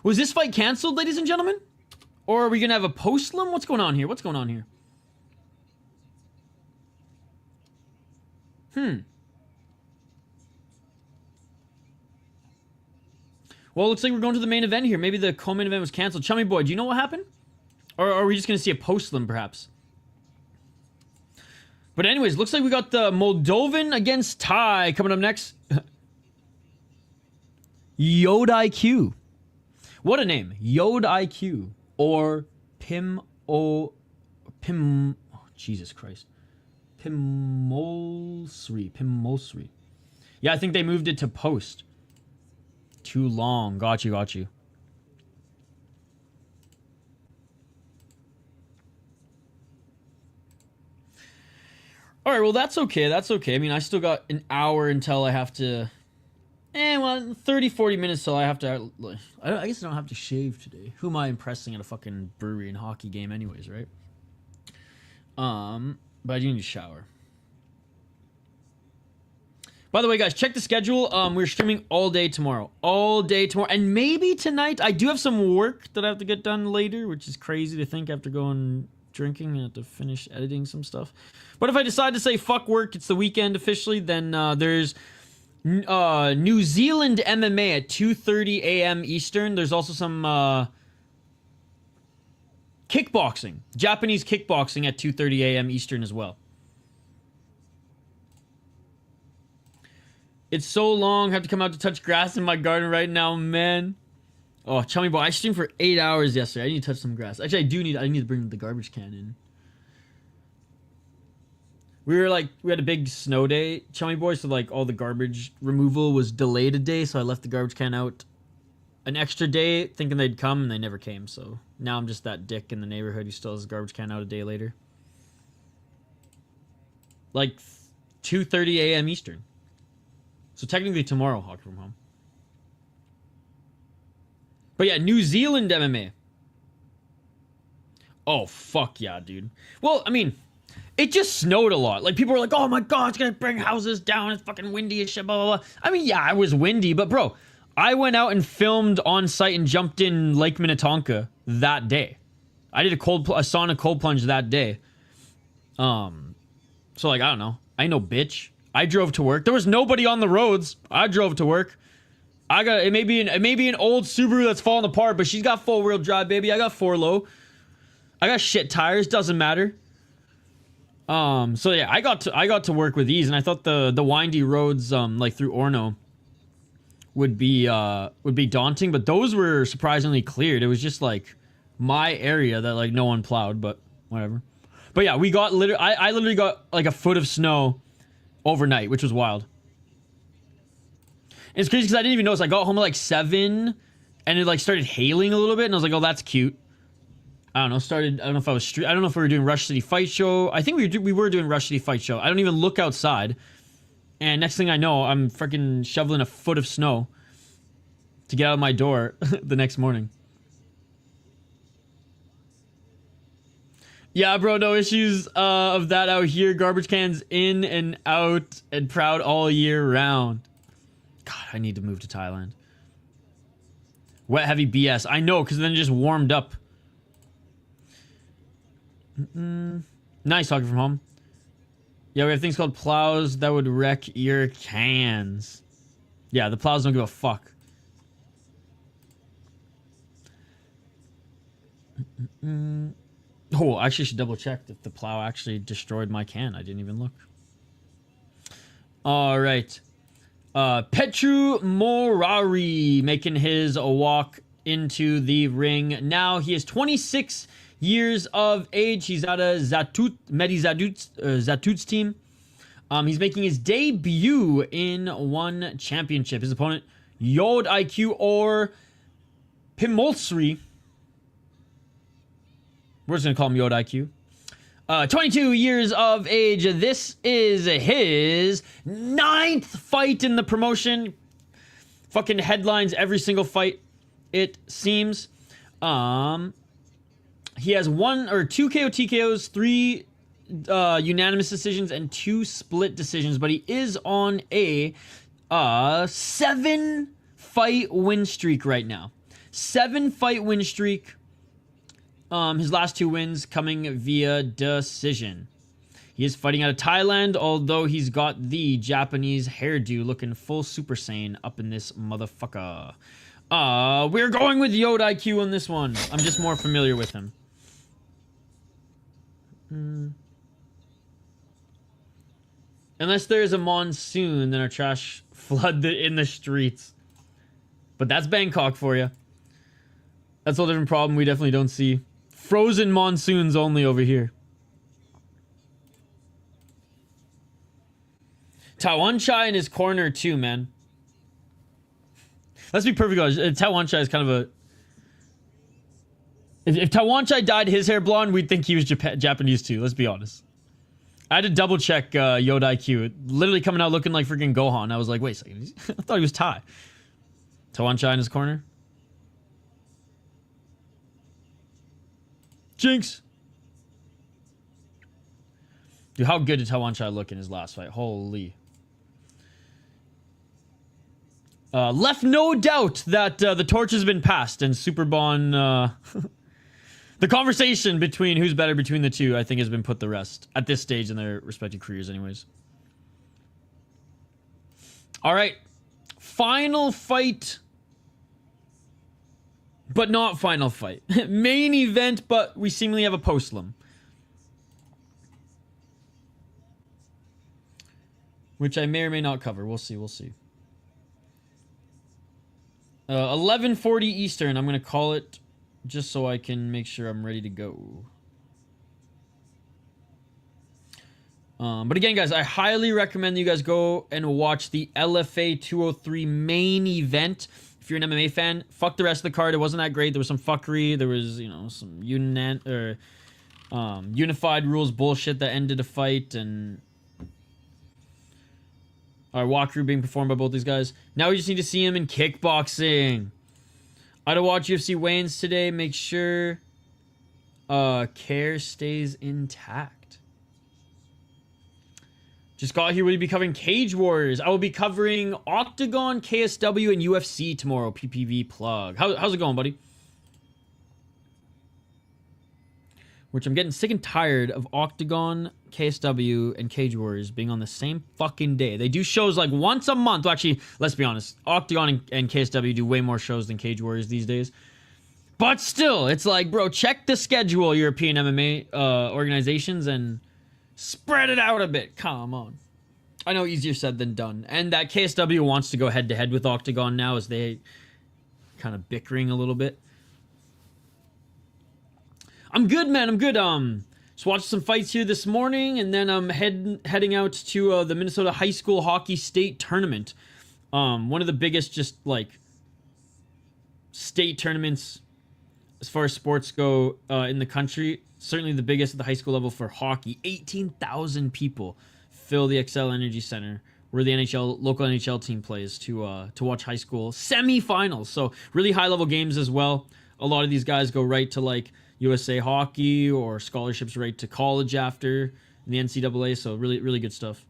A: Was this fight canceled, ladies and gentlemen? Or are we going to have a post-lim? What's going on here? What's going on here? Well, it looks like we're going to the main event here. Maybe the co-main event was canceled. Chummy boy, do you know what happened? Or are we just going to see a post-lim, perhaps? But anyways, looks like we got the Moldovan against Thai coming up next. Yod-IQ. What a name. Yod-IQ. Or oh, Jesus Christ. Pimolsri. Yeah, I think they moved it to post. Too long. Got you. Alright, well, that's okay. I mean, I still got an hour until I have to... 30, 40 minutes till I have to... I guess I don't have to shave today. Who am I impressing at a fucking brewery and hockey game anyways, right? But I do need to shower. By the way, guys, check the schedule. We're streaming all day tomorrow. And maybe tonight. I do have some work that I have to get done later, which is crazy to think after going drinking. I have to finish editing some stuff. But if I decide to say fuck work, it's the weekend officially, then there's New Zealand MMA at 2:30 a.m. Eastern. There's also some kickboxing. Japanese kickboxing at 2:30 a.m. Eastern as well. It's so long. I have to come out to touch grass in my garden right now, man. Oh, chummy boy, I streamed for 8 hours yesterday. I need to touch some grass. Actually, I need to bring the garbage can in. We had a big snow day, chummy boy, so like all the garbage removal was delayed a day, so I left the garbage can out an extra day thinking they'd come, and they never came. So now I'm just that dick in the neighborhood who still has his garbage can out a day later. Like 2:30 a.m. Eastern. So technically tomorrow, Hawk from home. But yeah, New Zealand MMA. Oh, fuck yeah, dude. Well, I mean, it just snowed a lot. Like, people were like, oh my god, it's gonna bring houses down. It's fucking windy as shit, blah, blah, blah. I mean, yeah, it was windy, but bro, I went out and filmed on site and jumped in Lake Minnetonka that day. I did a sauna cold plunge that day. So, like, I don't know. I ain't no bitch. I drove to work. There was nobody on the roads. I drove to work. It may be an old Subaru that's falling apart, but she's got 4-wheel drive, baby. I got 4-low. I got shit tires. Doesn't matter. So yeah, I got to work with ease, and I thought the windy roads like through Orno would be daunting, but those were surprisingly cleared. It was just like my area that like no one plowed, but whatever. But yeah, I literally got like a foot of snow overnight, which was wild. And it's crazy because I didn't even notice. I got home at like 7, and it like started hailing a little bit, and I was like, oh, that's cute. I don't know. I don't know if I was I don't know if we were doing Rush City Fight Show. I think we were doing Rush City Fight Show. I don't even look outside, and next thing I know, I'm freaking shoveling a foot of snow to get out of my door the next morning. Yeah, bro, no issues of that out here. Garbage cans in and out and proud all year round. God, I need to move to Thailand. Wet, heavy BS. I know, because then it just warmed up. Nice talking from home. Yeah, we have things called plows that would wreck your cans. Yeah, the plows don't give a fuck. Oh, I actually should double check if the plow actually destroyed my can. I didn't even look. All right. Petru Morari making his walk into the ring. Now he is 26 years of age. He's out of Zatut's team. He's making his debut in one championship. His opponent, Yod-IQ or Pimolsri. We're just going to call him Yod-IQ. 22 years of age. This is his 9th fight in the promotion. Fucking headlines every single fight, it seems. He has 1 or 2 KO TKOs, 3 unanimous decisions, and 2 split decisions. But he is on a 7-fight win streak right now. 7-fight win streak. His last 2 wins coming via decision. He is fighting out of Thailand, although he's got the Japanese hairdo looking full Super Saiyan up in this motherfucker. We're going with Yod-IQ on this one. I'm just more familiar with him. Unless there's a monsoon, then our trash flood in the streets. But that's Bangkok for you. That's a whole different problem we definitely don't see. Frozen monsoons only over here. Tawanchai in his corner too, man. Let's be perfectly honest. Tawanchai is kind of a... If Tawanchai dyed his hair blonde, we'd think he was Japanese too. Let's be honest. I had to double check Yod-IQ. Literally coming out looking like freaking Gohan. I was like, wait a second. I thought he was Thai. Tawanchai in his corner. Jinx. Dude, how good did Tawanchai look in his last fight? Holy. Left no doubt that the torch has been passed and Superbon... the conversation between who's better between the two, I think, has been put to rest. At this stage in their respective careers, anyways. Alright. Final fight... but not final fight. Main event, but we seemingly have a postlim. Which I may or may not cover. We'll see, we'll see. 11:40 Eastern. I'm going to call it just so I can make sure I'm ready to go. But again, guys, I highly recommend you guys go and watch the LFA 203 main event. If you're an MMA fan, fuck the rest of the card. It wasn't that great. There was some fuckery. There was, you know, some unified rules bullshit that ended a fight, and our walkthrough being performed by both these guys. Now we just need to see him in kickboxing. I had to watch UFC weigh-ins today. Make sure care stays intact. Just got here. Will be covering Cage Wars. I will be covering Octagon, KSW, and UFC tomorrow. PPV plug. How's it going, buddy? Which I'm getting sick and tired of Octagon, KSW, and Cage Wars being on the same fucking day. They do shows like once a month. Well, actually, let's be honest. Octagon and KSW do way more shows than Cage Warriors these days. But still, it's like, bro, check the schedule, European MMA organizations, and spread it out a bit. Come on. I know easier said than done. And that KSW wants to go head-to-head with Octagon now as they kind of bickering a little bit. I'm good, man. I'm good. Just watched some fights here this morning, and then I'm heading out to the Minnesota High School Hockey State Tournament. One of the biggest, just like, state tournaments as far as sports go in the country. Certainly the biggest at the high school level for hockey. 18,000 people fill the Xcel Energy Center, where the local NHL team plays, to watch high school semifinals. So really high level games as well. A lot of these guys go right to like USA Hockey or scholarships right to college after in the NCAA. So really, really good stuff.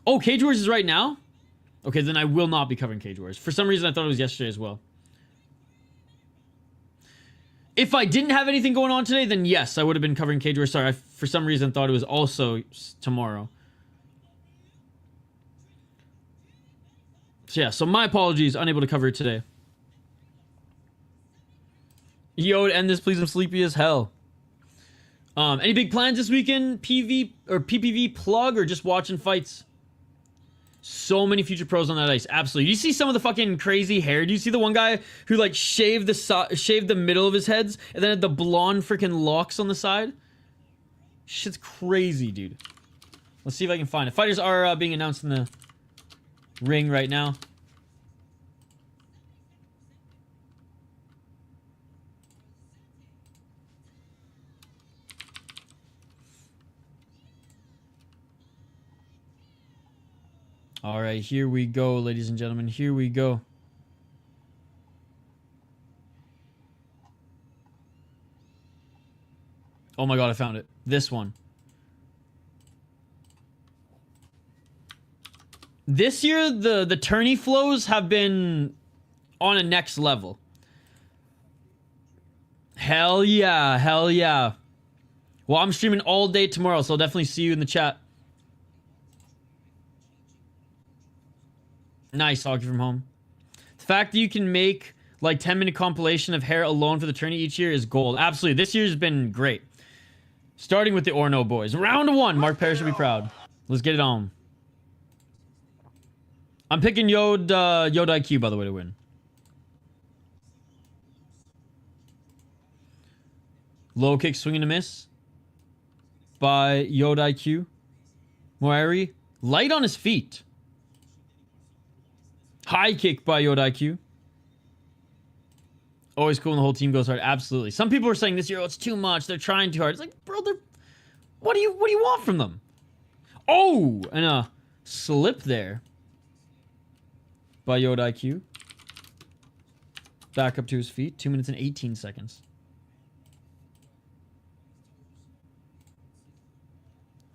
A: Oh, Cage Wars is right now? Okay, then I will not be covering Cage Wars. For some reason, I thought it was yesterday as well. If I didn't have anything going on today, then yes, I would have been covering Cage Wars. Sorry, I for some reason thought it was also tomorrow. So yeah, so my apologies, unable to cover it today. Yo, end this, please. I'm sleepy as hell. Any big plans this weekend? PV or PPV plug, or just watching fights? So many future pros on that ice. Absolutely. You see some of the fucking crazy hair? Do you see the one guy who like shaved the middle of his heads and then had the blonde freaking locks on the side? Shit's crazy, dude. Let's see if I can find it. Fighters are being announced in the ring right now. All right, here we go, ladies and gentlemen. Here we go. Oh my god, I found it. This one. This year, the tourney flows have been on a next level. Hell yeah, hell yeah. Well, I'm streaming all day tomorrow, so I'll definitely see you in the chat. Nice, hockey from home. The fact that you can make like 10-minute compilation of hair alone for the tourney each year is gold. Absolutely, this year's been great. Starting with the Orno boys. Round 1, Mark Perry should be proud. Let's get it on. I'm picking Yod-IQ, by the way, to win. Low kick, swing and a miss by Yod-IQ. Morari, light on his feet. High kick by Yod-IQ. Always cool when the whole team goes hard. Absolutely. Some people are saying this year, oh, it's too much. They're trying too hard. It's like, bro, what do you want from them? Oh, and a slip there by Yod-IQ. Back up to his feet. 2 minutes and 18 seconds.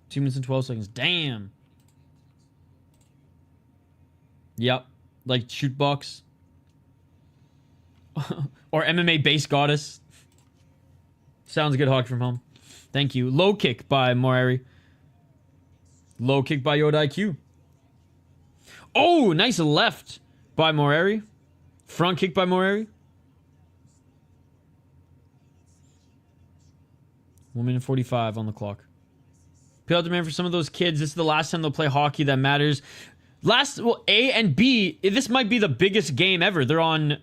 A: Two minutes and 12 seconds. Damn. Yep. Like shoot box. Or MMA base goddess. Sounds good, hockey from home. Thank you. Low kick by Morari. Low kick by Yod-IQ. Oh, nice left by Morari. Front kick by Morari. 1 minute 45 on the clock. Put out demand for some of those kids. This is the last time they'll play hockey that matters. Well, A and B, this might be the biggest game ever. They're on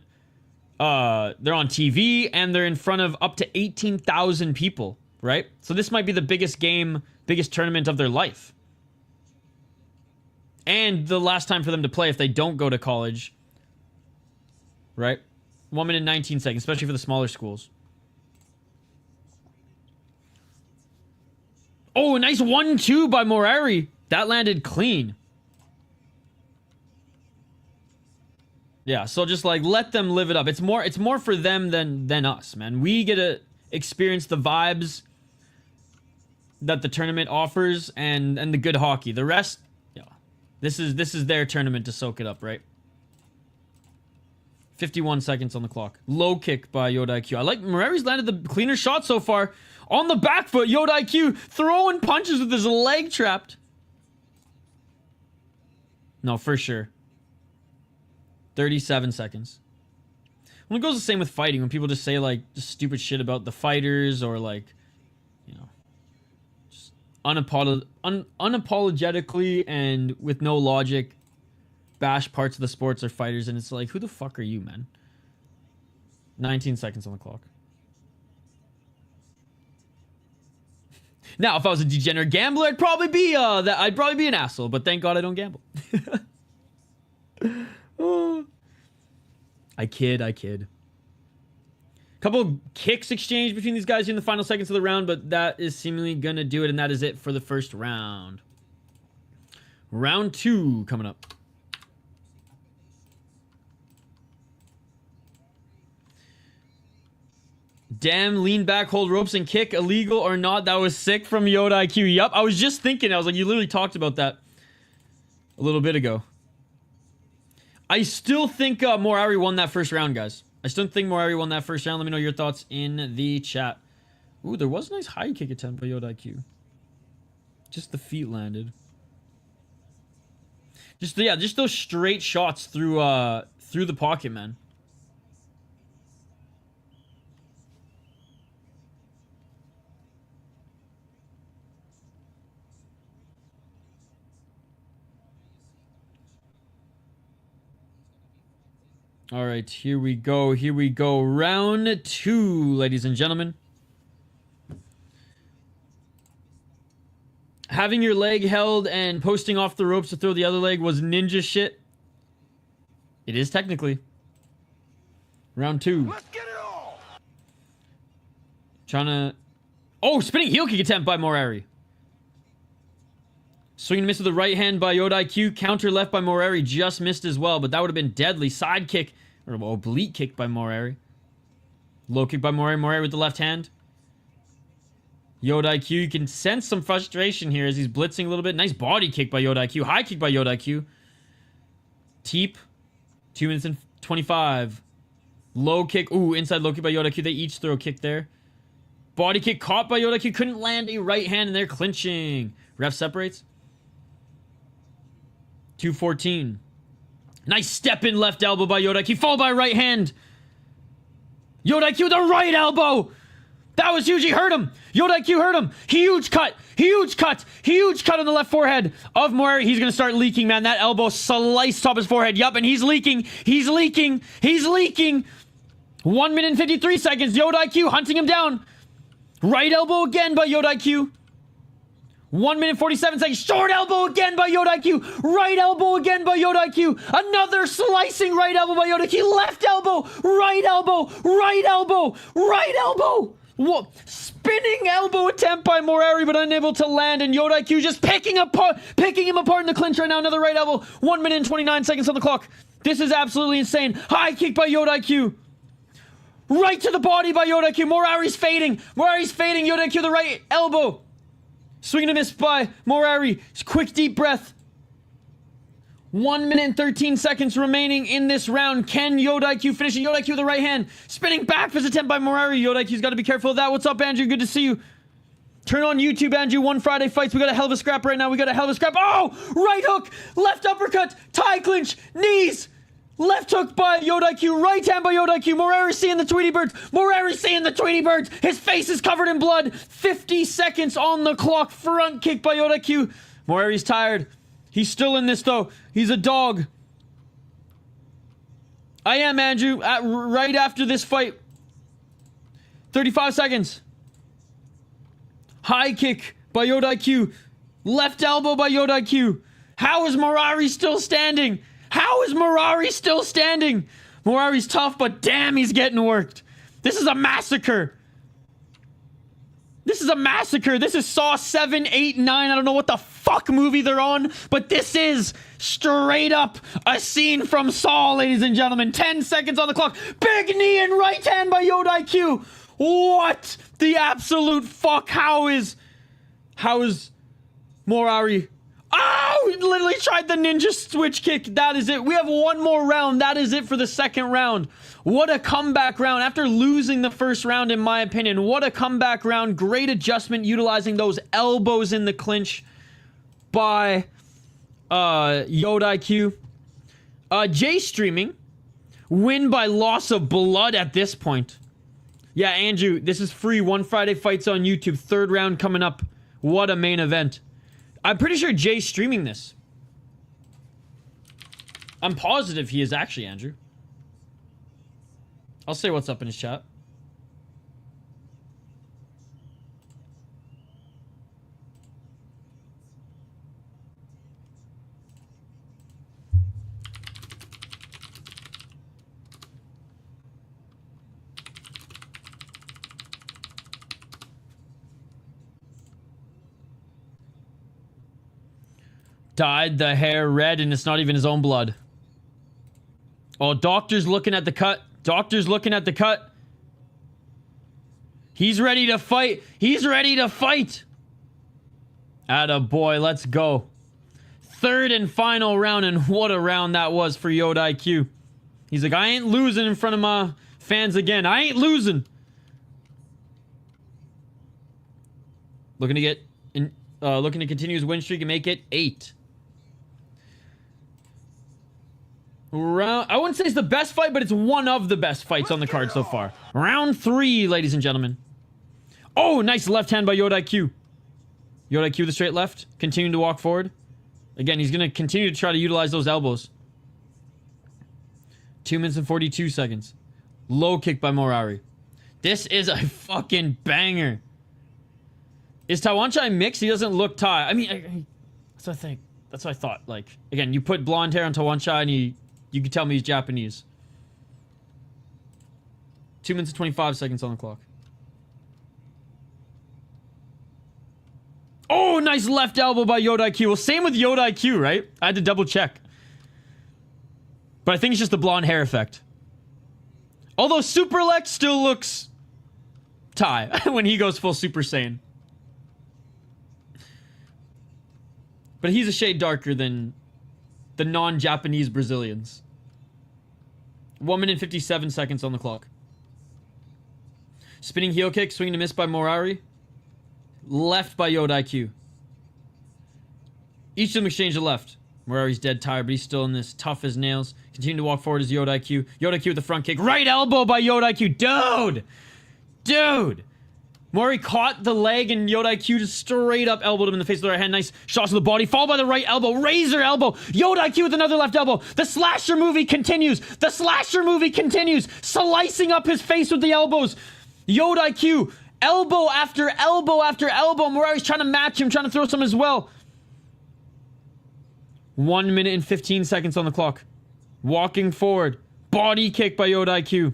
A: TV and they're in front of up to 18,000 people, right? So this might be the biggest game, biggest tournament of their life. And the last time for them to play if they don't go to college, right? 1 minute 19 seconds, especially for the smaller schools. Oh, nice 1-2 by Morari. That landed clean. Yeah, so just like let them live it up. It's more for them than us, man. We get to experience the vibes that the tournament offers and the good hockey. The rest, yeah. This is their tournament to soak it up, right? 51 seconds on the clock. Low kick by Yod-IQ. I like Morari's landed the cleaner shot so far. On the back foot, Yod-IQ throwing punches with his leg trapped. No, for sure. 37 seconds. Well, it goes the same with fighting. When people just say, like, just stupid shit about the fighters or, like, you know, just unapologetically and with no logic bash parts of the sports or fighters. And it's like, who the fuck are you, man? 19 seconds on the clock. Now, if I was a degenerate gambler, I'd probably be an asshole. But thank God I don't gamble. Oh. I kid. Couple kicks exchanged between these guys in the final seconds of the round, but that is seemingly gonna do it, and that is it for the first round. Round 2 coming up. Damn, lean back, hold ropes, and kick. Illegal or not, that was sick from Yod-IQ. Yup, I was just thinking. I was like, you literally talked about that a little bit ago. I still think Morari won that first round, guys. I still think Morari won that first round. Let me know your thoughts in the chat. Ooh, there was a nice high kick attempt by Yod-IQ. Just the feet landed. Just those straight shots through the pocket, man. All right, here we go. Round 2, ladies and gentlemen. Having your leg held and posting off the ropes to throw the other leg was ninja shit. It is technically. Round 2.
B: Let's get it all.
A: Trying to... Oh, spinning heel kick attempt by Morari. Swing and miss with the right hand by Yod-IQ. Counter left by Morari. Just missed as well, but that would have been deadly. Side kick, or oblique kick by Morari. Low kick by Morari. Morari with the left hand. Yod-IQ, you can sense some frustration here as he's blitzing a little bit. Nice body kick by Yod-IQ. High kick by Yod-IQ. Teep. 2 minutes and 25. Low kick. Ooh, inside low kick by Yod-IQ. They each throw a kick there. Body kick caught by Yod-IQ. Couldn't land a right hand, and they're clinching. Ref separates. 2:14. Nice step in left elbow by Yod-IQ. Followed by right hand. Yod-IQ with the right elbow. That was huge. He hurt him. Yod-IQ hurt him. Huge cut. Huge cut. Huge cut on the left forehead of Morari. He's going to start leaking, man. That elbow sliced top his forehead. Yup, and he's leaking. He's leaking. He's leaking. 1 minute and 53 seconds. Yod-IQ hunting him down. Right elbow again by Yod-IQ. 1 minute 47 seconds. Short elbow again by Yod-IQ. Right elbow again by Yod-IQ. Another slicing right elbow by Yod-IQ. Left elbow. Right elbow. Right elbow. Right elbow. What? Spinning elbow attempt by Morari, but unable to land. And Yod-IQ just picking him apart in the clinch right now. Another right elbow. 1 minute and 29 seconds on the clock. This is absolutely insane. High kick by Yod-IQ. Right to the body by Yod-IQ. Morari's fading. Morari's fading. Yod-IQ the right elbow. Swing and a miss by Morari. Quick deep breath. 1 minute and 13 seconds remaining in this round. Can Yod-IQ finish it? Yod-IQ with the right hand. Spinning back fist attempt by Morari. Yod-IQ's got to be careful of that. What's up, Andrew? Good to see you. Turn on YouTube, Andrew. One Friday Fights. We got a hell of a scrap right now. We got a hell of a scrap. Oh! Right hook. Left uppercut. Tie clinch. Knees. Left hook by Yod-IQ. Right hand by Yod-IQ. Morari seeing the Tweety Birds. Morari seeing the Tweety Birds. His face is covered in blood. 50 seconds on the clock. Front kick by Yod-IQ. Morari's tired. He's still in this, though. He's a dog. I am, Andrew. Right after this fight. 35 seconds. High kick by Yod-IQ. Left elbow by Yod-IQ. How is Morari still standing? How is Morari still standing? Morari's tough, but damn, he's getting worked. This is a massacre. This is a massacre. This is Saw 7, 8, 9. I don't know what the fuck movie they're on, but this is straight up a scene from Saw, ladies and gentlemen. 10 seconds on the clock. Big knee and right hand by Yod-IQ. What the absolute fuck? How is Morari? Oh, he literally tried the ninja switch kick. That is it. We have one more round. That is it for the second round. What a comeback round. After losing the first round, in my opinion, what a comeback round. Great adjustment utilizing those elbows in the clinch by Yod-IQ. J streaming. Win by loss of blood at this point. Yeah, Andrew, this is free. One Friday Fights on YouTube. Third round coming up. What a main event. I'm pretty sure Jay's streaming this. I'm positive he is actually, Andrew. I'll say what's up in his chat. Dyed the hair red and it's not even his own blood. Oh, doctor's looking at the cut. Doctor's looking at the cut. He's ready to fight. He's ready to fight. Attaboy, let's go. Third and final round, and what a round that was for Yod-IQ. He's like, I ain't losing in front of my fans again. I ain't losing. Looking to continue his win streak and make it 8. I wouldn't say it's the best fight, but it's one of the best fights on the card so far. Round 3, ladies and gentlemen. Oh, nice left hand by Yod-IQ. Yod-IQ the straight left, continuing to walk forward. Again, he's going to continue to try to utilize those elbows. 2 minutes and 42 seconds. Low kick by Morari. This is a fucking banger. Is Tawanchai mixed? He doesn't look Thai. I mean, that's what I think. That's what I thought. Like, again, you put blonde hair on Tawanchai and you can tell me he's Japanese. 2 minutes and 25 seconds on the clock. Oh, nice left elbow by Yod-IQ. Well, same with Yod-IQ, right? I had to double check. But I think it's just the blonde hair effect. Although Super Lex still looks Thai when he goes full Super Saiyan. But he's a shade darker than the non-Japanese Brazilians. 1 minute 57 seconds on the clock. Spinning heel kick, swing to miss by Morari. Left by Yod-IQ. Each of them exchange a left. Morari's dead tired, but he's still in this, tough as nails. Continue to walk forward as Yod-IQ. Yod-IQ with the front kick. Right elbow by Yod-IQ. Dude! Dude! Morari caught the leg and Yod-IQ just straight up elbowed him in the face with the right hand. Nice shots to the body. Followed by the right elbow. Razor elbow. Yod-IQ with another left elbow. The slasher movie continues. The slasher movie continues. Slicing up his face with the elbows. Yod-IQ. Elbow after elbow after elbow. Morari's trying to match him. Trying to throw some as well. 1 minute and 15 seconds on the clock. Walking forward. Body kick by Yod-IQ.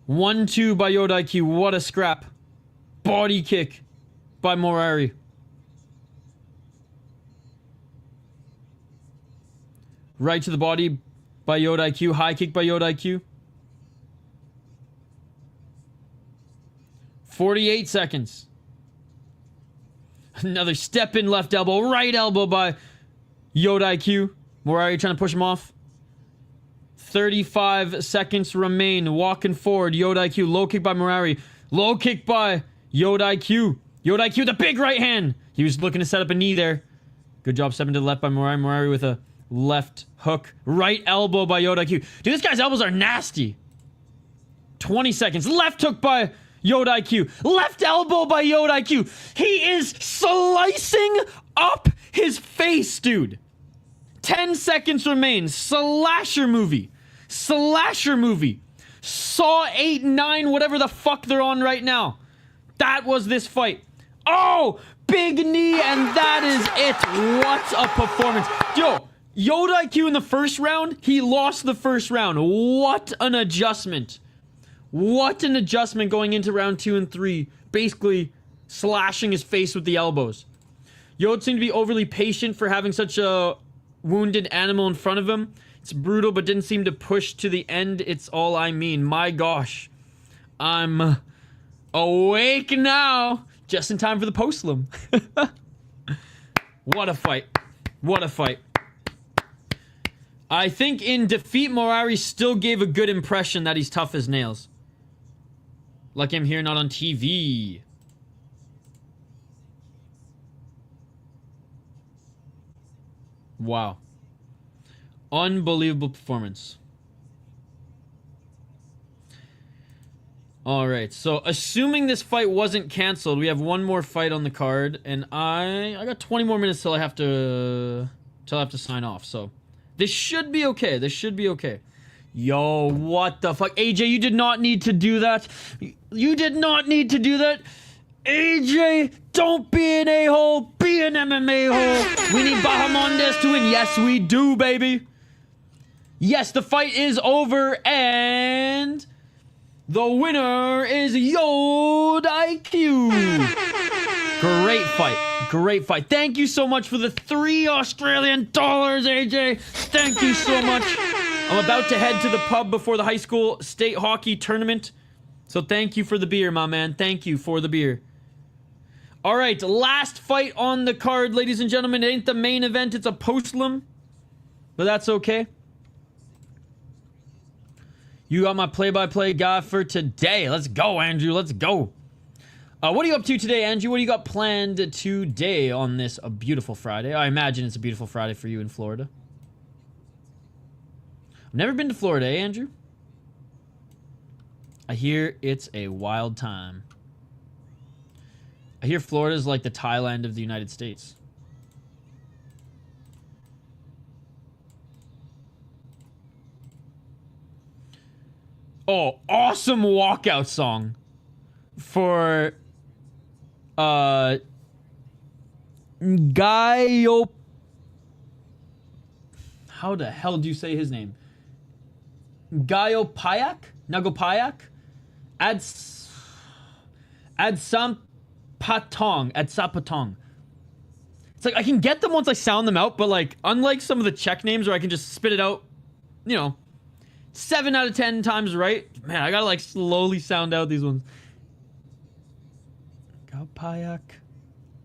A: One, two by Yod-IQ. What a scrap. Body kick by Morari. Right to the body by Yod-IQ. High kick by Yod-IQ. 48 seconds. Another step in left elbow. Right elbow by Yod-IQ. Morari trying to push him off. 35 seconds remain. Walking forward. Yod-IQ. Low kick by Morari. Low kick by Yod-IQ. Yod-IQ, the big right hand. He was looking to set up a knee there. Good job stepping to the left by Morari. Morari with a left hook. Right elbow by Yod-IQ. Dude, this guy's elbows are nasty. 20 seconds. Left hook by Yod-IQ. Left elbow by Yod-IQ. He is slicing up his face, dude. 10 seconds remain. Slasher movie. Slasher movie. Saw 8, 9, whatever the fuck they're on right now. That was this fight. Oh, big knee, and that is it. What a performance. Yo, Yod-IQ in the first round, he lost the first round. What an adjustment. What an adjustment going into round 2 and 3. Basically slashing his face with the elbows. Yod seemed to be overly patient for having such a wounded animal in front of him. It's brutal, but didn't seem to push to the end. It's all I mean. My gosh. I'm awake now. Just in time for the postlim. What a fight. What a fight. I think in defeat, Morari still gave a good impression that he's tough as nails. Like I'm here, not on TV. Wow. Unbelievable performance. Alright, so assuming this fight wasn't canceled, we have one more fight on the card, and I got 20 more minutes till I have to sign off, so this should be okay. This should be okay. Yo, what the fuck? AJ, you did not need to do that. You did not need to do that. AJ, don't be an a-hole. Be an MMA hole. We need Bahamondes to win. Yes, we do, baby. Yes, the fight is over, and the winner is Yod-IQ. Great fight. Great fight. Thank you so much for the $3 Australian, AJ. Thank you so much. I'm about to head to the pub before the high school state hockey tournament. So thank you for the beer, my man. Thank you for the beer. All right, last fight on the card, ladies and gentlemen. It ain't the main event. It's a postlim. But that's okay. You got my play-by-play guy for today. Let's go, Andrew. Let's go. What are you up to today, Andrew? What do you got planned today on this beautiful Friday? I imagine it's a beautiful Friday for you in Florida. I've never been to Florida, eh, Andrew? I hear it's a wild time. I hear Florida's like the Thailand of the United States. Oh, awesome walkout song for Ngaopayak. How the hell do you say his name? Ngaopayak? Adsapatong. It's like I can get them once I sound them out, but like unlike some of the Czech names where I can just spit it out, you know, 7 out of 10 times right. Man, I gotta like slowly sound out these ones. Ngaopayak,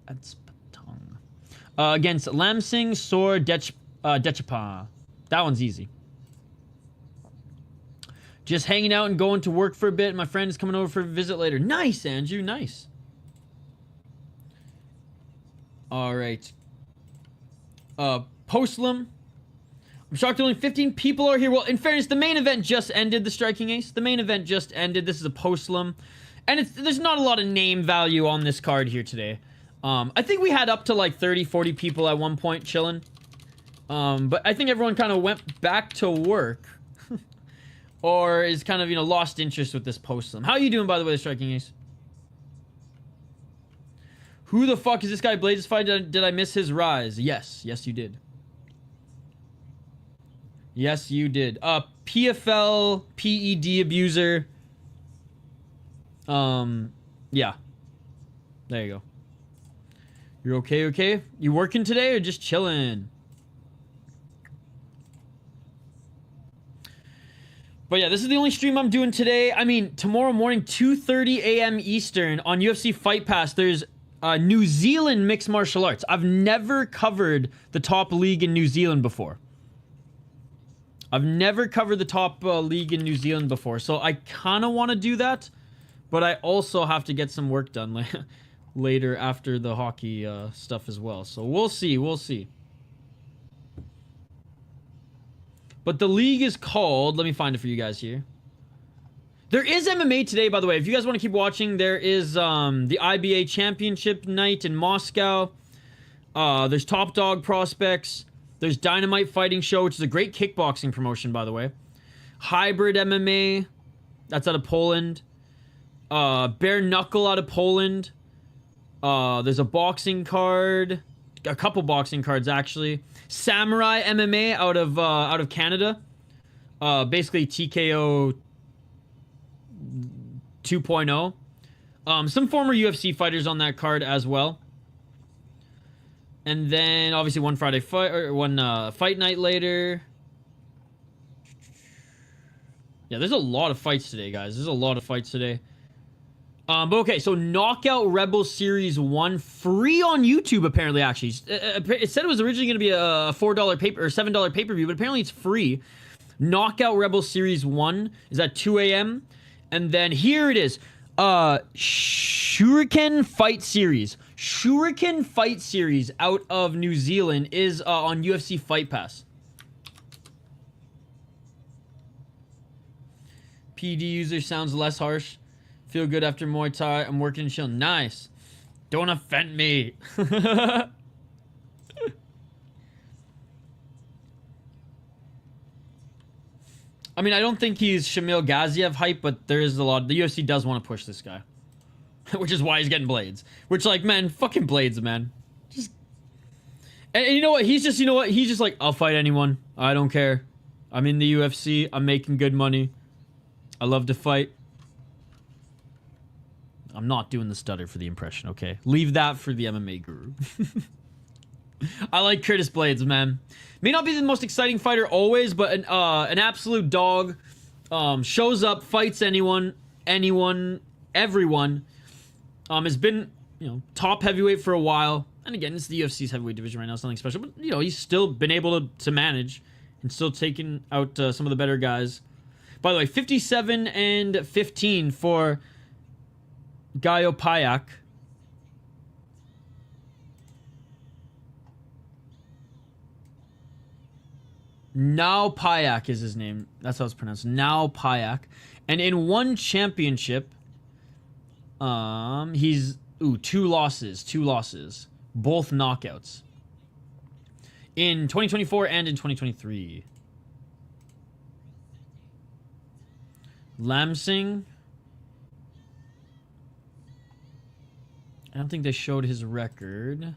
A: Adsapatong. Against Lamsing, Sor, Dechapa. That one's easy. Just hanging out and going to work for a bit. My friend is coming over for a visit later. Nice, Andrew. Nice. All right. Postlam. I'm shocked only 15 people are here. Well, in fairness, the main event just ended, the Striking Ace. The main event just ended. This is a Postlam. And there's not a lot of name value on this card here today. I think we had up to like 30, 40 people at one point chilling. But I think everyone kind of went back to work. Or is kind of, you know, lost interest with this Postlam. How are you doing, by the way, the Striking Ace? Who the fuck is this guy Blades fight? Did I miss his rise? Yes. Yes, you did. Yes, you did. PFL, PED abuser. Yeah. There you go. You're okay? You working today or just chilling? But yeah, this is the only stream I'm doing today. I mean, tomorrow morning, 2:30 a.m. Eastern on UFC Fight Pass, there's New Zealand mixed martial arts. I've never covered the top league in New Zealand before. I've never covered the top league in New Zealand before. So I kind of want to do that. But I also have to get some work done later after the hockey stuff as well. So we'll see. We'll see. But the league is called... Let me find it for you guys here. There is MMA today, by the way. If you guys want to keep watching, there is the IBA Championship night in Moscow. There's Top Dog Prospects. There's Dynamite Fighting Show, which is a great kickboxing promotion, by the way. Hybrid MMA. That's out of Poland. Bare Knuckle out of Poland. There's a boxing card. A couple boxing cards, actually. Samurai MMA out of Canada. Basically TKO 2.0. Some former UFC fighters on that card as well. And then obviously one Friday fight or one fight night later. Yeah, there's a lot of fights today, guys. There's a lot of fights today. But okay, so Knockout Rebel Series 1 free on YouTube apparently. Actually, it said it was originally going to be a $4 pay or $7 pay-per-view, but apparently it's free. Knockout Rebel Series 1 is at 2 a.m. And then here it is. Shuriken Fight Series. Shuriken Fight Series out of New Zealand is on UFC Fight Pass. PD user sounds less harsh. Feel good after Muay Thai. I'm working chill. Nice. Don't offend me. I mean, I don't think he's Shamil Gaziev hype, but there is a lot. The UFC does want to push this guy. Which is why he's getting blades. Which, like, man, fucking blades, man. Just... And you know what? He's just, you know what? He's just like, I'll fight anyone. I don't care. I'm in the UFC. I'm making good money. I love to fight. I'm not doing the stutter for the impression, okay? Leave that for the MMA guru. I like Curtis Blades, man. May not be the most exciting fighter always, but an absolute dog. Shows up, fights anyone, everyone. Has been, you know, top heavyweight for a while. And again, it's the UFC's heavyweight division right now, it's nothing special. But, you know, he's still been able to manage and still taking out some of the better guys. By the way, 57 and 15 for Ngaopayak. Ngaopayak is his name. That's how it's pronounced. Ngaopayak. And in one championship, he's two losses. Both knockouts. In 2024 and in 2023. Lamsing. I don't think they showed his record.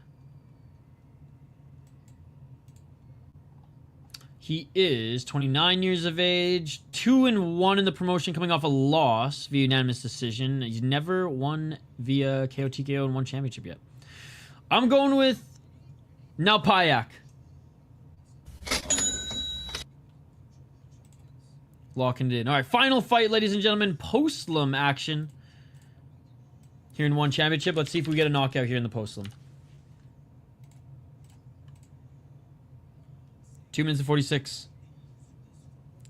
A: He is 29 years of age, 2-1 in the promotion, coming off a loss via unanimous decision. He's never won via KO TKO in one championship yet. I'm going with Ngaopayak. Locking it in. All right, final fight, ladies and gentlemen. Postlim action here in one championship. Let's see if we get a knockout here in the postlim. 2 minutes and 46.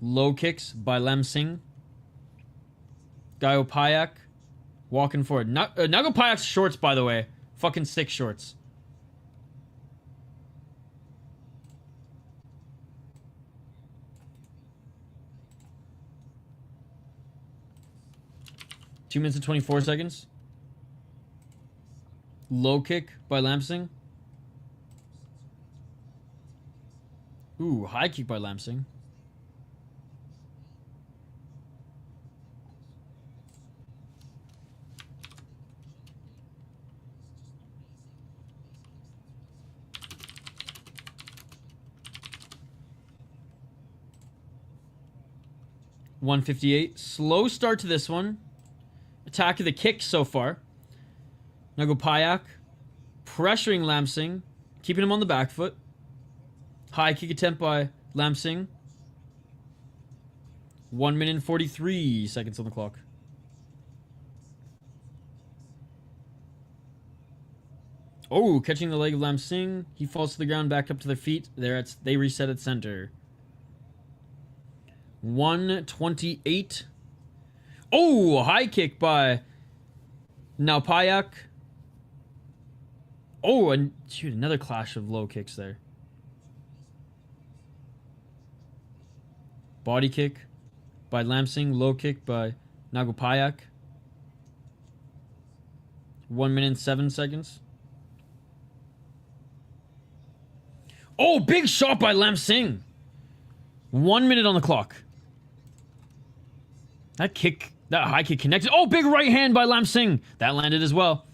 A: Low kicks by Lamsing. Ngaopayak walking forward. Ngaopayak's shorts, by the way. Fucking sick shorts. Two minutes and 24 seconds. Low kick by Lamsing. Ooh, high kick by Lamsing. $158. Slow start to this one. Attack of the kick so far. Ngaopayak pressuring Lamsing, keeping him on the back foot. High kick attempt by Lamsing. 1 minute and 43 seconds on the clock. Oh, catching the leg of Lamsing. He falls to the ground, back up to their feet. They reset at center. 128. Oh, high kick by Ngaopayak. Oh, and shoot, another clash of low kicks there. Body kick by Lamsing. Low kick by Ngaopayak. 1 minute and 7 seconds. Oh, big shot by Lamsing. 1 minute on the clock. That high kick connected. Oh, big right hand by Lamsing. That landed as well.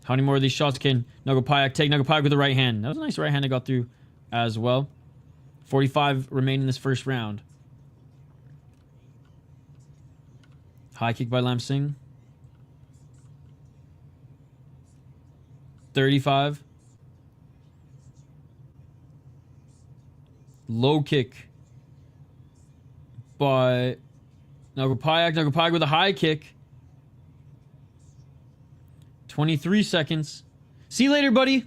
A: How many more of these shots can Ngaopayak take? Ngaopayak with the right hand. That was a nice right hand that got through as well. 45 remain in this first round. High kick by Lamsing. 35. Low kick by Ngaopayak. Ngaopayak with a high kick. 23 seconds. See you later, buddy.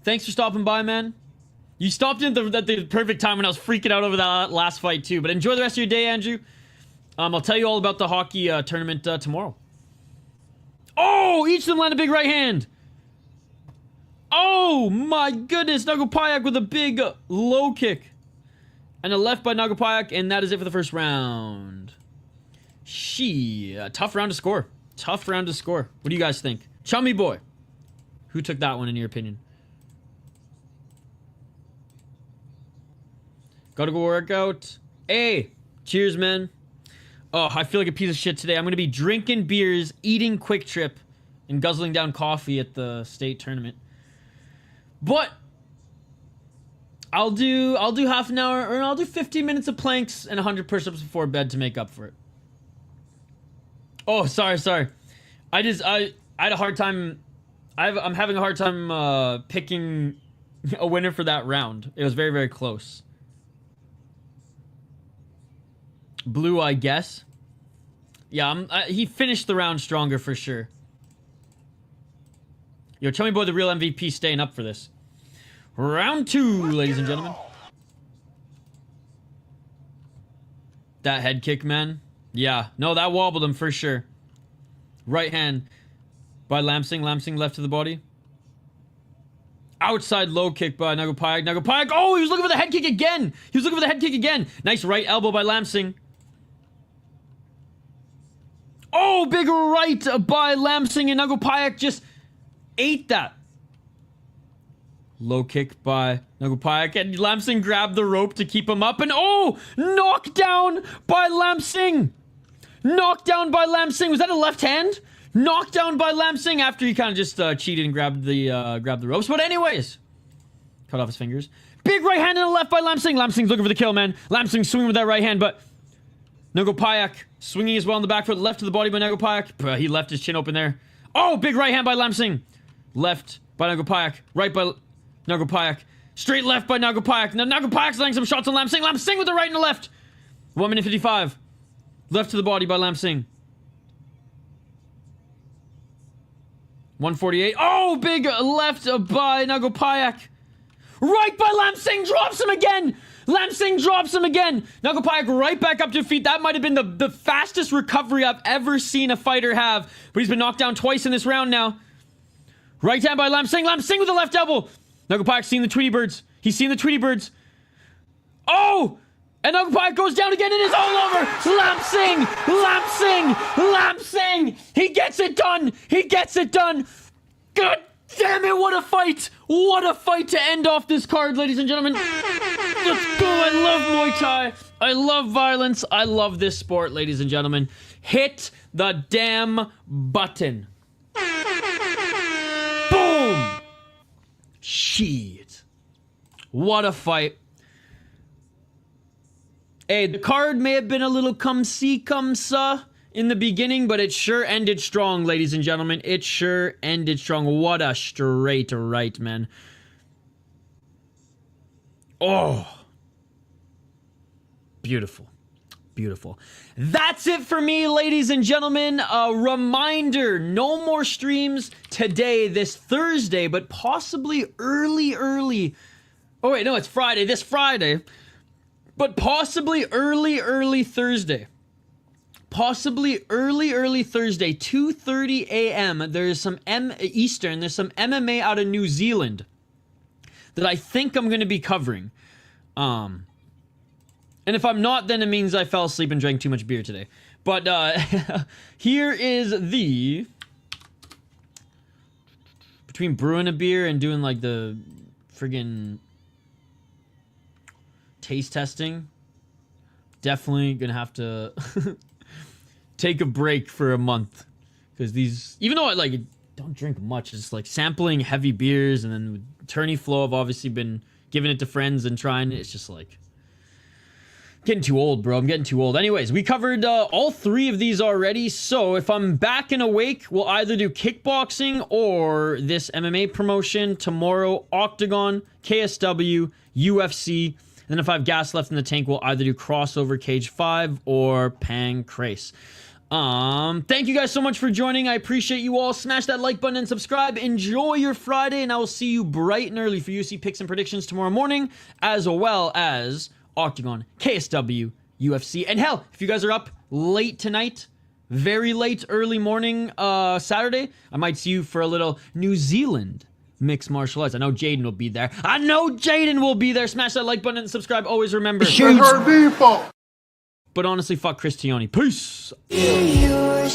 A: Thanks for stopping by, man. You stopped in at the perfect time when I was freaking out over that last fight, too. But enjoy the rest of your day, Andrew. I'll tell you all about the hockey tournament tomorrow. Oh, each of them land a big right hand. Oh, my goodness. Ngaopayak with a big low kick. And a left by Ngaopayak, and that is it for the first round. Tough round to score. Tough round to score. What do you guys think? Chummy boy. Who took that one in your opinion? Gotta go work out. Hey, cheers, man. Oh, I feel like a piece of shit today. I'm gonna be drinking beers, eating Quick Trip, and guzzling down coffee at the state tournament. But I'll do half an hour, or I'll do 15 minutes of planks and 100 push-ups before bed to make up for it. Oh, sorry. I had a hard time. I'm having a hard time picking a winner for that round. It was very, very close. Blue, I guess. Yeah, he finished the round stronger for sure. Yo, tell me, boy, the real MVP staying up for this. Round 2, ladies and gentlemen. That head kick, man. Yeah, no, that wobbled him for sure. Right hand by Lamsing. Lamsing left to the body. Outside low kick by Ngaopayak. Ngaopayak, oh, he was looking for the head kick again. Nice right elbow by Lamsing. Oh, big right by Lamsing, and Ngaopayak just ate that. Low kick by Ngaopayak, and Lamsing grabbed the rope to keep him up, and oh, knockdown by Lamsing. Knockdown by Lamsing. Was that a left hand? Knockdown by Lamsing after he kind of just cheated and grabbed the ropes. But anyways, cut off his fingers. Big right hand and a left by Lamsing. Lamsing's looking for the kill, man. Lamsing swinging with that right hand, but Ngaopayak swinging as well on the back foot. Left to the body by Ngaopayak. He left his chin open there. Oh, big right hand by Lamsing. Left by Ngaopayak. Right by Ngaopayak. Straight left by Ngaopayak. Now Ngagopayak's laying some shots on Lamsing. Lamsing with the right and the left. 1 minute 55. Left to the body by Lamsing. 148. Oh, big left by Ngaopayak. Right by Lamsing. Drops him again. Lamsing drops him again. Ngaopayak right back up to feet. That might have been the fastest recovery I've ever seen a fighter have. But he's been knocked down twice in this round now. Right hand by Lamsing. Lamsing with the left elbow. Ngaopayak seeing the Tweety Birds. He's seen the Tweety Birds. Oh! And Ngaopayak goes down again and it's all over. Lamsing! Lamsing! Lamsing! He gets it done! He gets it done! God damn it, what a fight! What a fight to end off this card, ladies and gentlemen. Let's go! I love Muay Thai. I love violence. I love this sport, ladies and gentlemen. Hit the damn button. Boom! Shit. What a fight. Hey, the card may have been a little come-see, come-sa in the beginning, but it sure ended strong, ladies and gentlemen. It sure ended strong. What a straight right, man. Oh. Beautiful. Beautiful. That's it for me, ladies and gentlemen. A reminder, no more streams today, this Thursday, but possibly early. Oh, wait, no, it's Friday. This Friday. But possibly early Thursday. Possibly early Thursday, 2:30 a.m. There's some Eastern. There's some MMA out of New Zealand that I think I'm going to be covering. And if I'm not, then it means I fell asleep and drank too much beer today. But here is the... Between brewing a beer and doing like the friggin' taste testing, definitely gonna have to take a break for a month, because these, even though I don't drink much, it's like sampling heavy beers, and then with Tourney Flow I've obviously been giving it to friends and trying it. It's just like getting too old, bro. I'm getting too old. Anyways, we covered all 3 of these already, so if I'm back and awake, we'll either do kickboxing or this MMA promotion tomorrow. Octagon, KSW, UFC. And then if I have gas left in the tank, we'll either do crossover Cage 5 or Pancrase. Thank you guys so much for joining. I appreciate you all. Smash that like button and subscribe. Enjoy your Friday, and I will see you bright and early for UFC picks and predictions tomorrow morning, as well as Octagon, KSW, UFC. And hell, if you guys are up late tonight, very late, early morning, Saturday, I might see you for a little New Zealand mixed martial arts. I know Jaden will be there. Smash that like button and subscribe. Always remember, but honestly, fuck Christiani. Peace.
C: Yeah.